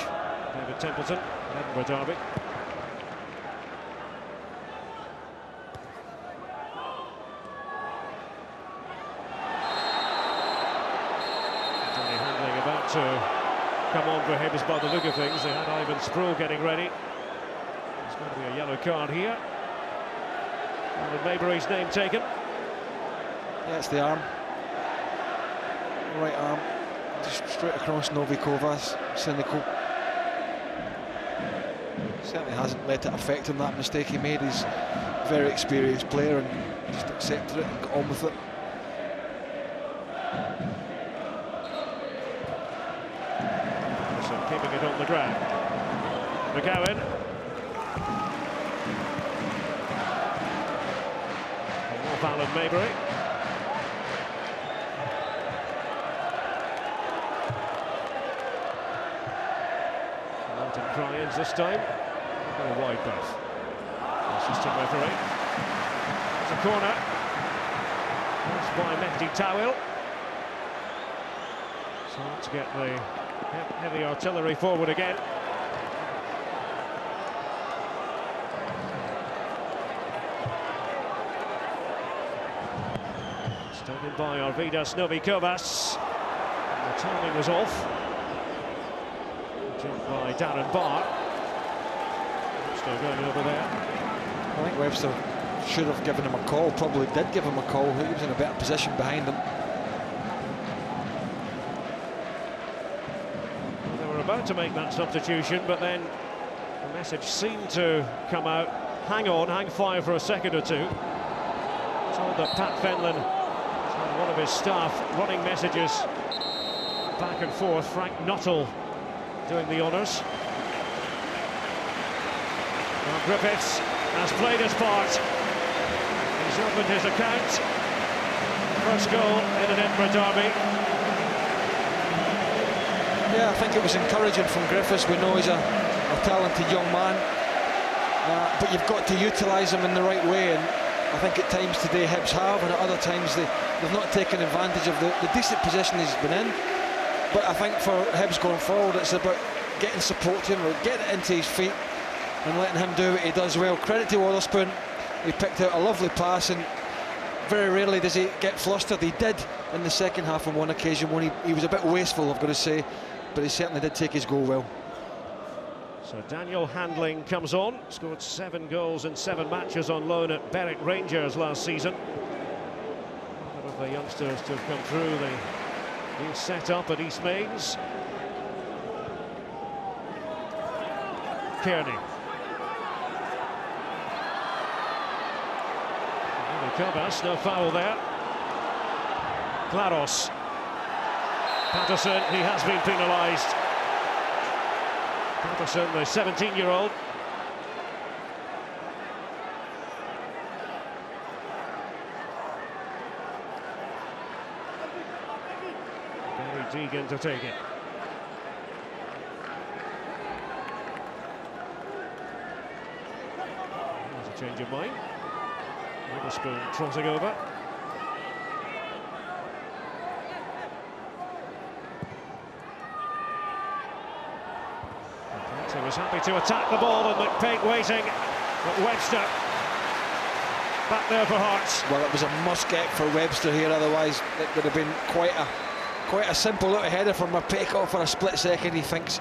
David Templeton, Edinburgh derby. Johnny Handling about to come on for Hibs by the look of things. They had Ivan Sproul getting ready. There's going to be a yellow card here. With Maybury's name taken. Yeah, it's the arm. Right arm. Just straight across Novikovas, cynical. Certainly hasn't let it affect him, that mistake he made. He's a very experienced player and just accepted it and got on with it. So keeping it on the ground. McGowan. Off Alan Maybury. Mountain Cryans this time. A wide berth. Assistant referee. It's a corner. That's by Mehdi Tawil. So let's get the heavy artillery forward again. Stolen by Arvidas Novikovas. And the timing was off. Jumped by Darren Barr. Still going over there. I think Webster should have given him a call, probably did give him a call. He was in a better position behind him. Well, they were about to make that substitution, but then the message seemed to come out. Hang on, hang fire for a second or two. Told that Pat Fenlon, one of his staff, running messages back and forth. Frank Nuttall doing the honours. Well, Griffiths has played his part. He's opened his account. First goal in an Edinburgh derby. Yeah, I think it was encouraging from Griffiths. We know he's a talented young man, but you've got to utilise him in the right way, and I think at times today Hibs have, and at other times they've not taken advantage of the decent position he's been in. But I think for Hibs going forward, it's about getting support to him, or getting it into his feet and letting him do what he does well. Credit to Waterspoon, he picked out a lovely pass, and very rarely does he get flustered. He did in the second half on one occasion when he was a bit wasteful, I've got to say, but he certainly did take his goal well. So Daniel Handling comes on, scored 7 goals in 7 matches on loan at Berwick Rangers last season. One of the youngsters to have come through the new set-up at East Mains. Kearney. Cobas, no foul there. Claros. Patterson, he has been penalised. Patterson, the 17-year-old. Barry Deegan to take it. There's a change of mind. Witherspoon trotting over. He was happy to attack the ball, and McPake waiting, but Webster back there for Hearts. Well, it was a must-get for Webster here, otherwise it would have been quite a simple little header from McPake off for a split second. He thinks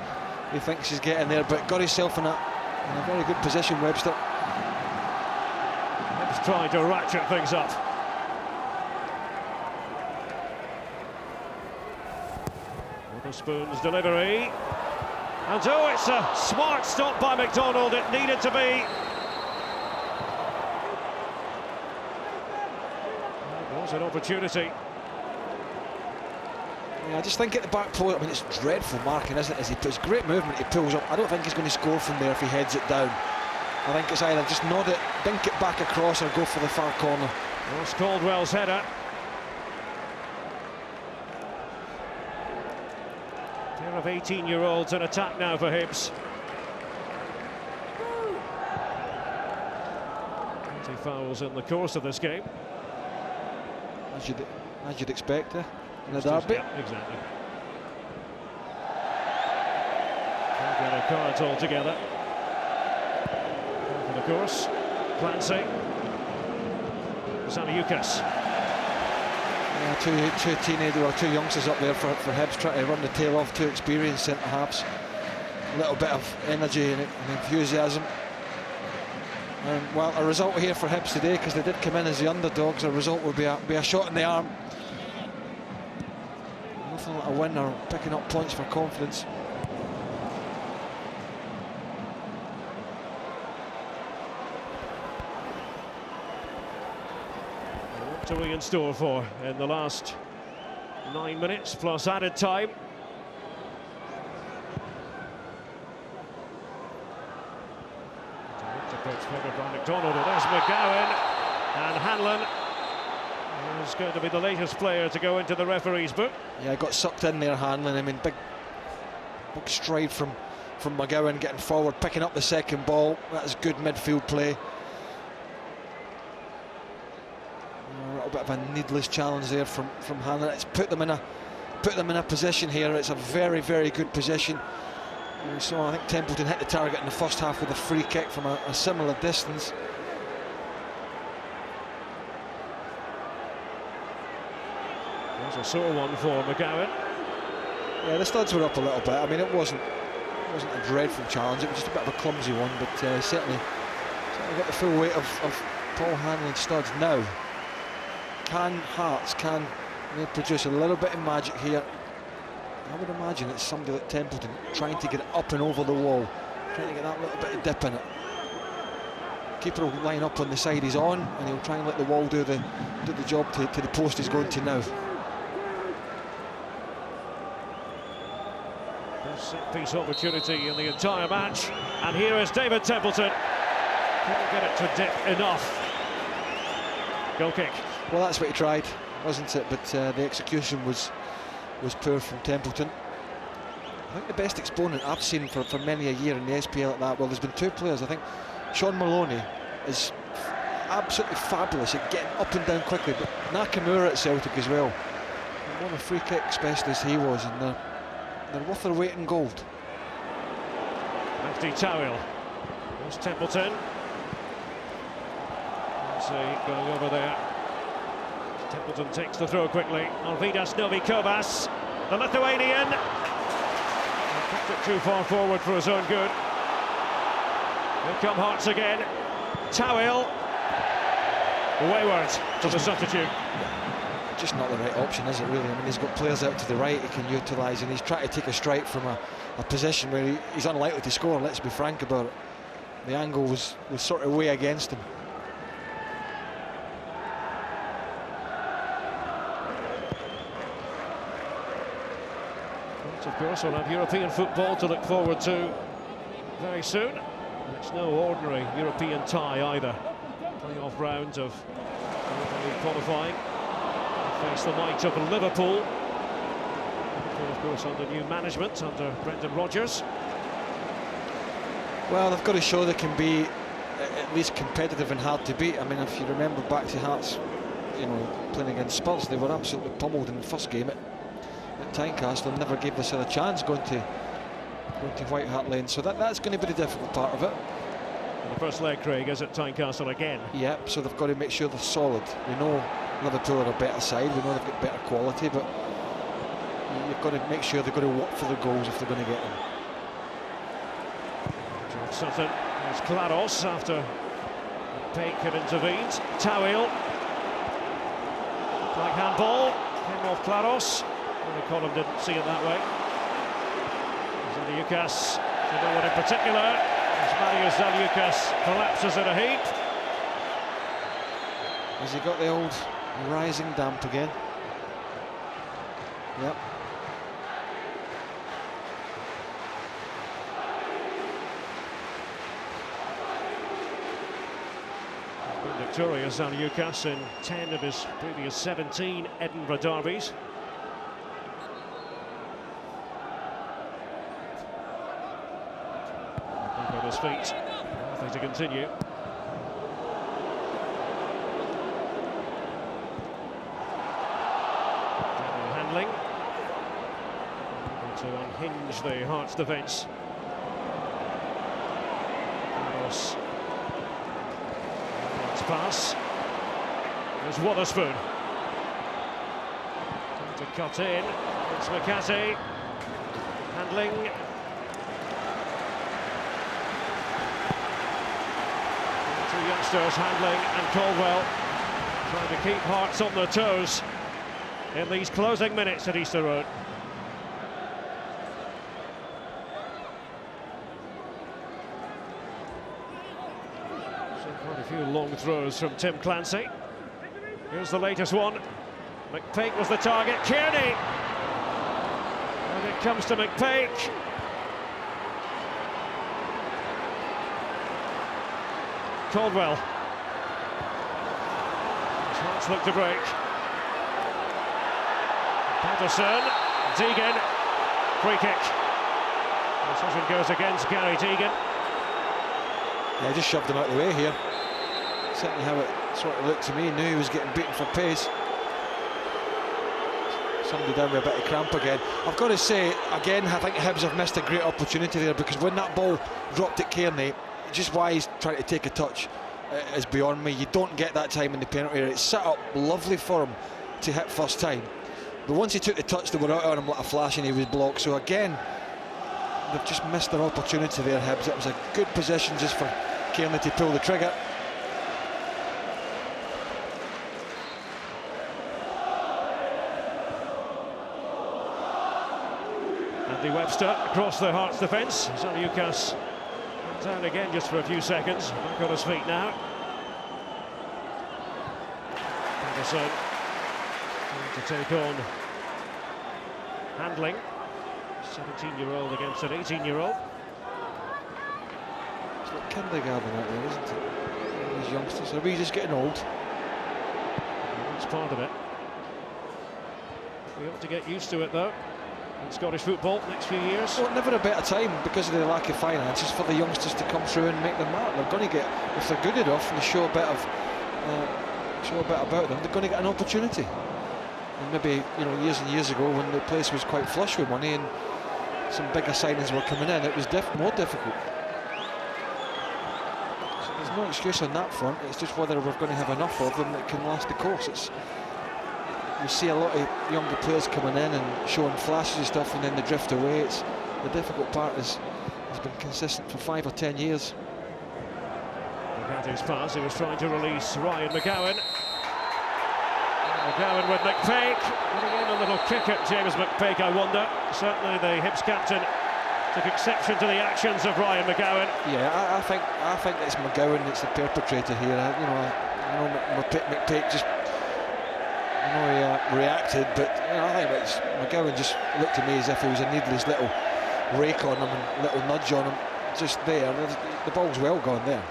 he's getting there, but got himself in a very good position, Webster. He's trying to ratchet things up. Witherspoon's delivery. And oh, it's a smart stop by McDonald, it needed to be. That was an opportunity. Yeah, I just think at the back post, I mean, it's dreadful marking, isn't it? As he puts great movement, he pulls up. I don't think he's going to score from there if he heads it down. I think it's either just nod it, dink it back across, or go for the far corner. Ross Caldwell's header. Pair of 18-year-olds in attack now for Hibs. 20 fouls in the course of this game. As you'd expect, in a derby. Yeah, exactly. Can't get a cards all together. For the course, Clancy. Zaniukas. Yeah, two youngsters up there for Hibs trying to run the tail off, two experienced centre-halves. A little bit of energy and enthusiasm. Well, a result here for Hibs today, because they did come in as the underdogs, a result would be a shot in the arm. Nothing like a win or picking up points for confidence. What are we in store for in the last 9 minutes plus added time? Covered by McDonald, and there's McGowan, and Hanlon is going to be the latest player to go into the referee's book. Yeah, got sucked in there, Hanlon. I mean, big stride from McGowan, getting forward, picking up the second ball. That's good midfield play. A little bit of a needless challenge there from Hanlon. It's put them in a position here. It's a very, very good position. So I think Templeton hit the target in the first half with a free kick from a similar distance. There's a sore one for McGowan. Yeah, the studs were up a little bit. I mean, it wasn't a dreadful challenge. It was just a bit of a clumsy one, but certainly got the full weight of Paul Hanlon's studs. Now, can Hearts they produce a little bit of magic here? I would imagine it's somebody like Templeton trying to get it up and over the wall, trying to get that little bit of dip in it. Keeper will line up on the side he's on, and he'll try and let the wall do the job to the post he's going to now. Best set-piece opportunity in the entire match, and here is David Templeton. Couldn't get it to dip enough. Goal kick. Well, that's what he tried, wasn't it? But the execution was poor from Templeton. I think the best exponent I've seen for many a year in the SPL at that, well, there's been two players. I think Sean Maloney is absolutely fabulous at getting up and down quickly, but Nakamura at Celtic as well. What a free kick specialist he was, and they're worth their weight in gold. Lefty Towell. There's Templeton. Let's see, going over there. Templeton takes the throw quickly. Alvidas Novikovas, the Lithuanian. Kicked it too far forward for his own good. Here come Hearts again. Towell. Wayward to the substitute. Just not the right option, is it really? I mean, he's got players out to the right he can utilise, and he's trying to take a strike from a position where he's unlikely to score, let's be frank about it. The angle was sort of way against him. Of course, we'll have European football to look forward to very soon. It's no ordinary European tie either. Playoff round of qualifying. They face the might of Liverpool. Liverpool, of course, under new management, under Brendan Rodgers. Well, they've got to show they can be at least competitive and hard to beat. I mean, if you remember back to Hearts, playing against Spurs, they were absolutely pummeled in the first game at Tynecastle, never gave this a chance going to White Hart Lane, so that's going to be the difficult part of it. And the first leg, Craig, is at Tynecastle again. Yep, so they've got to make sure they're solid. We know Liverpool are a better side, we know they've got better quality, but you've got to make sure they've got to work for the goals if they're going to get them. George Sutton, there's Claros after Peck had intervened. Towell, like handball, came off Claros. The column didn't see it that way. Zaliukas, no one in particular, as Mario Zaliukas collapses in a heap. Has he got the old rising damp again? Yep. He's been victorious, Zaliukas, in 10 of his previous 17 Edinburgh derbies. On his feet, nothing to continue. Handling to unhinge the Hearts defence. Let's pass. There's Wotherspoon. Trying to cut in. It's McCarthy. Handling. Two youngsters, Handling and Caldwell, trying to keep Hearts on their toes in these closing minutes at Easter Road. So quite a few long throws from Tim Clancy. Here's the latest one. McPake was the target. Kearney! And it comes to McPake. Caldwell. Hearts look to break. Patterson, Deegan, free kick. Decision goes against Gary Deegan. Yeah, just shoved him out of the way here. Certainly how it sort of looked to me. Knew he was getting beaten for pace. Somebody down with a bit of cramp again. I've got to say, again, I think Hibs have missed a great opportunity there, because when that ball dropped at Kearney, just why he's trying to take a touch is beyond me. You don't get that time in the penalty area. It's set up lovely for him to hit first time. But once he took the touch, they were out on him like a flash and he was blocked. So again, they've just missed their opportunity there, Hibs. It was a good position just for Kearney to pull the trigger. Andy Webster across the Hearts defence. Zaniukas down again just for a few seconds. Back on his feet now. Patterson to take on Handling. 17-year-old against an 18-year-old. It's like kindergarten out there, isn't it? These youngsters, are we just getting old? That's part of it. We ought to get used to it though in Scottish football next few years. Well, never a better time, because of the lack of finances, for the youngsters to come through and make their mark. They're going to get, if they're good enough and they show a bit about them, they're going to get an opportunity. And maybe, you know, years and years ago, when the place was quite flush with money and some bigger signings were coming in, it was more difficult. So there's no excuse on that front. It's just whether we're going to have enough of them that can last the course. You see a lot of younger players coming in and showing flashes of stuff, and then they drift away. The difficult part has been consistent for 5 or 10 years. Look at his pass. He was trying to release Ryan McGowan. McGowan with McPake. Putting in a little kick at James McPake, I wonder. Certainly the Hibs captain took exception to the actions of Ryan McGowan. Yeah, I think it's McGowan that's the perpetrator here. You know McPake just, I know he reacted, but you know, I think McGowan just looked to me as if he was a needless little rake on him and little nudge on him just there. The ball's well gone there.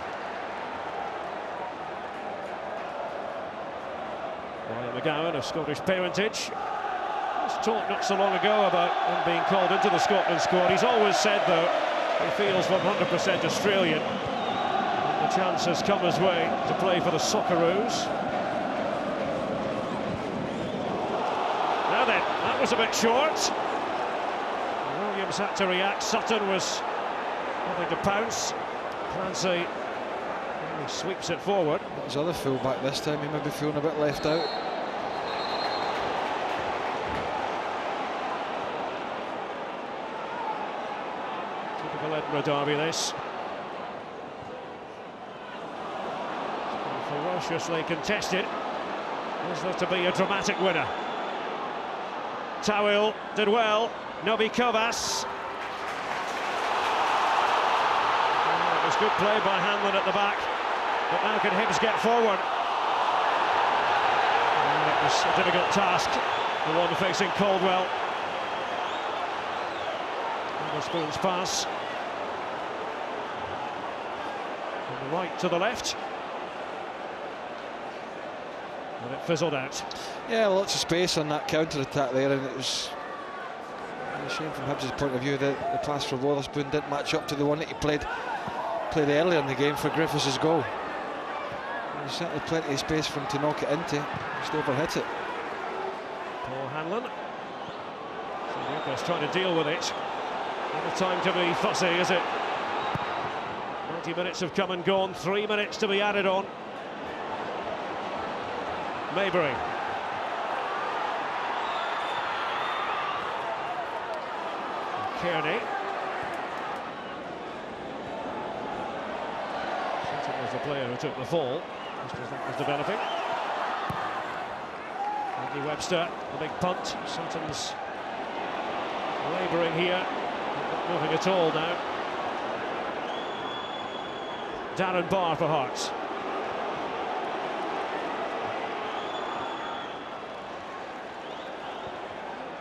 Ryan McGowan of Scottish parentage. He was talked not so long ago about him being called into the Scotland squad. He's always said, though, he feels 100% Australian. And the chance has come his way to play for the Socceroos. Now then, that was a bit short. Williams had to react. Sutton was having to pounce. Clancy sweeps it forward. His other full-back this time, he may be feeling a bit left out. Typical Edinburgh derby, this. Ferociously contested. Is there to be a dramatic winner? Tawil did well. Nobi Kovas. It was good play by Hanlon at the back. But now can Hibs get forward? And it was a difficult task, the one facing Caldwell. Witherspoon's pass. From the right to the left. And it fizzled out. Yeah, lots of space on that counter-attack there, and it was a shame from Hibs' point of view that the pass from Witherspoon didn't match up to the one that he played earlier in the game for Griffiths' goal. There's certainly plenty of space for him to knock it into, just overhit it. Paul Hanlon. Lucas trying to deal with it. Not a time to be fussy, is it? 90 minutes have come and gone, 3 minutes to be added on. Maybury. Kearney. Sutton was the player who took the fall, just as that was developing. Andy Webster, the big punt. Sutton's labouring here, not moving at all now. Darren Barr for Hearts.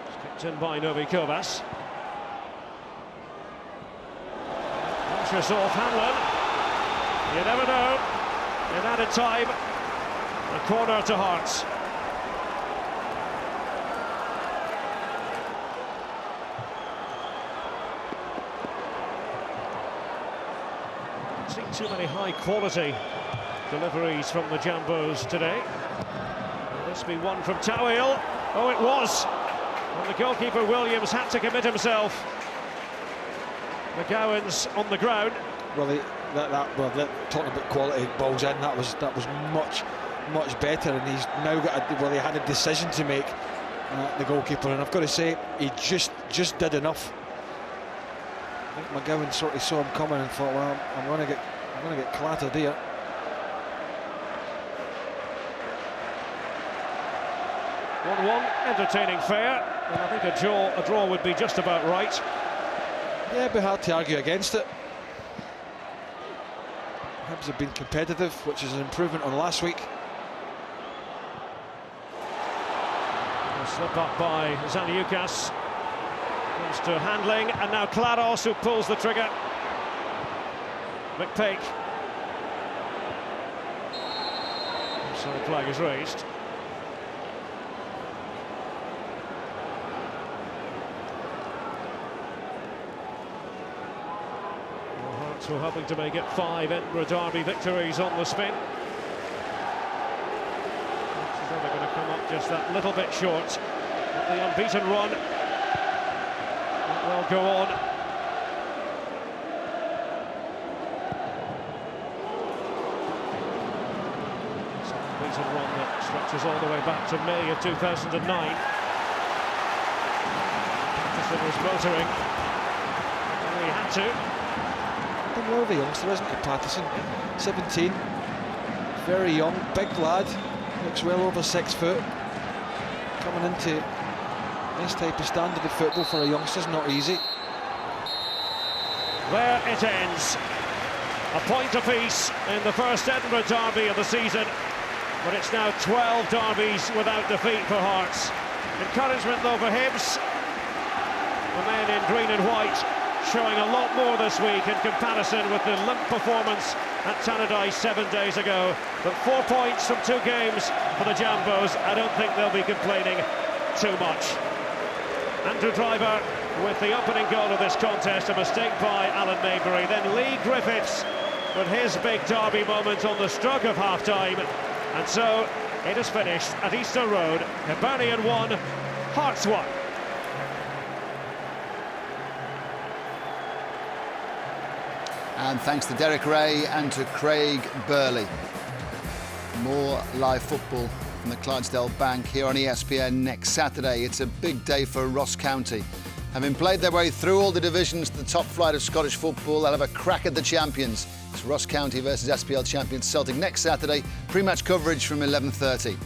It's kicked in by Novi Kovas. Anxious off Hanlon. You never know. In added time, a corner to Hearts. Seen too many high-quality deliveries from the Jambos today. Will this be one from Tawil? Oh, it was. And the goalkeeper Williams had to commit himself. McGowan's on the ground. Well, talking about quality balls in, that was much better, and he's now got he had a decision to make, the goalkeeper, and I've got to say he just did enough. I think McGowan sort of saw him coming and thought, well, I'm going to get clattered here. Entertaining fare, and I think a draw would be just about right. Yeah, it'd be hard to argue against it. Hibs have been competitive, which is an improvement on last week. A slip up by Zaniukas. Comes to handling, and now Klaros who pulls the trigger. McPake. Offside flag is raised. Hearts were hoping to make it 5 Edinburgh Derby victories on the spin. They're going to come up just that little bit short. The unbeaten run will go on. It's an unbeaten run that stretches all the way back to May of 2009. Patterson was motoring. He had to. Well, the youngster, isn't he, Patterson? 17, very young, big lad, looks well over 6 foot. Coming into this type of standard of football for a youngster's not easy. There it ends. A point apiece in the first Edinburgh derby of the season, but it's now 12 derbies without defeat for Hearts. Encouragement though for Hibs. The men in green and white showing a lot more this week in comparison with the limp performance at Tannadice 7 days ago. But 4 points from 2 games for the Jambos. I don't think they'll be complaining too much. Andrew Driver with the opening goal of this contest, a mistake by Alan Maybury. Then Lee Griffiths with his big derby moment on the stroke of half-time. And so it is finished at Easter Road. Hibernian 1, Hearts 1. And thanks to Derek Ray and to Craig Burley. More live football from the Clydesdale Bank here on ESPN next Saturday. It's a big day for Ross County. Having played their way through all the divisions to the top flight of Scottish football, they'll have a crack at the champions. It's Ross County versus SPL champions Celtic next Saturday. Pre-match coverage from 11:30.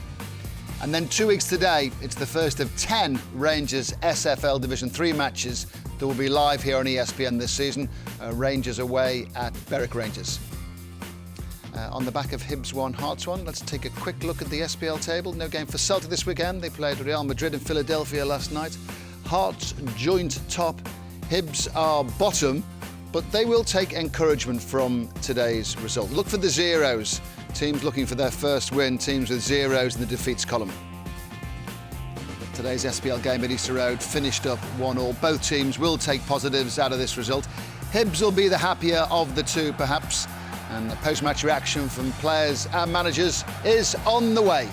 And then 2 weeks today, it's the first of 10 Rangers SFL Division 3 matches that will be live here on ESPN this season. Rangers away at Berwick Rangers. On the back of Hibs 1, Hearts 1, let's take a quick look at the SPL table. No game for Celtic this weekend. They played Real Madrid in Philadelphia last night. Hearts joint top, Hibs are bottom, but they will take encouragement from today's result. Look for the zeros. Teams looking for their first win, teams with zeros in the defeats column. Today's SPL game at Easter Road finished up 1-1. Both teams will take positives out of this result. Hibs will be the happier of the two, perhaps, and the post-match reaction from players and managers is on the way.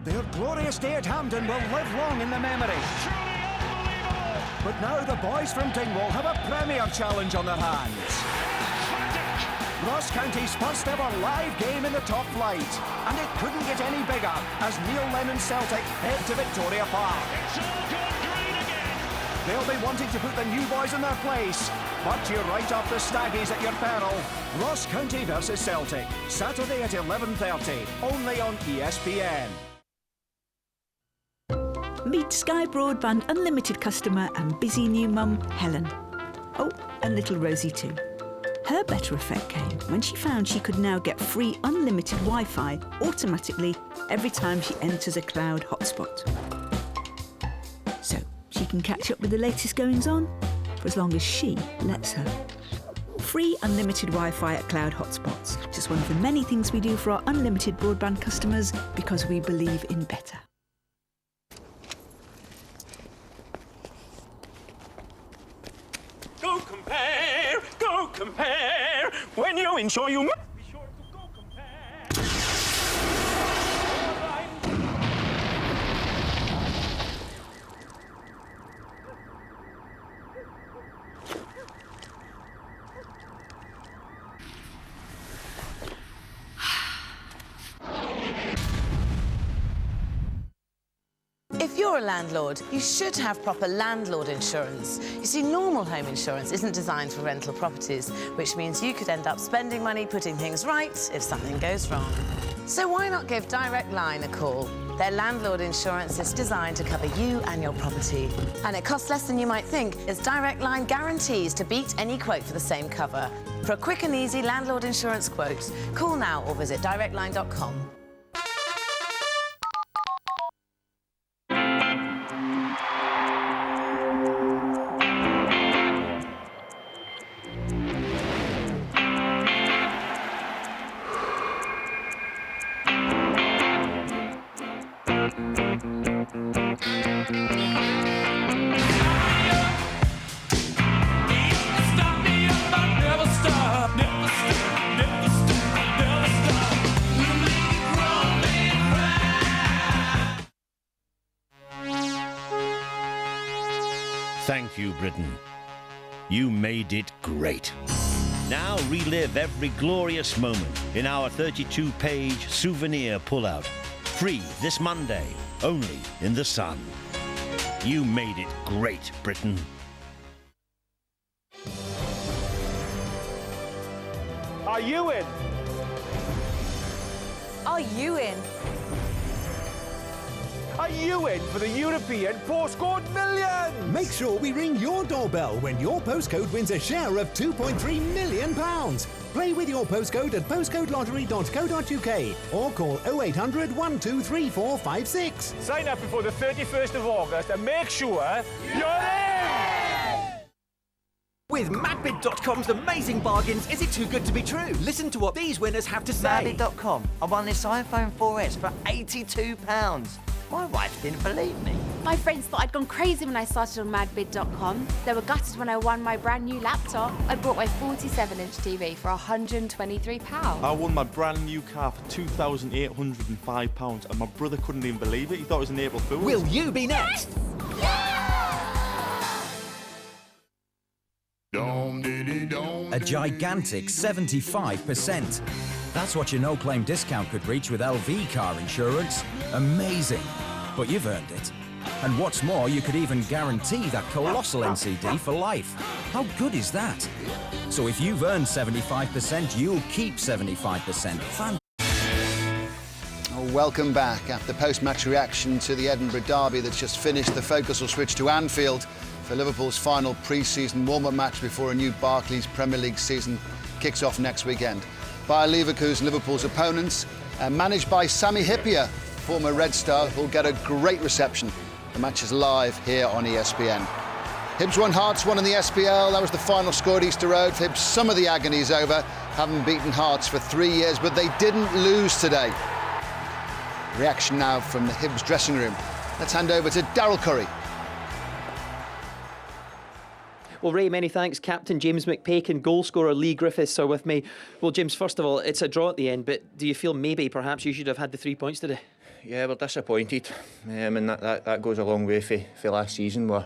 Their glorious day at Hampden will live long in the memory. But now the boys from Dingwall have a Premier Challenge on their hands. Ross County's first ever live game in the top flight. And it couldn't get any bigger as Neil Lennon's Celtic head to Victoria Park. They'll be wanting to put the new boys in their place. But you write off the Staggies at your peril. Ross County versus Celtic, Saturday at 11:30, only on ESPN. Meet Sky Broadband Unlimited customer and busy new mum, Helen. Oh, and little Rosie too. Her better effect came when she found she could now get free unlimited Wi-Fi automatically every time she enters a cloud hotspot. So she can catch up with the latest goings-on for as long as she lets her. Free unlimited Wi-Fi at cloud hotspots. Just one of the many things we do for our unlimited broadband customers because we believe in better. Go compare, when you insure you must be sure to go compare. If you're a landlord, you should have proper landlord insurance. You see, normal home insurance isn't designed for rental properties, which means you could end up spending money putting things right if something goes wrong. So why not give Direct Line a call? Their landlord insurance is designed to cover you and your property. And it costs less than you might think, as Direct Line guarantees to beat any quote for the same cover. For a quick and easy landlord insurance quote, call now or visit directline.com. Thank you, Britain. You made it great. Now relive every glorious moment in our 32-page souvenir pullout. Free this Monday, only in The Sun. You made it great, Britain. Are you in? Are you in? Are you in for the European postcode millions? Make sure we ring your doorbell when your postcode wins a share of £2.3 million. Play with your postcode at postcodelottery.co.uk or call 0800 123456. Sign up before the 31st of August and make sure you're in! With madbid.com's amazing bargains, is it too good to be true? Listen to what these winners have to say. Madbid.com. I won this iPhone 4S for £82. My wife didn't believe me. My friends thought I'd gone crazy when I started on madbid.com. They were gutted when I won my brand new laptop. I bought my 47-inch TV for £123. I won my brand new car for £2,805 and my brother couldn't even believe it. He thought it was an April Fool's. Will you be next? A gigantic 75%. That's what your no-claim discount could reach with LV car insurance. Amazing. But you've earned it. And what's more, you could even guarantee that colossal NCD for life. How good is that? So if you've earned 75%, you'll keep 75%. Welcome back. After post-match reaction to the Edinburgh derby that's just finished, the focus will switch to Anfield for Liverpool's final pre-season warm-up match before a new Barclays Premier League season kicks off next weekend. Bayer Leverkusen, Liverpool's opponents, managed by Sami Hyypiä, former Red Star, who'll get a great reception. The match is live here on ESPN. Hibs won, Hearts won in the SPL. That was the final score at Easter Road. For Hibs, some of the agony is over. Haven't beaten Hearts for 3 years, but they didn't lose today. Reaction now from the Hibs dressing room. Let's hand over to Daryl Curry. Well, Ray, many thanks. Captain James McPake, goal scorer Lee Griffiths are with me. Well, James, first of all, it's a draw at the end, but do you feel maybe perhaps you should have had the 3 points today? Yeah, we're disappointed. And that goes a long way for last season, where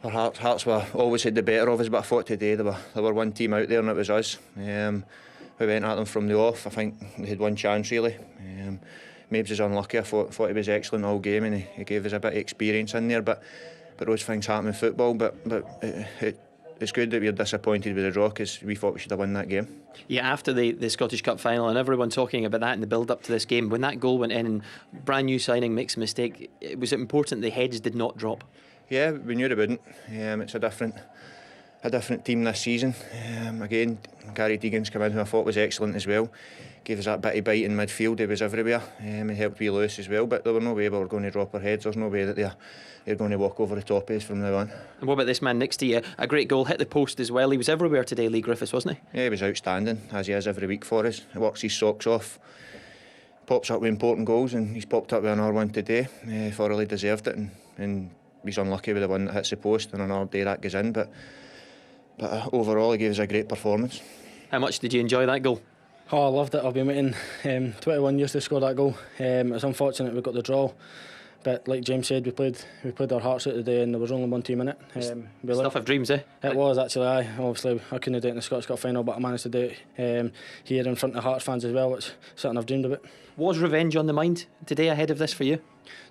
our Hearts were always had the better of us, but I thought today there were one team out there and it was us. We went at them from the off. I think we had one chance really. Mabes is unlucky. I thought he was excellent all game and he gave us a bit of experience in there, but those things happen in football. But it's good that we're disappointed with the draw, because we thought we should have won that game. Yeah, after the Scottish Cup final and everyone talking about that in the build up to this game, when that goal went in and brand new signing makes a mistake, it was important the heads did not drop. Yeah, we knew they wouldn't. It's a different team this season. Again, Gary Deegan's come in, who I thought was excellent as well. Gave us that bitty bite in midfield. He was everywhere. He helped me Lewis as well, but there were no way we were going to drop our heads. There's no way that they're going to walk over the top of us from now on. And what about this man next to you? A great goal, hit the post as well. He was everywhere today, Lee Griffiths, wasn't he? Yeah, he was outstanding, as he is every week for us. He works his socks off, pops up with important goals, and he's popped up with another one today. Thoroughly deserved it, and he's unlucky with the one that hits the post, and another day that goes in. But overall, he gave us a great performance. How much did you enjoy that goal? Oh, I loved it. I've been waiting 21 years to score that goal. It's unfortunate we got the draw, but like James said, we played our hearts out today, and there was only one team in it. Stuff of dreams, eh? It was actually. Obviously, I couldn't do it in the Scottish Cup final, but I managed to do it here in front of Hearts fans as well, which is something I've dreamed about. Was revenge on the mind today ahead of this for you?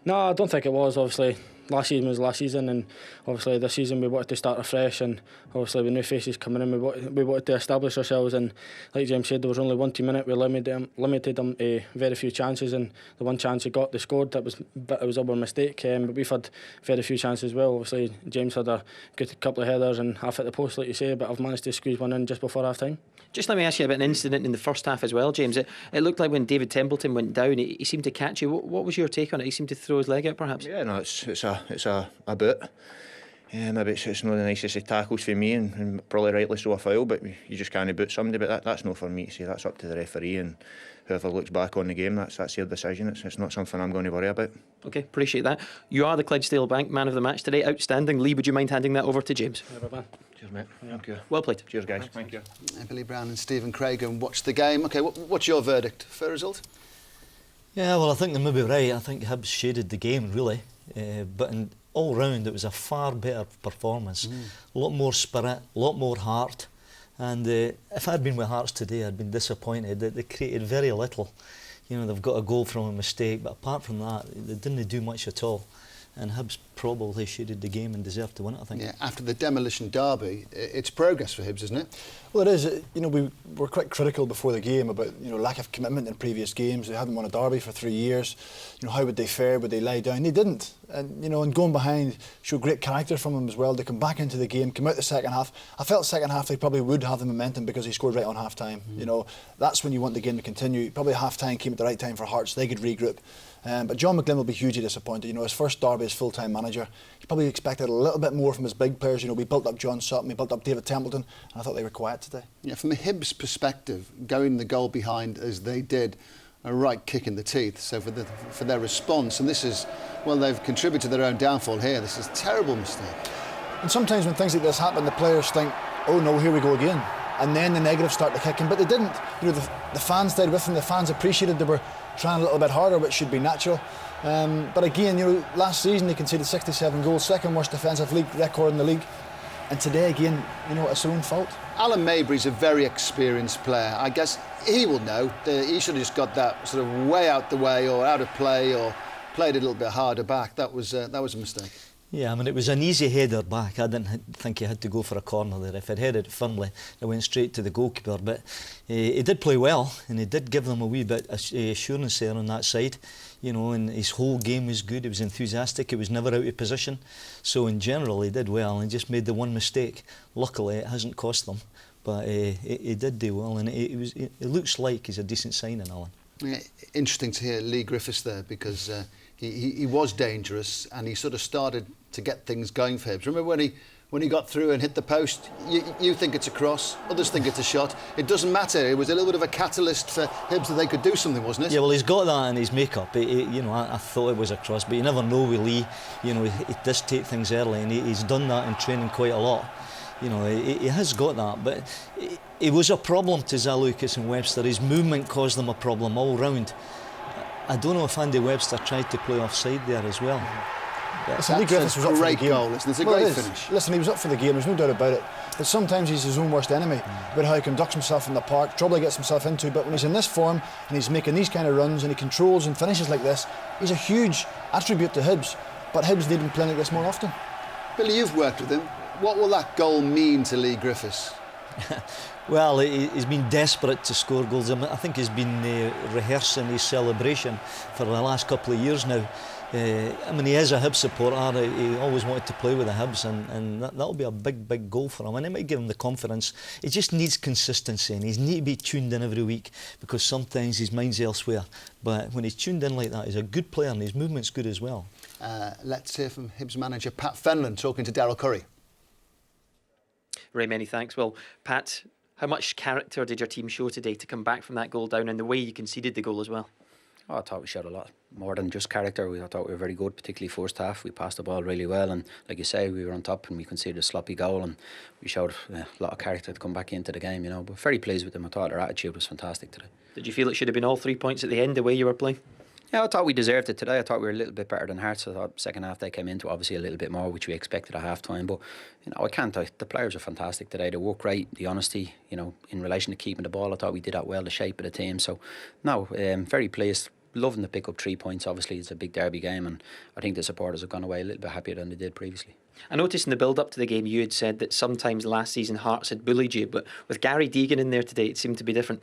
No, I don't think it was. Obviously, last season was last season, and obviously this season we wanted to start afresh, and obviously with new faces coming in, we wanted to establish ourselves. And like James said, there was only one team in it. We limited them to very few chances, and the one chance he got, they scored. It was our mistake, but we've had very few chances as well. Obviously, James had a good couple of headers, and half at the post, like you say, but I've managed to squeeze one in just before half time. Just let me ask you about an incident in the first half as well, James. It looked like when David Templeton went down, he seemed to catch you. What was your take on it? He seemed to throw his leg out, perhaps? Yeah, no, it's a boot. Maybe it's not the nicest of tackles for me, and probably rightly so a foul, but you just can't boot somebody. But that's not for me to say. That's up to the referee, and whoever looks back on the game, that's their decision. It's not something I'm going to worry about. OK, appreciate that. You are the Clydesdale Bank man of the match today. Outstanding. Lee, would you mind handing that over to James? Cheers, mate. Thank you. Well played. Cheers, guys. Thank you. Billy Brown and Stephen Craig and watch the game. OK, what's your verdict? Fair result? Yeah, well, I think they may be right. I think Hibs shaded the game, really. But all round, it was a far better performance. A lot more spirit, a lot more heart. And if I'd been with Hearts today, I'd been disappointed that they created very little. You know, they've got a goal from a mistake, but apart from that, they didn't do much at all. And Hibs probably shaded the game and deserved to win it, I think. Yeah, after the demolition derby, it's progress for Hibs, isn't it? Well, it is. You know, we were quite critical before the game about, you know, lack of commitment in previous games. They hadn't won a derby for 3 years. You know, how would they fare? Would they lie down? They didn't. And, you know, and going behind showed great character from them as well. They come back into the game, come out the second half. I felt second half they probably would have the momentum because he scored right on half time. You know, that's when you want the game to continue. Probably half time came at the right time for Hearts. They could regroup. But John McGlynn will be hugely disappointed. You know, his first derby as full-time manager. He probably expected a little bit more from his big players. You know, we built up John Sutton, we built up David Templeton, and I thought they were quiet today. Yeah, from a Hibs perspective, going the goal behind as they did, a right kick in the teeth. So for their response, and this is, well, they've contributed to their own downfall here. This is a terrible mistake. And sometimes when things like this happen, the players think, oh no, here we go again. And then the negatives start to kick in, but they didn't. You know, the fans stayed with them. The fans appreciated they were trying a little bit harder, which should be natural. But again, you know, last season they conceded 67 goals, second worst defensive league record in the league. And today again, you know, it's their own fault. Alan Mabry's a very experienced player. I guess he will know that he should have just got that sort of way out the way or out of play or played a little bit harder back. That was a mistake. Yeah, I mean, it was an easy header back. I didn't think he had to go for a corner there. If he'd headed it firmly, it went straight to the goalkeeper. But he did play well, and he did give them a wee bit of assurance there on that side. You know, and his whole game was good. He was enthusiastic. He was never out of position. So in general, he did well, and just made the one mistake. Luckily, it hasn't cost them. But he did do well, and it looks like he's a decent signing, Alan. Yeah, interesting to hear Lee Griffiths there, because he was dangerous, and he sort of started to get things going for Hibs. Remember when he got through and hit the post? You think it's a cross, others think it's a shot. It doesn't matter. It was a little bit of a catalyst for Hibs that they could do something, wasn't it? Yeah, well, he's got that in his makeup. You know, I thought it was a cross, but you never know with Lee. You know, he does take things early, and he's done that in training quite a lot. You know, he has got that, but it was a problem to Zalewskis and Webster. His movement caused them a problem all round. I don't know if Andy Webster tried to play offside there as well. Listen, Lee Griffiths was up for the game. Goal. Listen, it's a great finish. Listen, he was up for the game, there's no doubt about it. But sometimes he's his own worst enemy about how he conducts himself in the park, trouble he gets himself into. But when he's in this form and he's making these kind of runs and he controls and finishes like this, he's a huge attribute to Hibs. But Hibs need him playing like this more often. Billy, you've worked with him. What will that goal mean to Lee Griffiths? Well, he's been desperate to score goals. I think he's been rehearsing his celebration for the last couple of years now. I mean, he is a Hibs supporter. He always wanted to play with the Hibs, and that'll be a big goal for him. And it might give him the confidence. He just needs consistency, and he needs to be tuned in every week, because sometimes his mind's elsewhere. But when he's tuned in like that, he's a good player, and his movement's good as well. Let's hear from Hibs manager Pat Fenlon talking to Daryl Curry. Ray, many thanks. Well, Pat, how much character did your team show today to come back from that goal down, and the way you conceded the goal as well? Oh, I thought we showed a lot more than just character. I thought we were very good, particularly first half. We passed the ball really well, and like you say, we were on top and we conceded a sloppy goal, and we showed a lot of character to come back into the game, you know. But very pleased with them. I thought their attitude was fantastic today. Did you feel it should have been all 3 points at the end, the way you were playing? Yeah, I thought we deserved it today. I thought we were a little bit better than Hearts. I thought second half they came into obviously a little bit more, which we expected at half time. But you know, the players are fantastic today. They work right, the honesty, you know, in relation to keeping the ball. I thought we did that well, the shape of the team. So no, very pleased. Loving to pick up 3 points. Obviously, it's a big derby game, and I think the supporters have gone away a little bit happier than they did previously. I noticed in the build-up to the game you had said that sometimes last season Hearts had bullied you, but with Gary Deegan in there today, it seemed to be different.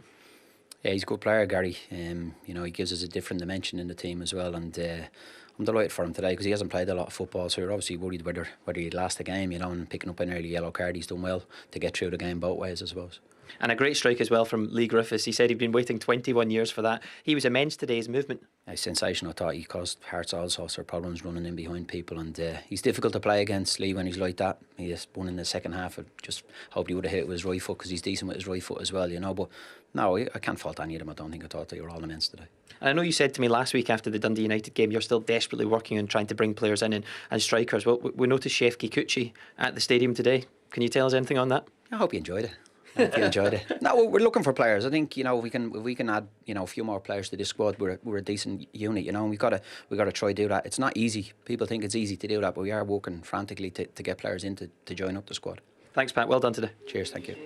Yeah, he's a good player, Gary. You know, he gives us a different dimension in the team as well, and I'm delighted for him today because he hasn't played a lot of football, so we're obviously worried whether he'd last the game, you know, and picking up an early yellow card. He's done well to get through the game both ways, I suppose. And a great strike as well from Lee Griffiths. He said he'd been waiting 21 years for that. He was immense today, his movement. He's sensational. I thought he caused Hearts all sorts of problems running in behind people, and he's difficult to play against, Lee, when he's like that. He has won in the second half. I just hoped he would have hit it with his right foot because he's decent with his right foot as well, you know. But no, I can't fault any of them. I don't think. I thought they were all immense today. And I know you said to me last week after the Dundee United game you're still desperately working on trying to bring players in and strikers. Well, we noticed Chef Kikuchi at the stadium today. Can you tell us anything on that? I hope you enjoyed it. I hope you enjoyed it. No, we're looking for players. I think, you know, if we can add, you know, a few more players to this squad, we're a decent unit, you know, and we've got to try to do that. It's not easy. People think it's easy to do that, but we are working frantically to get players in to join up the squad. Thanks, Pat. Well done today. Cheers. Thank you.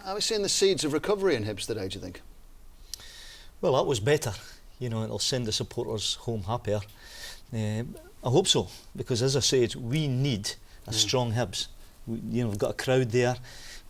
Are we seeing the seeds of recovery in Hibs today, do you think? Well, that was better. You know, it'll send the supporters home happier. I hope so, because as I said, we need a strong Hibs. We've got a crowd there.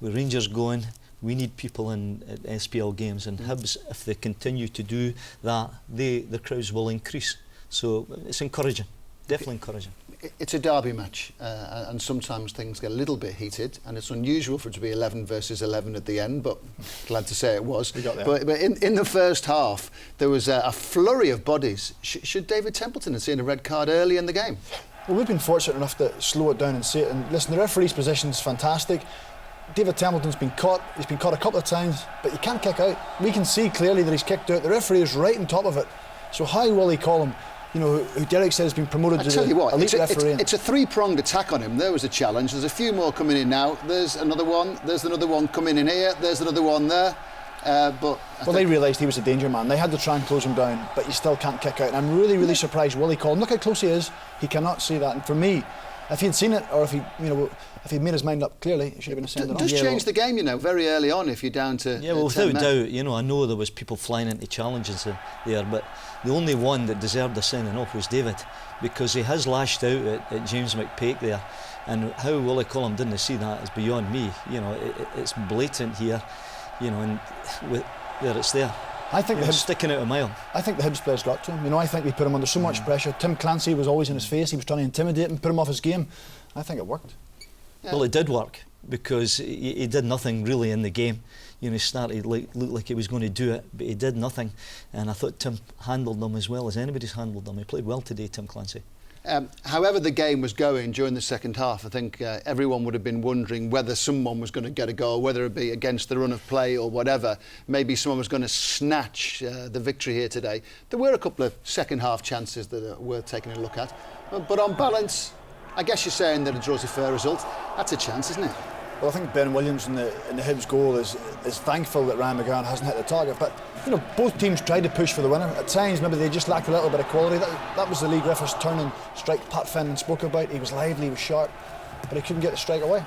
With Rangers going, we need people in SPL games, and Hibs, if they continue to do that, the crowds will increase. So it's encouraging, definitely encouraging. It's a derby match, and sometimes things get a little bit heated, and it's unusual for it to be 11 versus 11 at the end, but glad to say it was. We got there. But in the first half, there was a flurry of bodies. Should David Templeton have seen a red card early in the game? Well, we've been fortunate enough to slow it down and see it. And listen, the referee's position's fantastic. David Templeton's been caught. He's been caught a couple of times, but you can't kick out. We can see clearly that he's kicked out. The referee is right on top of it. So how will he call him? You know, who Derek says has been promoted to the elite referee. It's a three-pronged attack on him. There was a challenge. There's a few more coming in now. There's another one. There's another one coming in here. There's another one there. Well, they realised he was a danger man. They had to try and close him down, but you still can't kick out. And I'm really surprised Willie called him. Look how close he is. He cannot see that. And for me, if he'd seen it, or if he'd made his mind up clearly, it should have been a send-off. It does change the game, you know, very early on if you're down to. Yeah, well, without doubt, you know, I know there was people flying into challenges there, but the only one that deserved a sending off was David, because he has lashed out at James McPake there, and how Willie Collum didn't see that is beyond me. You know, it's blatant here, you know, and there it's there. I think the Hibs sticking out a mile. I think the Hibs players got to him. You know, I think we put him under so much pressure. Tim Clancy was always in his face. He was trying to intimidate him, put him off his game. I think it worked. Yeah. Well, it did work because he did nothing really in the game. You know, he started looked like he was going to do it, but he did nothing. And I thought Tim handled them as well as anybody's handled them. He played well today, Tim Clancy. However the game was going during the second half, I think everyone would have been wondering whether someone was going to get a goal, whether it be against the run of play or whatever. Maybe someone was going to snatch the victory here today. There were a couple of second half chances that are worth taking a look at. But on balance, I guess you're saying that a draw's a fair result. That's a chance, isn't it? Well, I think Ben Williams in the Hibs goal is thankful that Ryan McGann hasn't hit the target. But you know, both teams tried to push for the winner. At times, maybe they just lacked a little bit of quality. That was the Lee Griffiths turning strike Pat Fenlon spoke about. He was lively, he was sharp, but he couldn't get the strike away.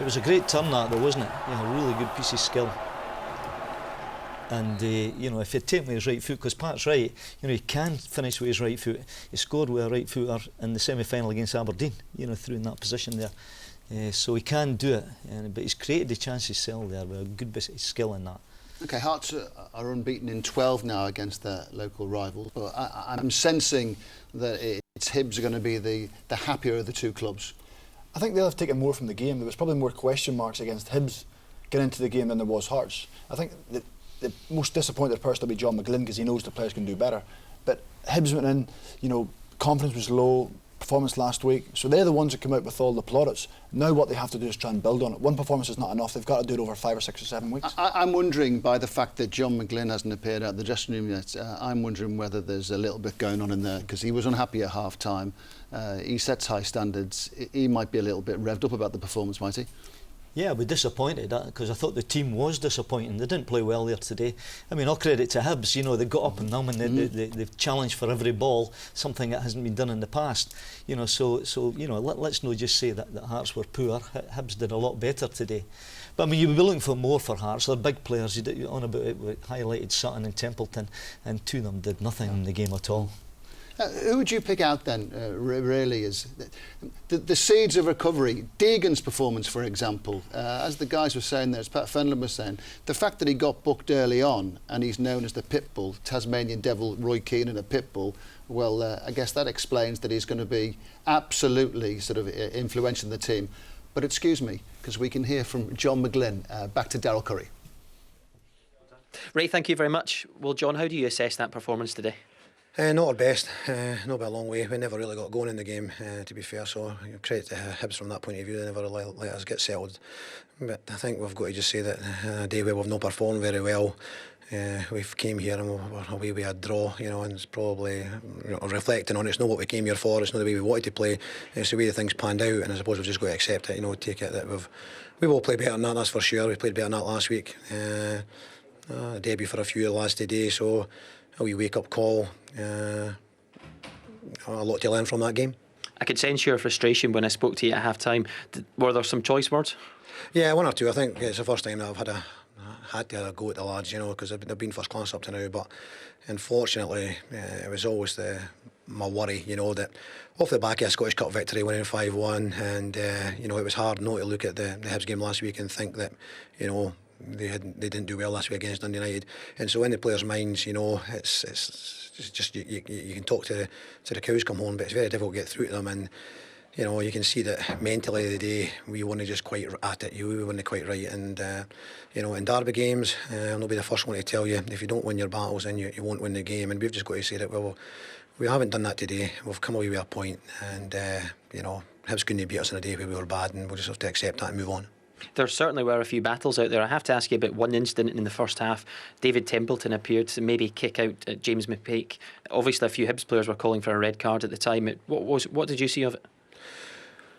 It was a great turn that though, wasn't it? Yeah, a really good piece of skill. And you know, if you take with his right foot, because Pat's right, you know, he can finish with his right foot. He scored with a right footer in the semi-final against Aberdeen, you know, through in that position there. So he can do it, but he's created the chances still there with a good bit of skill in that. OK, Hearts are unbeaten in 12 now against their local rivals. But I'm sensing that it's Hibs are going to be the happier of the two clubs. I think they'll have taken more from the game. There was probably more question marks against Hibs getting into the game than there was Hearts. I think the most disappointed person will be John McGlynn because he knows the players can do better. But Hibs went in, you know, confidence was low, performance last week. So they're the ones that come out with all the plaudits. Now what they have to do is try and build on it. One performance is not enough. They've got to do it over 5 or 6 or 7 weeks. I'm wondering, by the fact that John McGlynn hasn't appeared out of the dressing room yet, I'm wondering whether there's a little bit going on in there, because he was unhappy at half-time. He sets high standards. He might be a little bit revved up about the performance, might he? Yeah, we're disappointed because I thought the team was disappointing. They didn't play well there today. I mean, all credit to Hibs. You know, they got up and down and they've challenged for every ball, something that hasn't been done in the past. You know, so you know, let's not just say that Hearts were poor. Hibs did a lot better today. But I mean, you would be looking for more for Hearts. They're big players. You on about it, we highlighted Sutton and Templeton, and two of them did nothing in the game at all. Who would you pick out then, really, as the seeds of recovery? Deegan's performance, for example, as the guys were saying there, as Pat Fenlon was saying, the fact that he got booked early on and he's known as the Pitbull, Tasmanian Devil, Roy Keane and a Pitbull, well, I guess that explains that he's going to be absolutely sort of influential in the team. But excuse me, because we can hear from John McGlynn. Back to Daryl Curry. Ray, thank you very much. Well, John, how do you assess that performance today? Not our best, not by a long way. We never really got going in the game, to be fair, so credit to Hibs from that point of view. They never let us get settled. But I think we've got to just say that a day where we've not performed very well, we've came here and we're away with a draw, you know, and it's probably, you know, reflecting on it, it's not what we came here for, it's not the way we wanted to play, it's the way the things panned out, and I suppose we've just got to accept it, you know, take it that we've all played better than that, that's for sure. We played better than that last week. Debut for a few of the lads today, so a wee wake-up call. A lot to learn from that game. I could sense your frustration when I spoke to you at half-time. Were there some choice words? Yeah, one or two. I think it's the first time that I've had to have a go at the lads, you know, because they've been first class up to now. But unfortunately, it was always my worry, you know, that off the back of a Scottish Cup victory, winning 5-1, and you know, it was hard not to look at the Hibs game last week and think that, you know, they didn't do well last week against Dundee United, and so in the players' minds, you know, it's just you can talk to the cows come home, but it's very difficult to get through to them, and you know, you can see that mentally the day we weren't just quite at it, we weren't quite right, and you know, in derby games, I'll not be the first one to tell you, if you don't win your battles, then you won't win the game, and we've just got to say that, well, we haven't done that today. We've come away with a point, and you know, Hibs couldn't beat us on a day where we were bad, and we'll just have to accept that and move on. There certainly were a few battles out there. I have to ask you about one incident in the first half. David Templeton appeared to maybe kick out James McPake. Obviously, a few Hibs players were calling for a red card at the time. What did you see of it?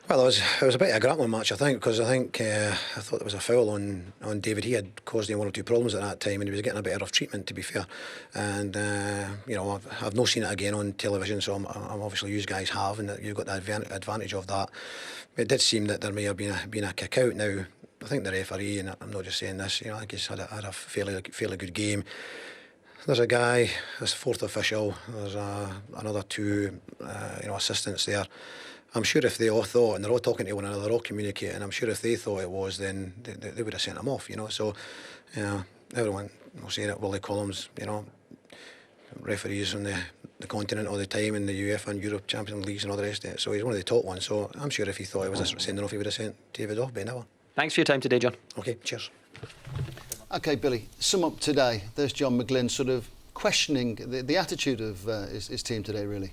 Well, it was a bit of a grappling match, I think, because I thought there was a foul on David. He had caused him one or two problems at that time, and he was getting a bit of rough treatment, to be fair. And you know, I've not seen it again on television, so I'm obviously you guys have, and you've got the advantage of that. It did seem that there may have been a kick out. Now, I think the referee, and I'm not just saying this, you know, I think he's had a fairly good game. There's a guy, this fourth official. There's another two, you know, assistants there. I'm sure if they all thought, and they're all talking to one another, they're all communicating, I'm sure if they thought it was, then they would have sent him off, you know. So, you know, everyone will say that Willie Collins, you know, referees on the continent all the time, in the UEFA and Europe Champions Leagues and all the rest of it. So he's one of the top ones. So I'm sure if he thought it was a sending off, he would have sent David off by now. Thanks for your time today, John. Okay, cheers. OK, Billy, sum up today. There's John McGlynn sort of questioning the attitude of his team today, really.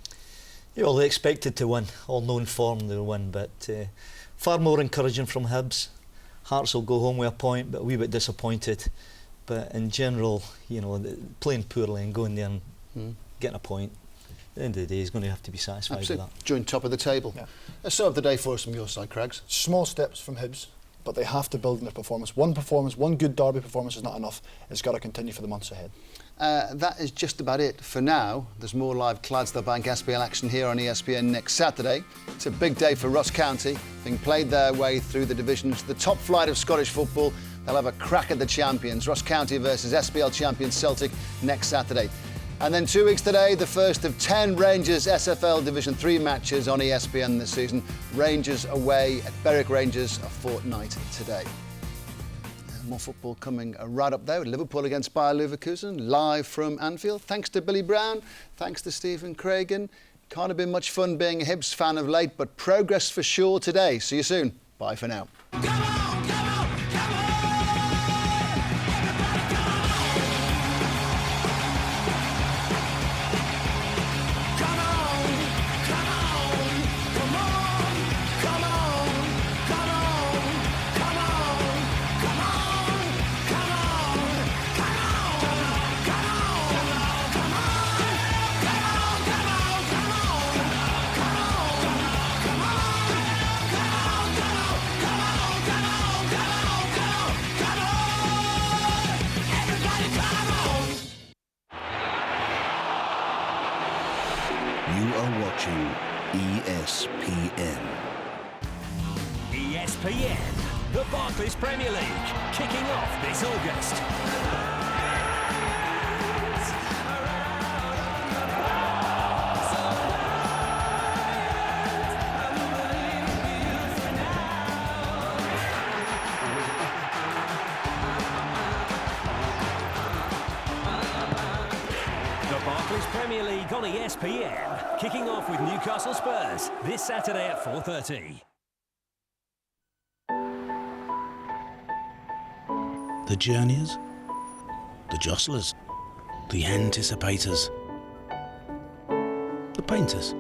Yeah, well, they expected to win. All known form they'll win, but far more encouraging from Hibs. Hearts will go home with a point, but a wee bit disappointed. But in general, you know, playing poorly and going there and getting a point, at the end of the day, he's going to have to be satisfied with that. Join top of the table. Yeah. Let's start the day for us from your side, Craigs. Small steps from Hibs, but they have to build on their performance. One good derby performance is not enough. It's got to continue for the months ahead. That is just about it for now. There's more live Clydesdale Bank SPL action here on ESPN next Saturday. It's a big day for Ross County, having played their way through the divisions to the top flight of Scottish football. they'll have a crack at the champions. Ross County versus SPL champions Celtic next Saturday. And then 2 weeks today, the first of 10 Rangers SFL Division 3 matches on ESPN this season. Rangers away at Berwick Rangers a fortnight today. More football coming right up there with Liverpool against Bayer Leverkusen, live from Anfield. Thanks to Billy Brown, thanks to Stephen Craigan. Can't have been much fun being a Hibs fan of late, but progress for sure today. See you soon. Bye for now. You are watching ESPN. ESPN, the Barclays Premier League, kicking off this August. The Barclays Premier League on ESPN, kicking off with Newcastle Spurs this Saturday at 4:30. The journeyers, the jostlers, the anticipators, the painters,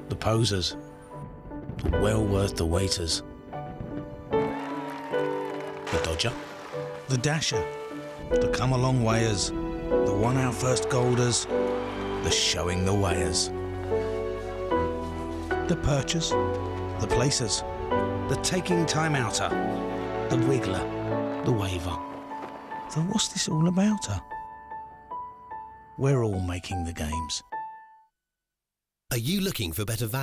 the posers, the well worth the waiters, the dodger, the dasher, the come along wayers, the one out first golders, the showing the wayers, the perchers, the placers, the taking time outer, the wiggler, the waver. So what's this all about? We're all making the games. Are you looking for better value?